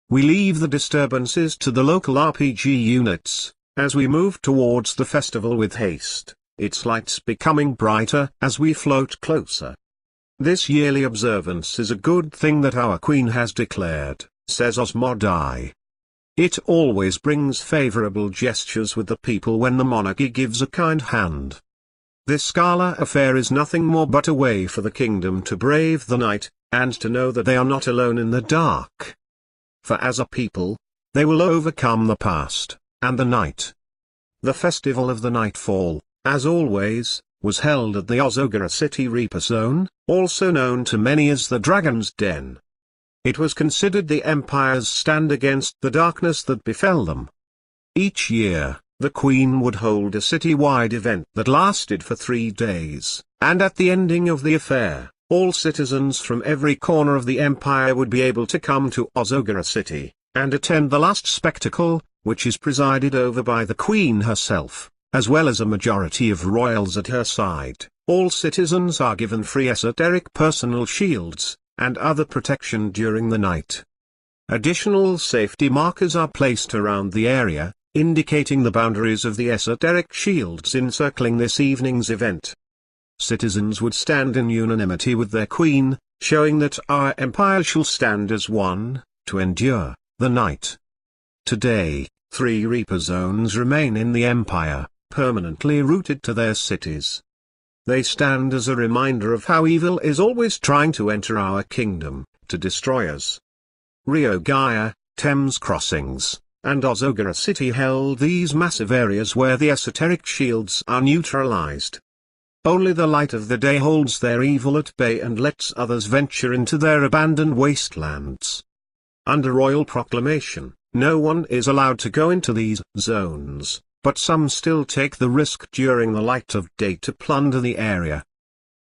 We leave the disturbances to the local RPG units, as we move towards the festival with haste, its lights becoming brighter as we float closer. "This yearly observance is a good thing that our queen has declared," says Osmodai. "It always brings favorable gestures with the people when the monarchy gives a kind hand. This Scala affair is nothing more but a way for the kingdom to brave the night, and to know that they are not alone in the dark. For as a people, they will overcome the past, and the night." The festival of the Nightfall, as always, was held at the Ozogara City Reaper Zone, also known to many as the Dragon's Den. It was considered the Empire's stand against the darkness that befell them. Each year, the Queen would hold a city-wide event that lasted for 3 days, and at the ending of the affair, all citizens from every corner of the Empire would be able to come to Ozogara City, and attend the last spectacle, which is presided over by the Queen herself, as well as a majority of royals at her side. All citizens are given free esoteric personal shields, and other protection during the night. Additional safety markers are placed around the area, indicating the boundaries of the esoteric shields encircling this evening's event. Citizens would stand in unanimity with their queen, showing that our empire shall stand as one, to endure the night. Today, 3 Reaper Zones remain in the empire, permanently rooted to their cities. They stand as a reminder of how evil is always trying to enter our kingdom, to destroy us. Rio Gaia, Thames Crossings, and Ozogara City held these massive areas where the esoteric shields are neutralized. Only the light of the day holds their evil at bay and lets others venture into their abandoned wastelands. Under royal proclamation, no one is allowed to go into these zones, but some still take the risk during the light of day to plunder the area.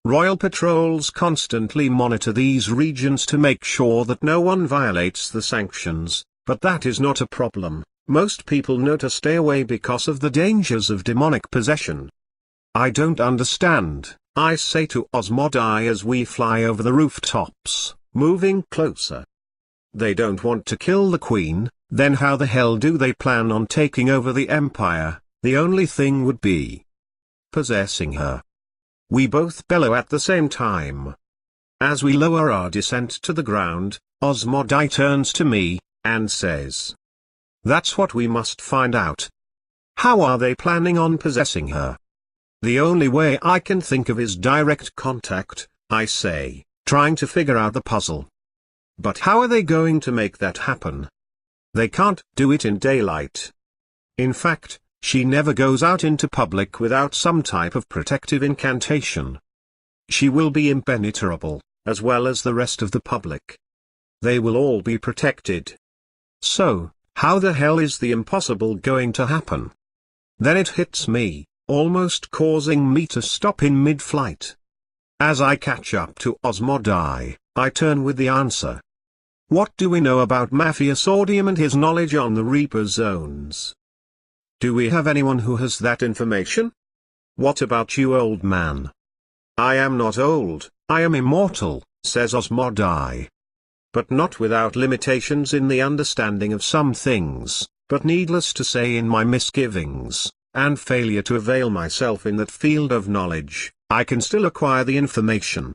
Royal patrols constantly monitor these regions to make sure that no one violates the sanctions, but that is not a problem. Most people know to stay away because of the dangers of demonic possession. I don't understand, I say to Osmodai as we fly over the rooftops, moving closer. They don't want to kill the Queen, then how the hell do they plan on taking over the Empire? The only thing would be possessing her. We both bellow at the same time. As we lower our descent to the ground, Osmodai turns to me, and says, "That's what we must find out. How are they planning on possessing her?" "The only way I can think of is direct contact," I say, trying to figure out the puzzle. "But how are they going to make that happen? They can't do it in daylight. In fact, she never goes out into public without some type of protective incantation. She will be impenetrable, as well as the rest of the public. They will all be protected. So, how the hell is the impossible going to happen?" Then it hits me, almost causing me to stop in mid-flight. As I catch up to Osmodai, I turn with the answer. "What do we know about Mafia Sordium and his knowledge on the Reaper zones? Do we have anyone who has that information? What about you, old man?" "I am not old, I am immortal," says Osmodai. "But not without limitations in the understanding of some things, but needless to say in my misgivings, and failure to avail myself in that field of knowledge, I can still acquire the information."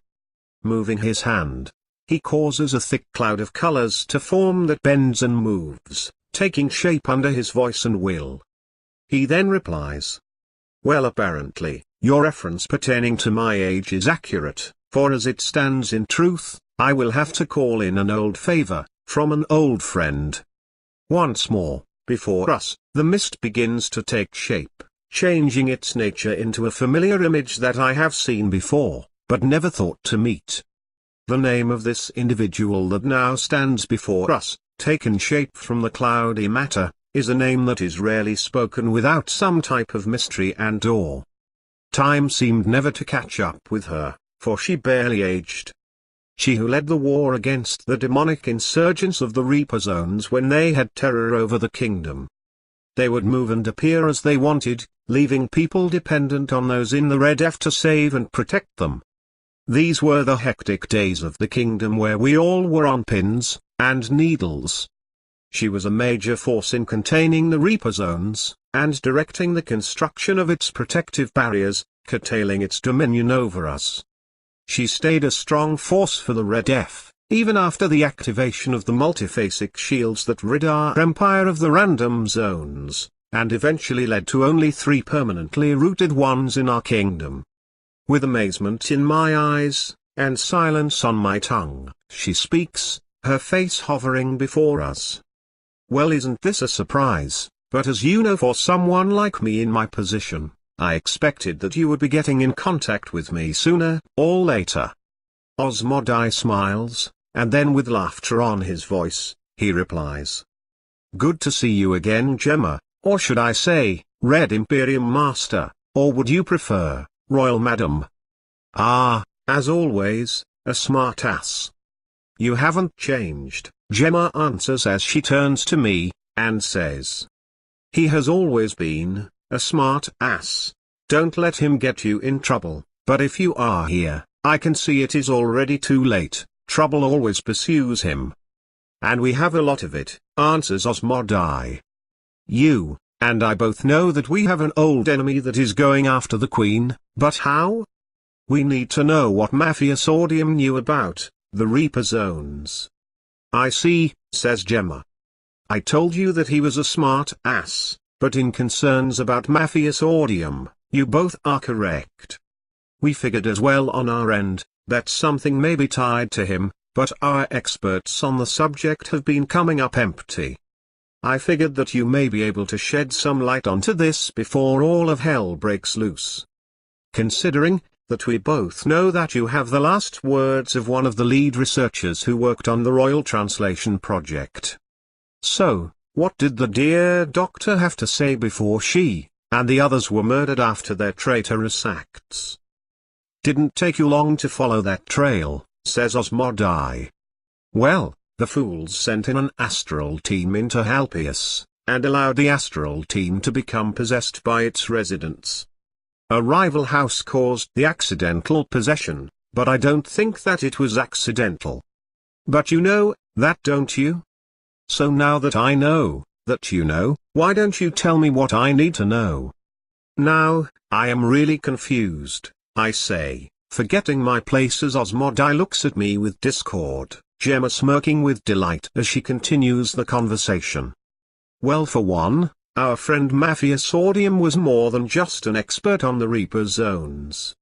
Moving his hand, he causes a thick cloud of colors to form that bends and moves, taking shape under his voice and will. He then replies, "Well, apparently, your reference pertaining to my age is accurate, for as it stands in truth, I will have to call in an old favor, from an old friend." Once more, before us, the mist begins to take shape, changing its nature into a familiar image that I have seen before, but never thought to meet. The name of this individual that now stands before us, taken shape from the cloudy matter, is a name that is rarely spoken without some type of mystery and awe. Time seemed never to catch up with her, for she barely aged. She who led the war against the demonic insurgents of the Reaper zones when they had terror over the kingdom. They would move and appear as they wanted, leaving people dependent on those in the Red F to save and protect them. These were the hectic days of the kingdom where we all were on pins and needles. She was a major force in containing the Reaper zones, and directing the construction of its protective barriers, curtailing its dominion over us. She stayed a strong force for the Red F, even after the activation of the multiphasic shields that rid our empire of the random zones, and eventually led to only 3 permanently rooted ones in our kingdom. With amazement in my eyes, and silence on my tongue, she speaks, her face hovering before us. "Well, isn't this a surprise? But as you know, for someone like me in my position, I expected that you would be getting in contact with me sooner or later." Osmodai smiles, and then with laughter on his voice, he replies, "Good to see you again, Gemma, or should I say, Red Imperium Master, or would you prefer, Royal Madam? Ah, as always, a smart ass." "You haven't changed," Gemma answers as she turns to me, and says, "He has always been a smart ass. Don't let him get you in trouble, but if you are here, I can see it is already too late. Trouble always pursues him." "And we have a lot of it," answers Osmodai. "You and I both know that we have an old enemy that is going after the Queen, but how? We need to know what Mafia Sordium knew about the Reaper zones." "I see," says Gemma. "I told you that he was a smart ass, but in concerns about Mafia Sordium, you both are correct. We figured as well on our end, that something may be tied to him, but our experts on the subject have been coming up empty. I figured that you may be able to shed some light onto this before all of hell breaks loose. Considering that we both know that you have the last words of one of the lead researchers who worked on the Royal Translation Project. So, what did the dear doctor have to say before she and the others were murdered after their traitorous acts?" didn't take you long to follow that trail," says Osmodai. "Well, the fools sent in an astral team in to help us, and allowed the astral team to become possessed by its residents. A rival house caused the accidental possession, but I don't think that it was accidental. But you know that, don't you? So now that I know that you know, why don't you tell me what I need to know?" "Now, I am really confused," I say, forgetting my place as Osmodai looks at me with discord, Gemma smirking with delight as she continues the conversation. "Well, for one, our friend Matthias Audium was more than just an expert on the Reaper zones.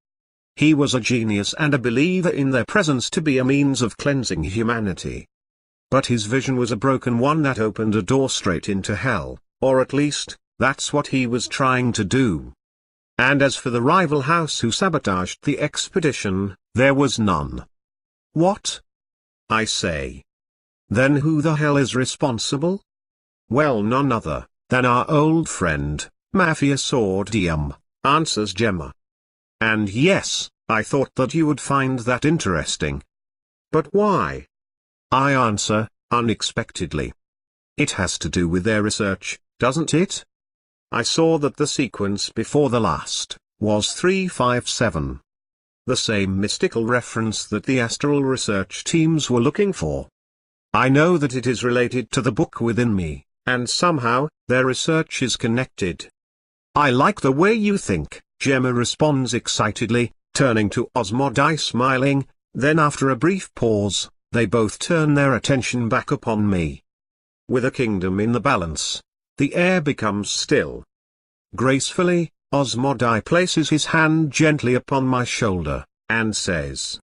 He was a genius and a believer in their presence to be a means of cleansing humanity. But his vision was a broken one that opened a door straight into hell, or at least, that's what he was trying to do. And as for the rival house who sabotaged the expedition, there was none." "What?" I say. "Then who the hell is responsible?" "Well, none other than our old friend, Matthias Audium," answers Gemma. And yes, I thought that you would find that interesting. "But why?" I answer, unexpectedly. "It has to do with their research, doesn't it? I saw that the sequence before the last was 357. The same mystical reference that the astral research teams were looking for. I know that it is related to the book within me, and somehow, their research is connected." "I like the way you think," Gemma responds excitedly, turning to Osmodai smiling. Then after a brief pause, they both turn their attention back upon me. With a kingdom in the balance, the air becomes still. Gracefully, Osmodai places his hand gently upon my shoulder, and says,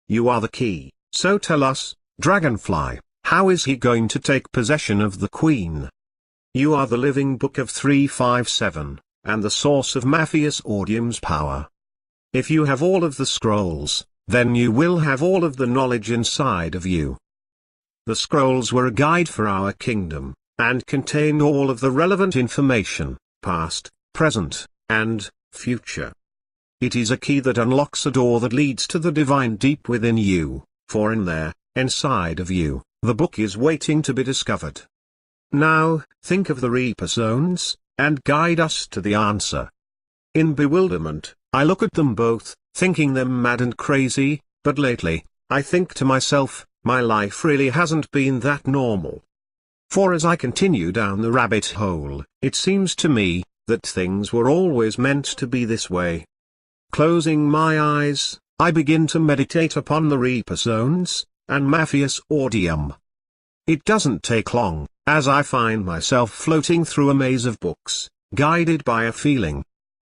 "You are the key, so tell us, Dragonfly, how is he going to take possession of the Queen? You are the living book of 357, and the source of Matthias Audium's power. If you have all of the scrolls, then you will have all of the knowledge inside of you." The scrolls were a guide for our kingdom, and contained all of the relevant information, past, present, and future. It is a key that unlocks a door that leads to the divine deep within you, for in there, inside of you, the book is waiting to be discovered. Now, think of the Reaper zones, and guide us to the answer. In bewilderment, I look at them both, thinking them mad and crazy, but lately, I think to myself, my life really hasn't been that normal. For as I continue down the rabbit hole, it seems to me that things were always meant to be this way. Closing my eyes, I begin to meditate upon the Reaper zones, and Matthias Audium. It doesn't take long, as I find myself floating through a maze of books, guided by a feeling.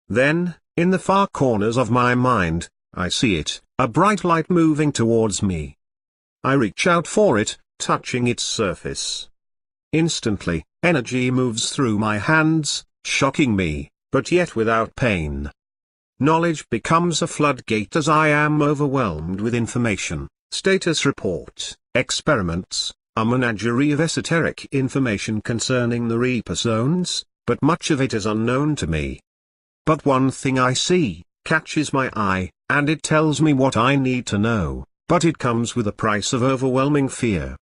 Then, in the far corners of my mind, I see it, a bright light moving towards me. I reach out for it, touching its surface. Instantly, energy moves through my hands, shocking me, but yet without pain. Knowledge becomes a floodgate as I am overwhelmed with information, status report, experiments, a menagerie of esoteric information concerning the Reaper zones, but much of it is unknown to me. But one thing I see, catches my eye, and it tells me what I need to know, but it comes with a price of overwhelming fear.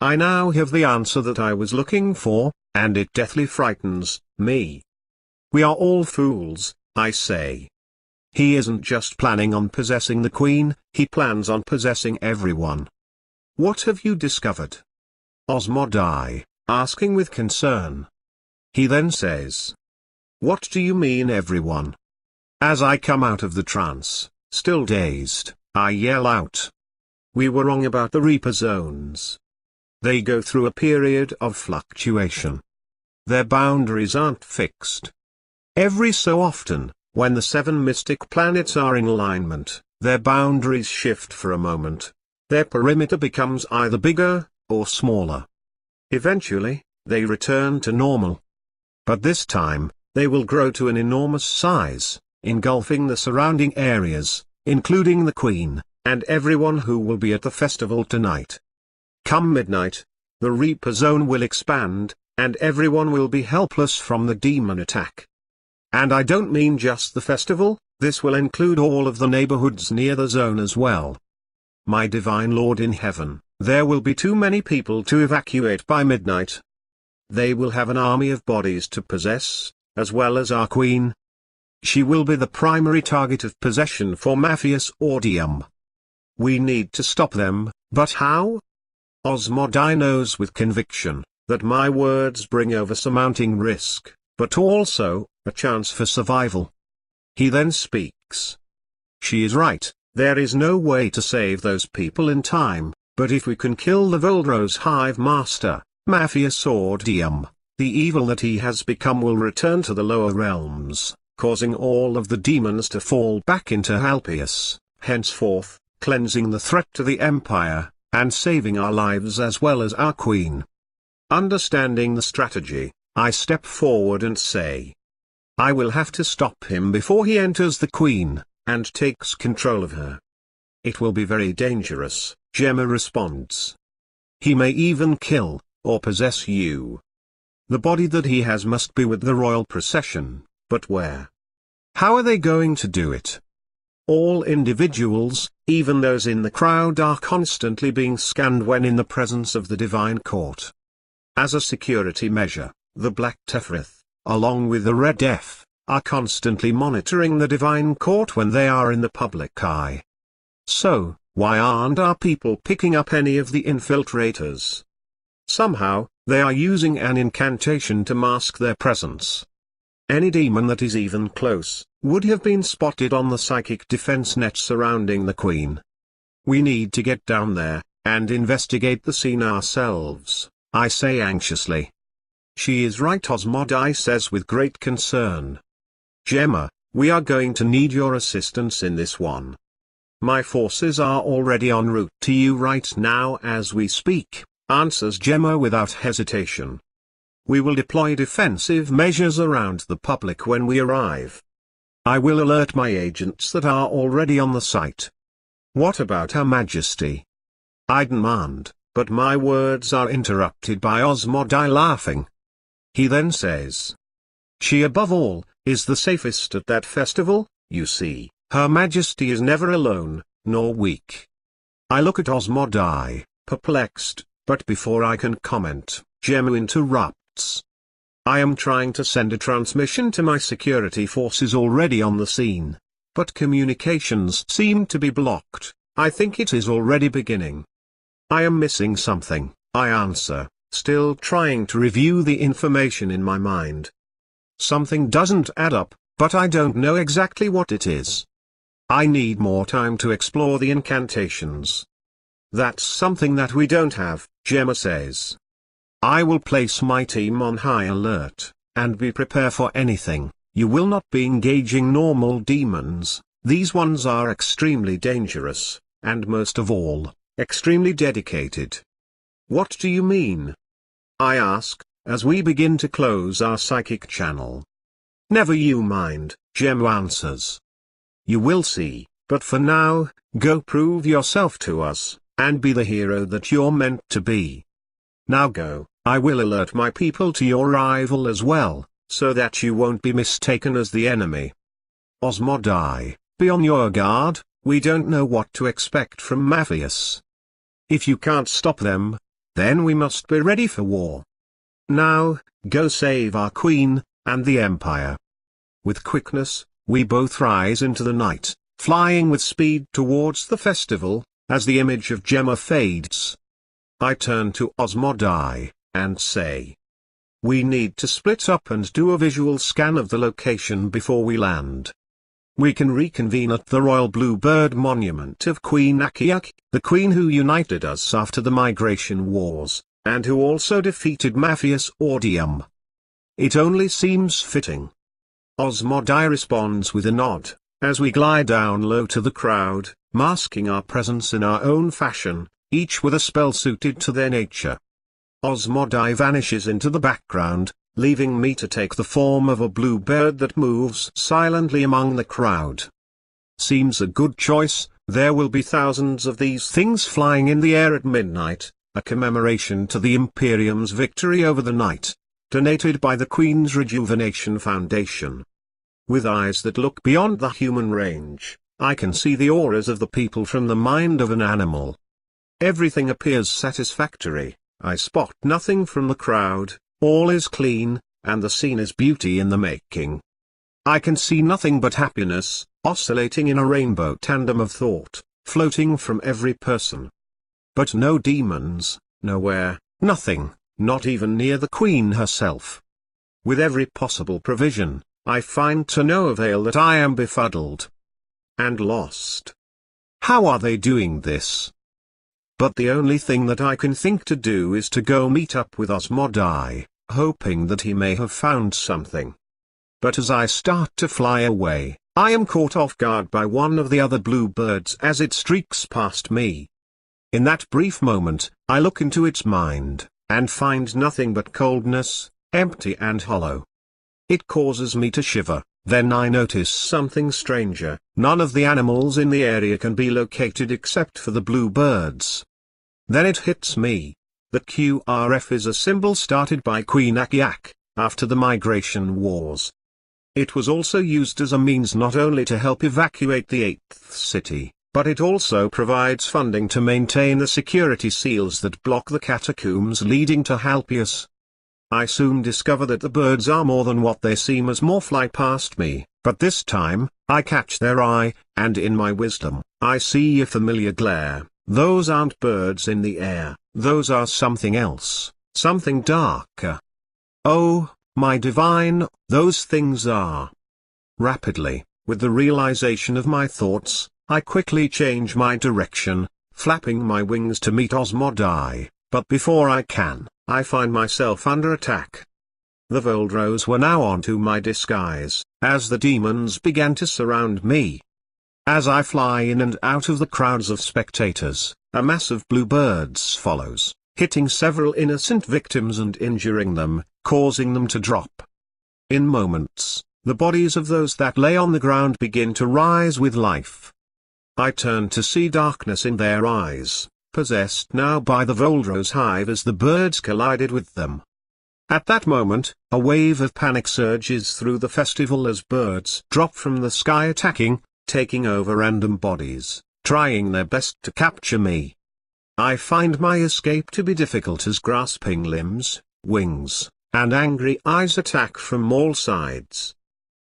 I now have the answer that I was looking for, and it deathly frightens me. We are all fools, I say. He isn't just planning on possessing the Queen, he plans on possessing everyone. What have you discovered? Osmodai, asking with concern. He then says, "What do you mean everyone?" As I come out of the trance, still dazed, I yell out. We were wrong about the Reaper zones. They go through a period of fluctuation. Their boundaries aren't fixed. Every so often, when the 7 mystic planets are in alignment, their boundaries shift for a moment. Their perimeter becomes either bigger, or smaller. Eventually, they return to normal. But this time, they will grow to an enormous size, engulfing the surrounding areas, including the Queen, and everyone who will be at the festival tonight. Come midnight, the Reaper zone will expand, and everyone will be helpless from the demon attack. And I don't mean just the festival, This will include all of the neighborhoods near the zone as well. My divine Lord in heaven, there will be too many people to evacuate by midnight. They will have an army of bodies to possess, as well as our queen. She will be the primary target of possession for Matthias Ordium. We need to stop them, but how? Osmodai knows with conviction that my words bring over surmounting risk, but also a chance for survival. He then speaks. She is right, there is no way to save those people in time, but if we can kill the Voldros hive master, Matthias Ordium, the evil that he has become will return to the lower realms, causing all of the demons to fall back into Halpius, henceforth, cleansing the threat to the Empire, and saving our lives as well as our queen. Understanding the strategy, I step forward and say, I will have to stop him before he enters the queen, and takes control of her. It will be very dangerous, Gemma responds. He may even kill, or possess you. The body that he has must be with the royal procession, but where? How are they going to do it? All individuals, even those in the crowd, are constantly being scanned when in the presence of the divine court. As a security measure, the Black Tefrith, along with the Red F, are constantly monitoring the divine court when they are in the public eye. So, why aren't our people picking up any of the infiltrators? Somehow, they are using an incantation to mask their presence. Any demon that is even close would have been spotted on the psychic defense net surrounding the queen. We need to get down there and investigate the scene ourselves, I say anxiously. She is right, Osmodai says with great concern. Gemma, we are going to need your assistance in this one. My forces are already en route to you right now as we speak, answers Gemma without hesitation. We will deploy defensive measures around the public when we arrive. I will alert my agents that are already on the site. What about Her Majesty? I demand, but my words are interrupted by Osmodai laughing. He then says, she above all, is the safest at that festival, you see, Her Majesty is never alone, nor weak. I look at Osmodai, perplexed, but before I can comment, Gemma interrupts. I am trying to send a transmission to my security forces already on the scene, but communications seem to be blocked. I think it is already beginning. I am missing something, I answer, still trying to review the information in my mind. Something doesn't add up, but I don't know exactly what it is. I need more time to explore the incantations. That's something that we don't have, Gemma says. I will place my team on high alert, and be prepared for anything. You will not be engaging normal demons, these ones are extremely dangerous, and most of all, extremely dedicated. What do you mean? I ask, as we begin to close our psychic channel. Never you mind, Gemma answers. You will see, but for now, go prove yourself to us, and be the hero that you're meant to be. Now go, I will alert my people to your arrival as well, so that you won't be mistaken as the enemy. Osmodai, be on your guard, we don't know what to expect from Matthias. If you can't stop them, then we must be ready for war. Now, go save our queen, and the Empire. With quickness, we both rise into the night, flying with speed towards the festival, as the image of Gemma fades. I turn to Osmodai, and say, we need to split up and do a visual scan of the location before we land. We can reconvene at the Royal Bluebird Monument of Queen Akiaki, the queen who united us after the Migration Wars, and who also defeated Matthias Ordium. It only seems fitting. Osmodai responds with a nod, as we glide down low to the crowd, masking our presence in our own fashion, each with a spell suited to their nature. Osmodai vanishes into the background, leaving me to take the form of a bluebird that moves silently among the crowd. Seems a good choice, there will be thousands of these things flying in the air at midnight, a commemoration to the Imperium's victory over the night, donated by the Queen's Rejuvenation Foundation. With eyes that look beyond the human range, I can see the auras of the people from the mind of an animal. Everything appears satisfactory, I spot nothing from the crowd, all is clean, and the scene is beauty in the making. I can see nothing but happiness, oscillating in a rainbow tandem of thought, floating from every person. But no demons, nowhere, nothing, not even near the Queen herself. With every possible provision, I find to no avail that I am befuddled and lost. How are they doing this? But the only thing that I can think to do is to go meet up with Osmodai, hoping that he may have found something. But as I start to fly away, I am caught off guard by one of the other blue birds as it streaks past me. In that brief moment, I look into its mind, and find nothing but coldness, empty and hollow. It causes me to shiver. Then I notice something stranger. None of the animals in the area can be located except for the blue birds. Then it hits me. The QRF is a symbol started by Queen Akiak, after the migration wars. It was also used as a means not only to help evacuate the 8th city, but it also provides funding to maintain the security seals that block the catacombs leading to Halpius. I soon discover that the birds are more than what they seem as more fly past me, but this time, I catch their eye, and in my wisdom, I see a familiar glare. Those aren't birds in the air, those are something else, something darker. Oh, my divine, those things are. Rapidly, with the realization of my thoughts, I quickly change my direction, flapping my wings to meet Osmodai, but before I can, I find myself under attack. The Voldros were now onto my disguise, as the demons began to surround me. As I fly in and out of the crowds of spectators, a mass of blue birds follows, hitting several innocent victims and injuring them, causing them to drop. In moments, the bodies of those that lay on the ground begin to rise with life. I turn to see darkness in their eyes, possessed now by the Voldros hive as the birds collided with them. At that moment, a wave of panic surges through the festival as birds drop from the sky attacking, taking over random bodies, trying their best to capture me. I find my escape to be difficult as grasping limbs, wings, and angry eyes attack from all sides.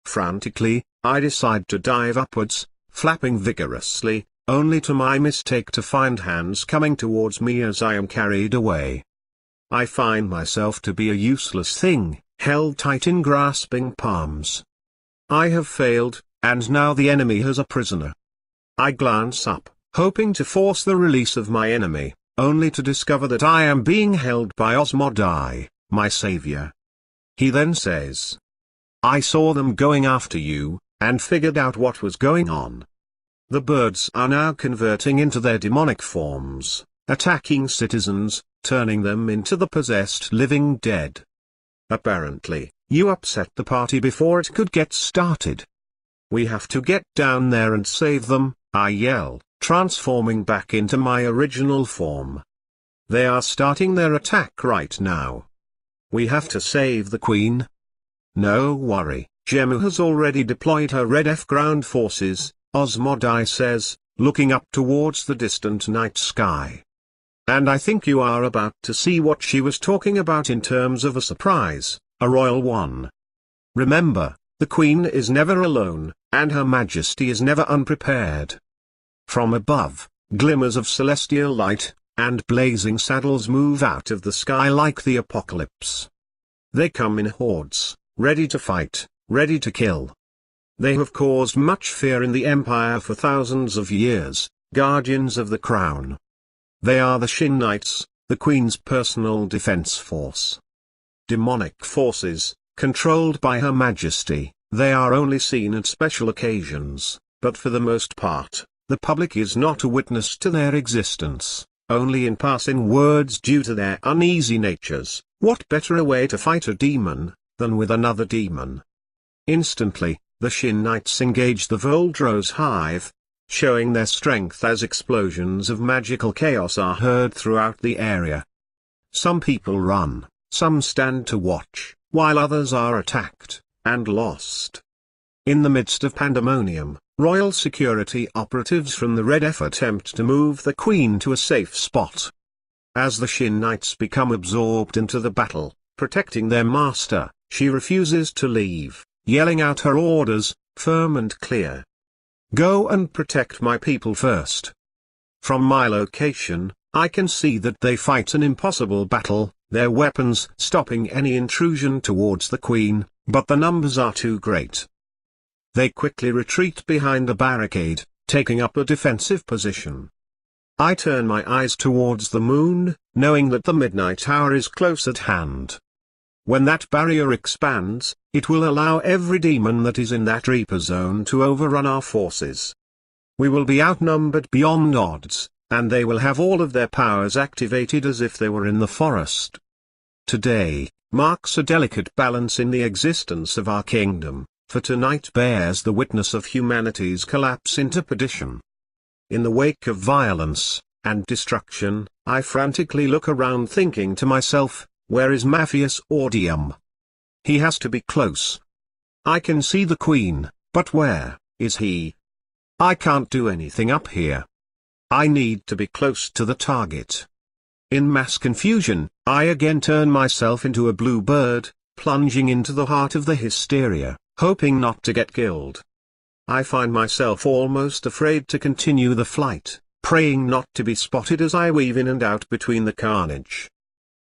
Frantically, I decide to dive upwards, flapping vigorously, only to my mistake to find hands coming towards me as I am carried away. I find myself to be a useless thing, held tight in grasping palms. I have failed, and now the enemy has a prisoner. I glance up, hoping to force the release of my enemy, only to discover that I am being held by Osmodai, my savior. He then says, "I saw them going after you, and figured out what was going on. The birds are now converting into their demonic forms, attacking citizens, turning them into the possessed living dead. Apparently, you upset the party before it could get started. We have to get down there and save them," I yell, transforming back into my original form. "They are starting their attack right now. We have to save the Queen." "No worry, Gimmel has already deployed her Red F ground forces," Osmodai says, looking up towards the distant night sky. "And I think you are about to see what she was talking about in terms of a surprise, a royal one. Remember, the Queen is never alone, and Her Majesty is never unprepared." From above, glimmers of celestial light, and blazing saddles move out of the sky like the apocalypse. They come in hordes, ready to fight, ready to kill. They have caused much fear in the Empire for thousands of years, guardians of the crown. They are the Shin Knights, the Queen's personal defense force. Demonic forces, controlled by Her Majesty, they are only seen at special occasions, but for the most part, the public is not a witness to their existence, only in passing words due to their uneasy natures. What better a way to fight a demon, than with another demon? Instantly, the Shin Knights engage the Voldros hive, showing their strength as explosions of magical chaos are heard throughout the area. Some people run, some stand to watch, while others are attacked, and lost. In the midst of pandemonium, royal security operatives from the Red F attempt to move the Queen to a safe spot. As the Shin Knights become absorbed into the battle, protecting their master, she refuses to leave, yelling out her orders, firm and clear. Go and protect my people first. From my location, I can see that they fight an impossible battle, their weapons stopping any intrusion towards the Queen, but the numbers are too great. They quickly retreat behind a barricade, taking up a defensive position. I turn my eyes towards the moon, knowing that the midnight hour is close at hand. When that barrier expands, it will allow every demon that is in that Reaper zone to overrun our forces. We will be outnumbered beyond odds, and they will have all of their powers activated as if they were in the forest. Today marks a delicate balance in the existence of our kingdom, for tonight bears the witness of humanity's collapse into perdition. In the wake of violence and destruction, I frantically look around thinking to myself, where is Matthias Ordium? He has to be close. I can see the Queen, but where is he? I can't do anything up here. I need to be close to the target. In mass confusion, I again turn myself into a blue bird, plunging into the heart of the hysteria, hoping not to get killed. I find myself almost afraid to continue the flight, praying not to be spotted as I weave in and out between the carnage.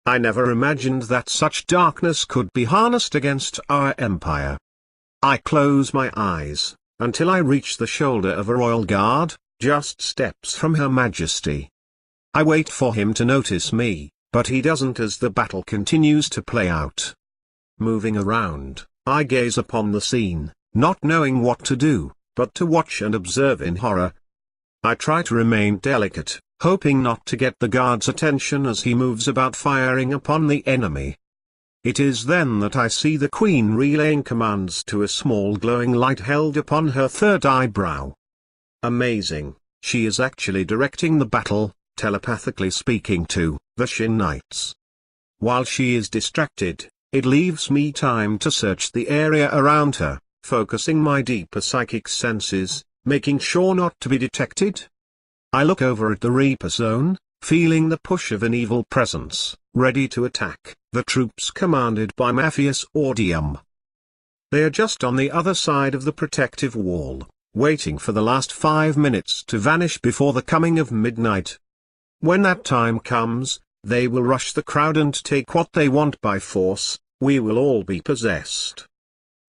I never imagined that such darkness could be harnessed against our empire. I close my eyes, until I reach the shoulder of a royal guard, just steps from Her Majesty. I wait for him to notice me, but he doesn't as the battle continues to play out. Moving around, I gaze upon the scene, not knowing what to do, but to watch and observe in horror. I try to remain delicate, hoping not to get the guard's attention as he moves about firing upon the enemy. It is then that I see the Queen relaying commands to a small glowing light held upon her third eyebrow. Amazing, she is actually directing the battle, telepathically speaking to the Shin Knights. While she is distracted, it leaves me time to search the area around her, focusing my deeper psychic senses, making sure not to be detected. I look over at the Reaper zone, feeling the push of an evil presence, ready to attack the troops commanded by Matthias Ordium. They are just on the other side of the protective wall, waiting for the last 5 minutes to vanish before the coming of midnight. When that time comes, they will rush the crowd and take what they want by force. We will all be possessed.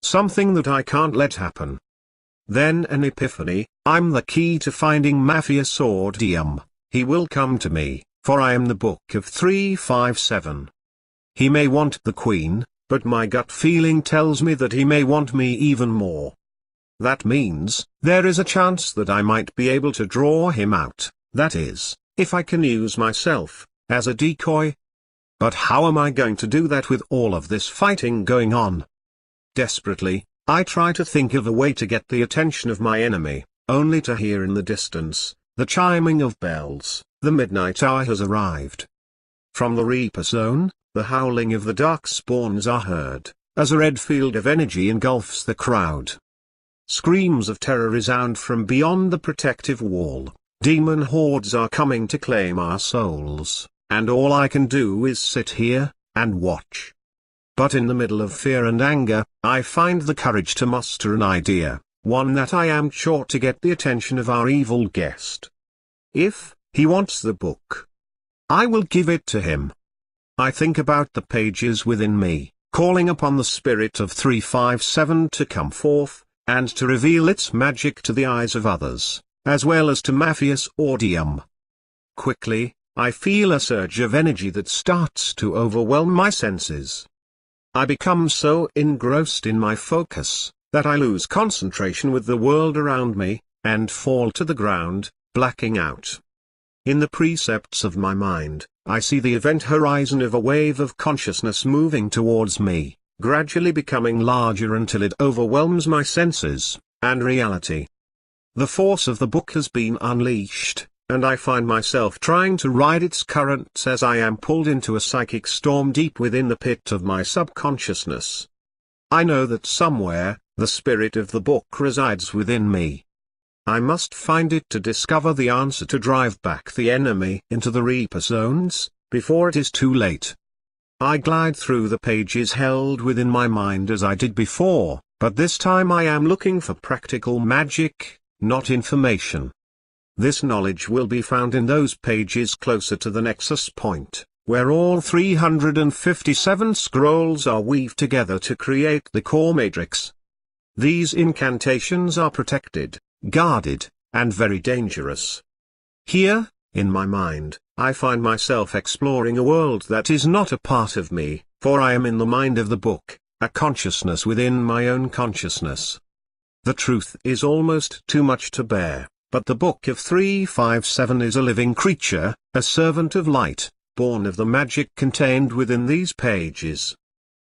Something that I can't let happen. Then an epiphany, I'm the key to finding Matthias Ordium. He will come to me, for I am the Book of 357. He may want the Queen, but my gut feeling tells me that he may want me even more. That means, there is a chance that I might be able to draw him out, that is, if I can use myself as a decoy. But how am I going to do that with all of this fighting going on? Desperately, I try to think of a way to get the attention of my enemy, only to hear in the distance the chiming of bells. The midnight hour has arrived. From the Reaper zone, the howling of the dark spawns are heard, as a red field of energy engulfs the crowd. Screams of terror resound from beyond the protective wall. Demon hordes are coming to claim our souls, and all I can do is sit here and watch. But in the middle of fear and anger, I find the courage to muster an idea, one that I am sure to get the attention of our evil guest. If he wants the book, I will give it to him. I think about the pages within me, calling upon the spirit of 357 to come forth, and to reveal its magic to the eyes of others, as well as to Matthias Ordium. Quickly, I feel a surge of energy that starts to overwhelm my senses. I become so engrossed in my focus, that I lose concentration with the world around me, and fall to the ground, blacking out. In the precepts of my mind, I see the event horizon of a wave of consciousness moving towards me, gradually becoming larger until it overwhelms my senses and reality. The force of the book has been unleashed, and I find myself trying to ride its currents as I am pulled into a psychic storm deep within the pit of my subconsciousness. I know that somewhere, The spirit of the book resides within me. I must find it to discover the answer to drive back the enemy into the Reaper zones, before it is too late. I glide through the pages held within my mind as I did before, but this time I am looking for practical magic, not information. This knowledge will be found in those pages closer to the nexus point, where all 357 scrolls are weaved together to create the core matrix. These incantations are protected, guarded, and very dangerous. Here, in my mind, I find myself exploring a world that is not a part of me, for I am in the mind of the book, a consciousness within my own consciousness. The truth is almost too much to bear, but the Book of 357 is a living creature, a servant of light, born of the magic contained within these pages.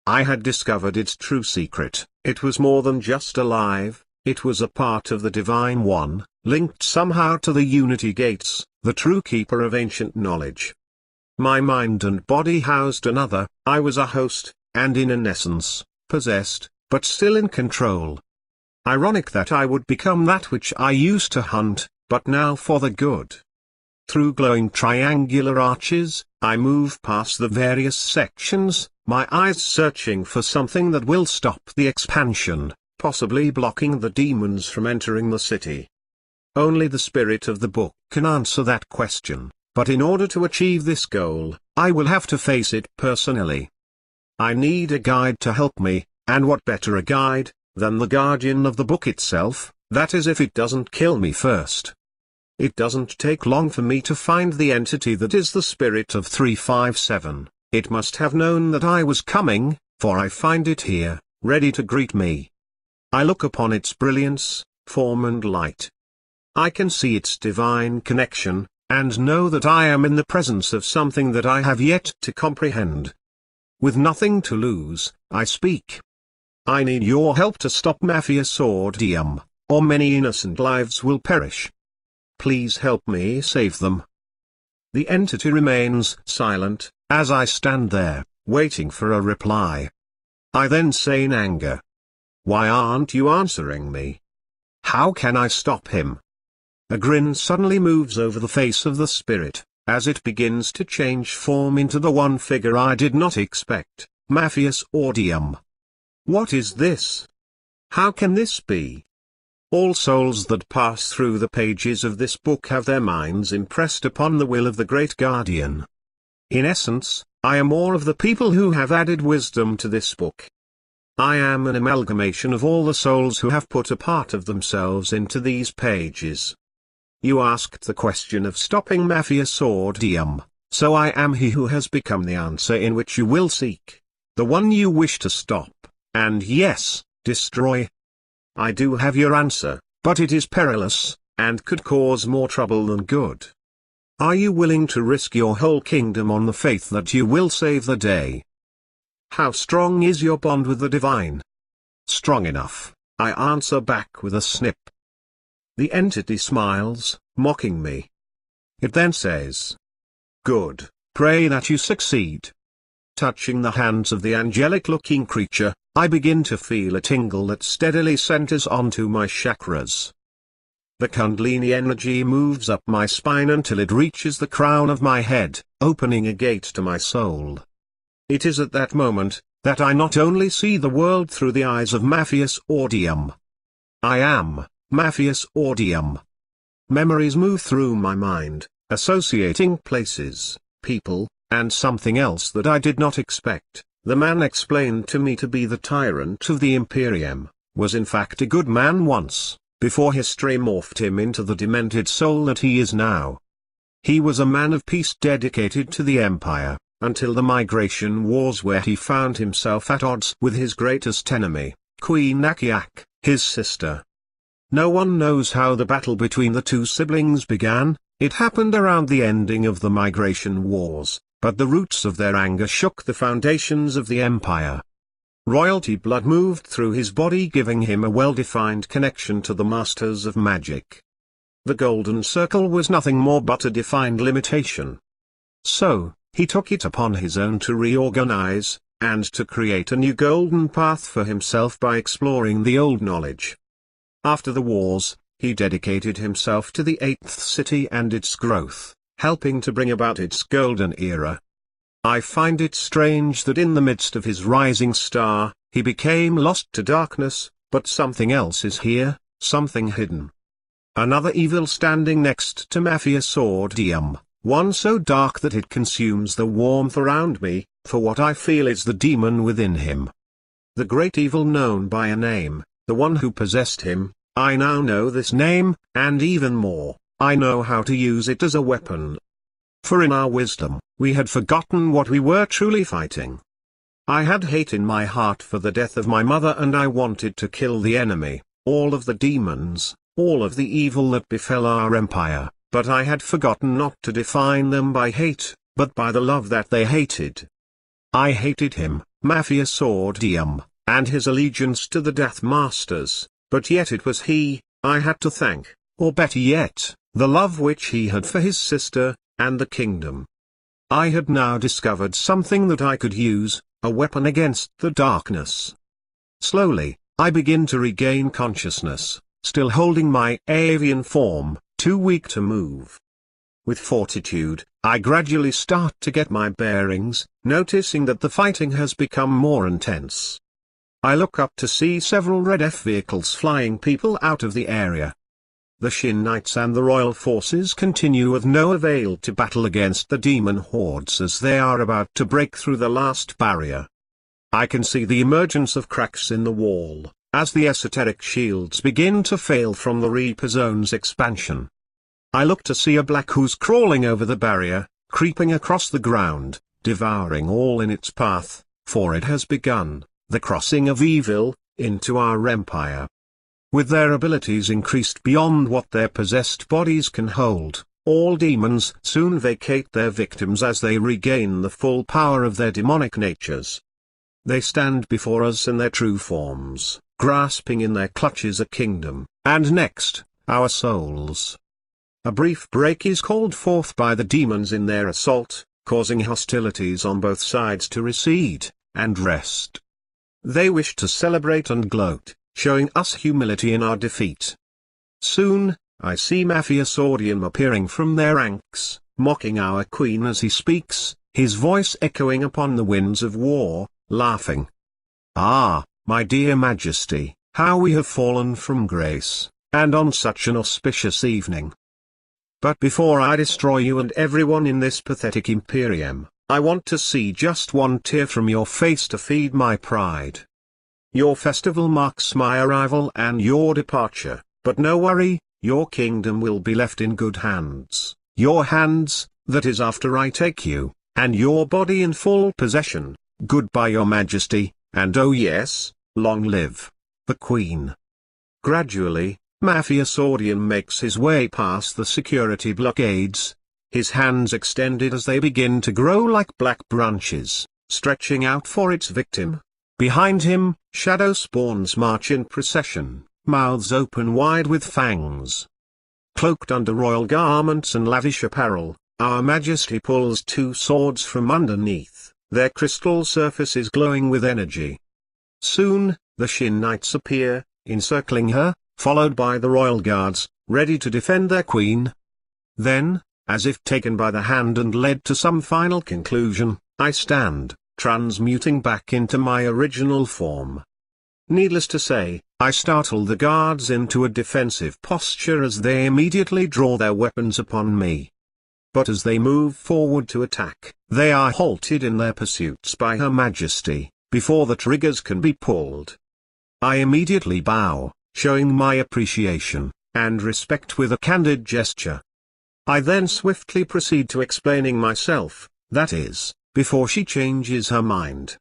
I had discovered its true secret. It was more than just alive, it was a part of the Divine One, linked somehow to the Unity Gates, the true keeper of ancient knowledge. My mind and body housed another, I was a host, and in an essence, possessed, but still in control. Ironic that I would become that which I used to hunt, but now for the good. Through glowing triangular arches, I move past the various sections, my eyes searching for something that will stop the expansion, possibly blocking the demons from entering the city. Only the spirit of the book can answer that question, but in order to achieve this goal, I will have to face it personally. I need a guide to help me, and what better a guide than the guardian of the book itself, that is if it doesn't kill me first. It doesn't take long for me to find the entity that is the spirit of 357, it must have known that I was coming, for I find it here, ready to greet me. I look upon its brilliance, form and light. I can see its divine connection, and know that I am in the presence of something that I have yet to comprehend. With nothing to lose, I speak. I need your help to stop Mafia Sordium, or many innocent lives will perish. Please help me save them. The entity remains silent, as I stand there, waiting for a reply. I then say in anger, "Why aren't you answering me? How can I stop him?" A grin suddenly moves over the face of the spirit, as it begins to change form into the one figure I did not expect, Mafia Sordium. What is this? How can this be? All souls that pass through the pages of this book have their minds impressed upon the will of the Great Guardian. In essence, I am more of the people who have added wisdom to this book. I am an amalgamation of all the souls who have put a part of themselves into these pages. You asked the question of stopping Mafia Sordium, so I am he who has become the answer in which you will seek, the one you wish to stop, and yes, destroy. I do have your answer, but it is perilous, and could cause more trouble than good. Are you willing to risk your whole kingdom on the faith that you will save the day? How strong is your bond with the divine? Strong enough, I answer back with a snip. The entity smiles, mocking me. It then says, "Good, pray that you succeed." Touching the hands of the angelic-looking creature, I begin to feel a tingle that steadily centers onto my chakras. The Kundalini energy moves up my spine until it reaches the crown of my head, opening a gate to my soul. It is at that moment that I not only see the world through the eyes of Mafia Sordium. I am Mafia Sordium. Memories move through my mind, associating places, people, and something else that I did not expect. The man explained to me to be the tyrant of the Imperium, was in fact a good man once, before history morphed him into the demented soul that he is now. He was a man of peace dedicated to the Empire, until the migration wars where he found himself at odds with his greatest enemy, Queen Akiak, his sister. No one knows how the battle between the two siblings began. It happened around the ending of the migration wars, but the roots of their anger shook the foundations of the empire. Royalty blood moved through his body, giving him a well-defined connection to the masters of magic. The golden circle was nothing more but a defined limitation. So, he took it upon his own to reorganize, and to create a new golden path for himself by exploring the old knowledge. After the wars, he dedicated himself to the 8th city and its growth, helping to bring about its golden era. I find it strange that in the midst of his rising star, he became lost to darkness, but something else is here, something hidden. Another evil standing next to Mafia Swordium, one so dark that it consumes the warmth around me, for what I feel is the demon within him. The great evil known by a name, the one who possessed him, I now know this name, and even more, I know how to use it as a weapon. For in our wisdom, we had forgotten what we were truly fighting. I had hate in my heart for the death of my mother, and I wanted to kill the enemy, all of the demons, all of the evil that befell our empire, but I had forgotten not to define them by hate, but by the love that they hated. I hated him, Mafia Swordium, and his allegiance to the Death Masters, but yet it was he I had to thank, or better yet, the love which he had for his sister, and the kingdom. I had now discovered something that I could use, a weapon against the darkness. Slowly, I begin to regain consciousness, still holding my avian form, too weak to move. With fortitude, I gradually start to get my bearings, noticing that the fighting has become more intense. I look up to see several Red F vehicles flying people out of the area. The Shin Knights and the royal forces continue with no avail to battle against the demon hordes as they are about to break through the last barrier. I can see the emergence of cracks in the wall, as the esoteric shields begin to fail from the Reaper Zone's expansion. I look to see a black ooze crawling over the barrier, creeping across the ground, devouring all in its path, for it has begun, the crossing of evil, into our empire. With their abilities increased beyond what their possessed bodies can hold, all demons soon vacate their victims as they regain the full power of their demonic natures. They stand before us in their true forms, grasping in their clutches a kingdom, and next, our souls. A brief break is called forth by the demons in their assault, causing hostilities on both sides to recede, and rest. They wish to celebrate and gloat, showing us humility in our defeat. Soon, I see Mafia Swordium appearing from their ranks, mocking our queen as he speaks, his voice echoing upon the winds of war, laughing. Ah, my dear Majesty, how we have fallen from grace, and on such an auspicious evening. But before I destroy you and everyone in this pathetic Imperium, I want to see just one tear from your face to feed my pride. Your festival marks my arrival and your departure, but no worry, your kingdom will be left in good hands, your hands, that is after I take you, and your body in full possession. Goodbye your Majesty, and oh yes, long live the Queen. Gradually, Mafia Swordium makes his way past the security blockades, his hands extended as they begin to grow like black branches, stretching out for its victim. Behind him, shadow spawns march in procession, mouths open wide with fangs. Cloaked under royal garments and lavish apparel, our Majesty pulls two swords from underneath, their crystal surfaces glowing with energy. Soon, the Shin Knights appear, encircling her, followed by the royal guards, ready to defend their queen. Then, as if taken by the hand and led to some final conclusion, I stand, transmuting back into my original form. Needless to say, I startle the guards into a defensive posture as they immediately draw their weapons upon me. But as they move forward to attack, they are halted in their pursuits by Her Majesty, before the triggers can be pulled. I immediately bow, showing my appreciation and respect with a candid gesture. I then swiftly proceed to explaining myself, that is, before she changes her mind.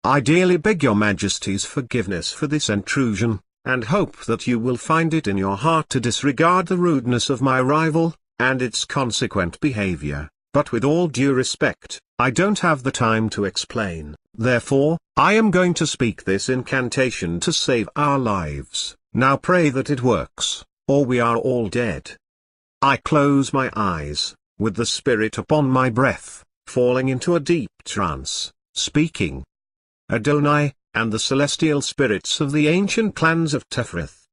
I dearly beg your Majesty's forgiveness for this intrusion, and hope that you will find it in your heart to disregard the rudeness of my rival, and its consequent behavior, but with all due respect, I don't have the time to explain, therefore, I am going to speak this incantation to save our lives. Now pray that it works, or we are all dead. I close my eyes, with the spirit upon my breath, falling into a deep trance, speaking. Adonai, and the celestial spirits of the ancient clans of Tephrith.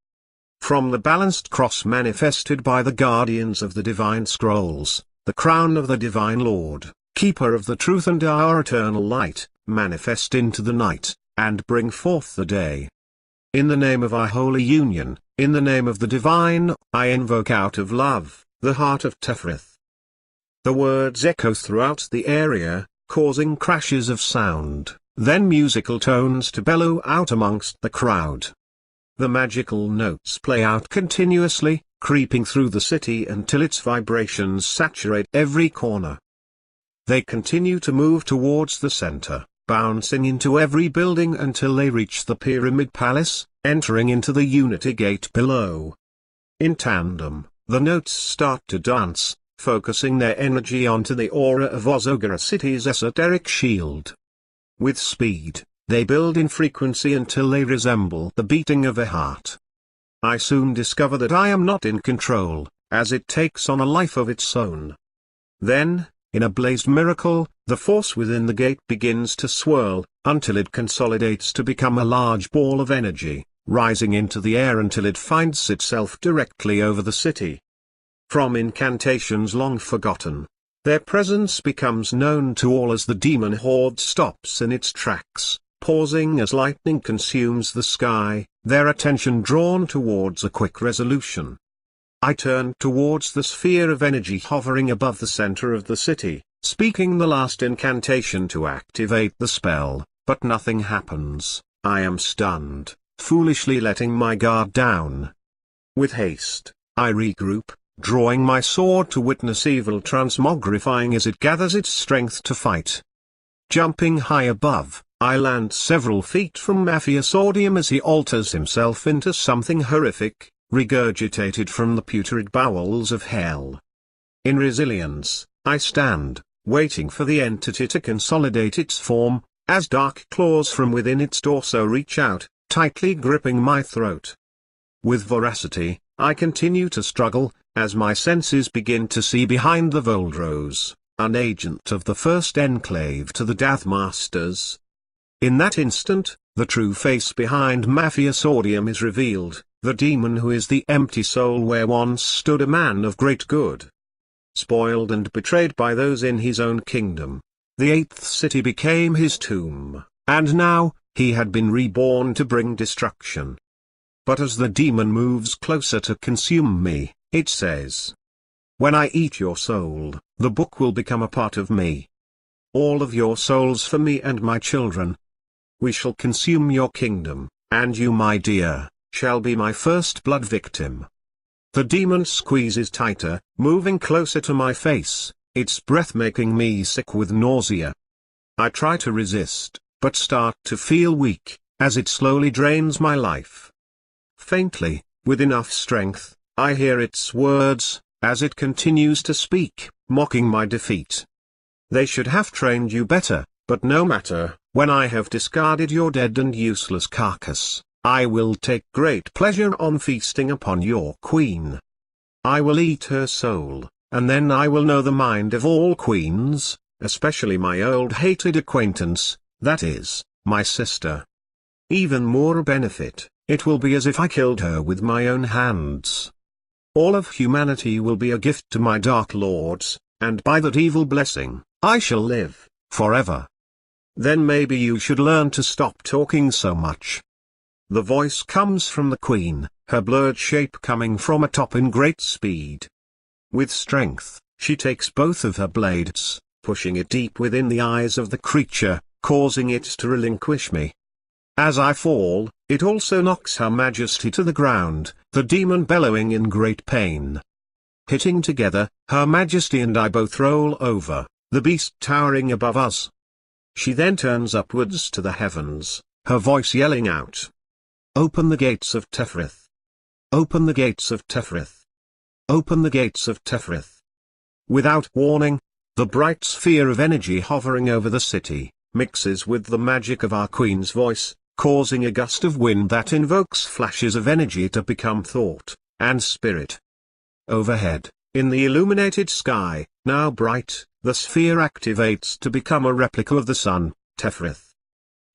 From the balanced cross manifested by the guardians of the divine scrolls, the crown of the divine Lord, keeper of the truth and our eternal light, manifest into the night, and bring forth the day. In the name of our holy union, in the name of the divine, I invoke out of love, the heart of Tephrith. The words echo throughout the area, causing crashes of sound, then musical tones to bellow out amongst the crowd. The magical notes play out continuously, creeping through the city until its vibrations saturate every corner. They continue to move towards the center, bouncing into every building until they reach the Pyramid Palace, entering into the Unity Gate below. In tandem, the notes start to dance, focusing their energy onto the aura of Ozogara City's esoteric shield. With speed, they build in frequency until they resemble the beating of a heart. I soon discover that I am not in control, as it takes on a life of its own. Then, in a blazed miracle, the force within the gate begins to swirl, until it consolidates to become a large ball of energy, rising into the air until it finds itself directly over the city. From incantations long forgotten, their presence becomes known to all as the demon horde stops in its tracks, pausing as lightning consumes the sky, their attention drawn towards a quick resolution. I turn towards the sphere of energy hovering above the center of the city, speaking the last incantation to activate the spell, but nothing happens. I am stunned, foolishly letting my guard down. With haste, I regroup, drawing my sword to witness evil transmogrifying as it gathers its strength to fight. Jumping high above, I land several feet from Mafia Sordium as he alters himself into something horrific, regurgitated from the putrid bowels of hell. In resilience, I stand, waiting for the entity to consolidate its form, as dark claws from within its torso reach out, tightly gripping my throat. With voracity, I continue to struggle, as my senses begin to see behind the Voldros, an agent of the first enclave to the Death Masters. In that instant, the true face behind Mafia Sordium is revealed, the demon who is the empty soul where once stood a man of great good. Spoiled and betrayed by those in his own kingdom, the eighth city became his tomb, and now, he had been reborn to bring destruction. But as the demon moves closer to consume me, it says, "When I eat your soul, the book will become a part of me. All of your souls for me and my children. We shall consume your kingdom, and you, my dear, shall be my first blood victim." The demon squeezes tighter, moving closer to my face, its breath making me sick with nausea. I try to resist, but start to feel weak, as it slowly drains my life. Faintly, with enough strength, I hear its words, as it continues to speak, mocking my defeat. "They should have trained you better, but no matter, when I have discarded your dead and useless carcass, I will take great pleasure on feasting upon your queen. I will eat her soul, and then I will know the mind of all queens, especially my old hated acquaintance, that is, my sister. Even more benefit, it will be as if I killed her with my own hands. All of humanity will be a gift to my dark lords, and by that evil blessing, I shall live, forever. Then maybe you should learn to stop talking so much." The voice comes from the queen, her blurred shape coming from atop in great speed. With strength, she takes both of her blades, pushing it deep within the eyes of the creature, causing it to relinquish me. As I fall, it also knocks Her Majesty to the ground, the demon bellowing in great pain. Hitting together, Her Majesty and I both roll over, the beast towering above us. She then turns upwards to the heavens, her voice yelling out, "Open the gates of Tephrith! Open the gates of Tephrith! Open the gates of Tephrith!" Without warning, the bright sphere of energy hovering over the city, mixes with the magic of our queen's voice, causing a gust of wind that invokes flashes of energy to become thought and spirit. Overhead, in the illuminated sky, now bright, the sphere activates to become a replica of the sun, Tephrith.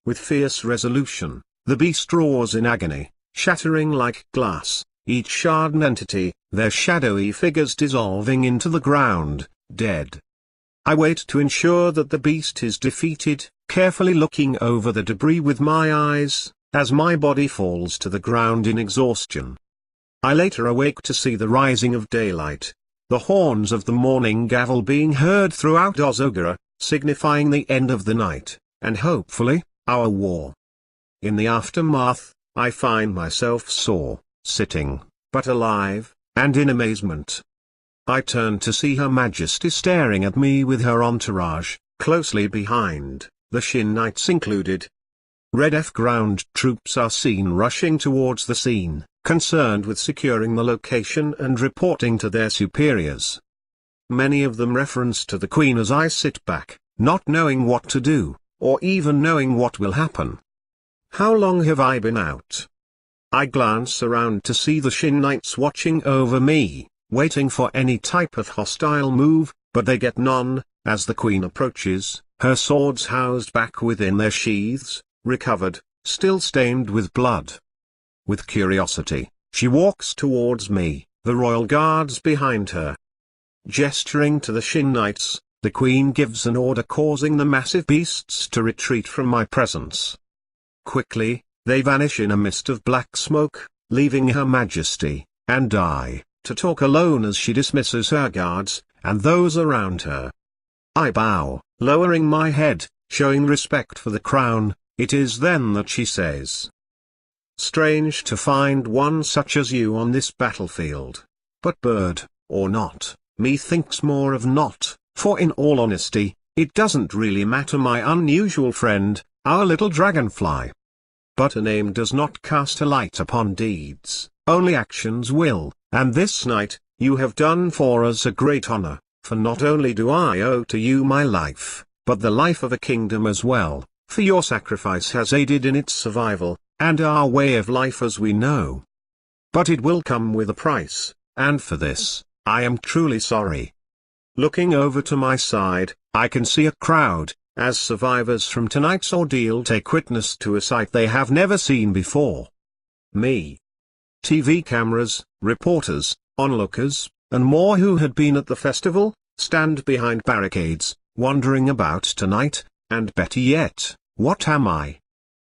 With fierce resolution, the beast roars in agony, shattering like glass, each shard an entity, their shadowy figures dissolving into the ground, dead. I wait to ensure that the beast is defeated, carefully looking over the debris with my eyes, as my body falls to the ground in exhaustion. I later awake to see the rising of daylight, the horns of the morning gavel being heard throughout Ozogara, signifying the end of the night, and hopefully, our war. In the aftermath, I find myself sore, sitting, but alive, and in amazement. I turn to see Her Majesty staring at me with her entourage, closely behind, the Shin Knights included. Red F ground troops are seen rushing towards the scene, concerned with securing the location and reporting to their superiors. Many of them reference to the Queen as I sit back, not knowing what to do, or even knowing what will happen. How long have I been out? I glance around to see the Shin Knights watching over me, waiting for any type of hostile move, but they get none, as the Queen approaches, her swords housed back within their sheaths, recovered, still stained with blood. With curiosity, she walks towards me, the royal guards behind her. Gesturing to the Shin Knights, the Queen gives an order causing the massive beasts to retreat from my presence. Quickly, they vanish in a mist of black smoke, leaving Her Majesty, and I, to talk alone as she dismisses her guards, and those around her. I bow, lowering my head, showing respect for the crown. It is then that she says, "Strange to find one such as you on this battlefield. But bird, or not, methinks more of not, for in all honesty, it doesn't really matter, my unusual friend, our little dragonfly. But a name does not cast a light upon deeds, only actions will, and this night, you have done for us a great honor, for not only do I owe to you my life, but the life of a kingdom as well, for your sacrifice has aided in its survival, and our way of life as we know. But it will come with a price, and for this, I am truly sorry." Looking over to my side, I can see a crowd, as survivors from tonight's ordeal take witness to a sight they have never seen before. Me. TV cameras, reporters, onlookers, and more who had been at the festival, stand behind barricades, wondering about tonight, and better yet, what am I?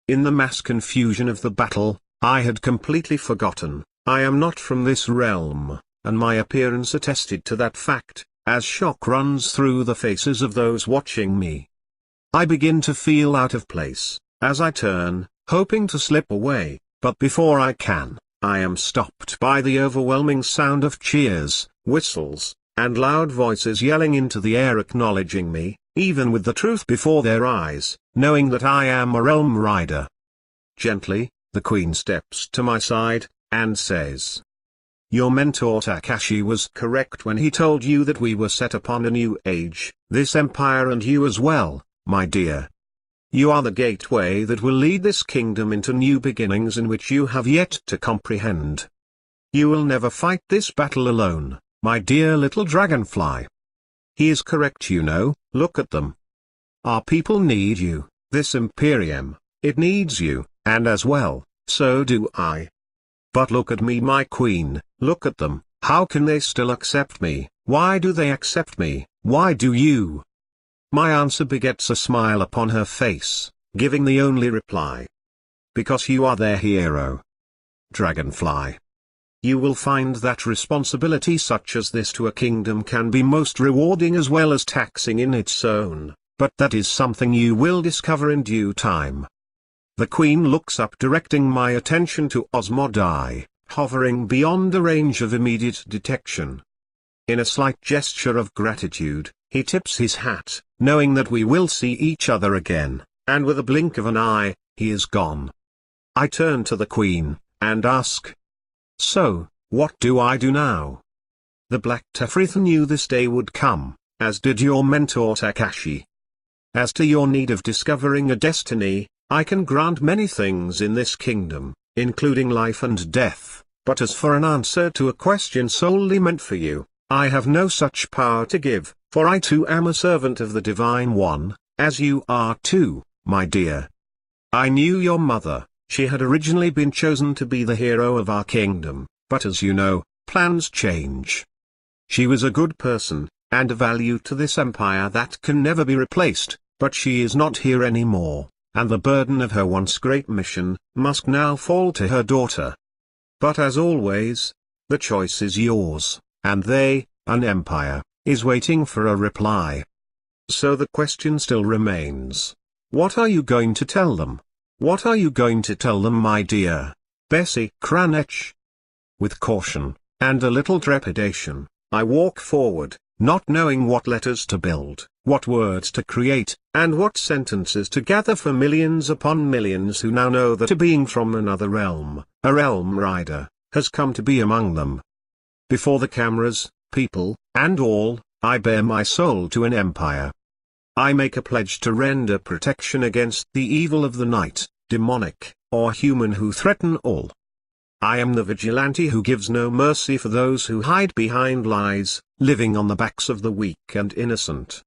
In the mass confusion of the battle, I had completely forgotten, I am not from this realm, and my appearance attested to that fact, as shock runs through the faces of those watching me. I begin to feel out of place, as I turn, hoping to slip away, but before I can, I am stopped by the overwhelming sound of cheers, whistles, and loud voices yelling into the air acknowledging me, even with the truth before their eyes, knowing that I am a realm rider. Gently, the Queen steps to my side, and says, "Your mentor Takashi was correct when he told you that we were set upon a new age, this empire and you as well, my dear. You are the gateway that will lead this kingdom into new beginnings in which you have yet to comprehend. You will never fight this battle alone, my dear little dragonfly. He is correct, you know, look at them. Our people need you, this Imperium, it needs you, and as well, so do I. But look at me, my queen, look at them, how can they still accept me, why do they accept me, why do you?" My answer begets a smile upon her face, giving the only reply. "Because you are their hero. Dragonfly. You will find that responsibility such as this to a kingdom can be most rewarding as well as taxing in its own, but that is something you will discover in due time." The Queen looks up, directing my attention to Osmodai, hovering beyond the range of immediate detection. In a slight gesture of gratitude, he tips his hat, knowing that we will see each other again, and with a blink of an eye, he is gone. I turn to the Queen, and ask, "So, what do I do now?" The Black Tefrith knew this day would come, as did your mentor Takashi. As to your need of discovering a destiny, I can grant many things in this kingdom, including life and death, but as for an answer to a question solely meant for you, I have no such power to give, for I too am a servant of the Divine One, as you are too, my dear. I knew your mother. She had originally been chosen to be the hero of our kingdom, but as you know, plans change. She was a good person, and a value to this empire that can never be replaced, but she is not here anymore, and the burden of her once great mission must now fall to her daughter. But as always, the choice is yours, and they, an empire, is waiting for a reply. So the question still remains. What are you going to tell them? What are you going to tell them, my dear Bessie Cranach? With caution, and a little trepidation, I walk forward, not knowing what letters to build, what words to create, and what sentences to gather for millions upon millions who now know that a being from another realm, a realm rider, has come to be among them. Before the cameras, people, and all, I bare my soul to an empire. I make a pledge to render protection against the evil of the night, demonic, or human, who threaten all. I am the vigilante who gives no mercy for those who hide behind lies, living on the backs of the weak and innocent.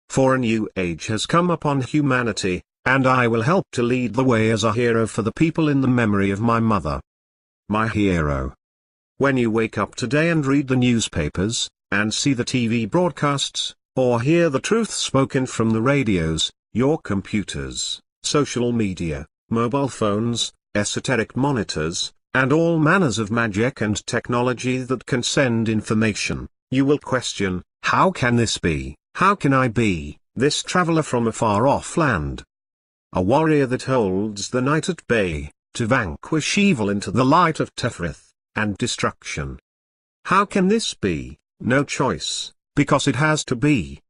For a new age has come upon humanity, and I will help to lead the way as a hero for the people in the memory of my mother. My hero. When you wake up today and read the newspapers, and see the TV broadcasts, or hear the truth spoken from the radios, your computers, social media, mobile phones, esoteric monitors, and all manners of magic and technology that can send information, you will question, how can this be, how can I be, this traveler from a far-off land? A warrior that holds the night at bay, to vanquish evil into the light of Tefrith, and destruction. How can this be? No choice, because it has to be.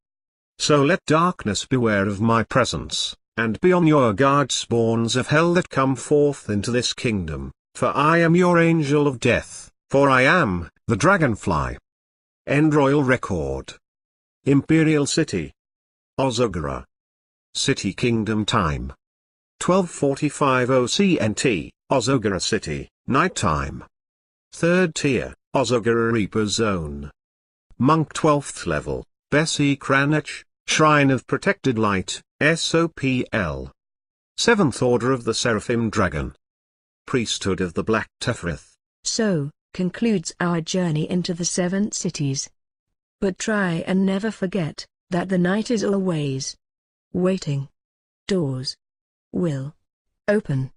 So let darkness beware of my presence, and be on your guard, spawns of hell that come forth into this kingdom. For I am your angel of death, for I am, the dragonfly. End Royal Record. Imperial City. Ozogara. City Kingdom Time. 12:45 OCNT, Ozogara City, Night Time. 3rd Tier, Ozogara Reaper Zone. Monk 12th Level, Bessie Cranach, Shrine of Protected Light, SOPL. 7th Order of the Seraphim Dragon. Priesthood of the Black Tefrith. So, concludes our journey into the 7 cities. But try and never forget, that the night is always waiting. Doors will open.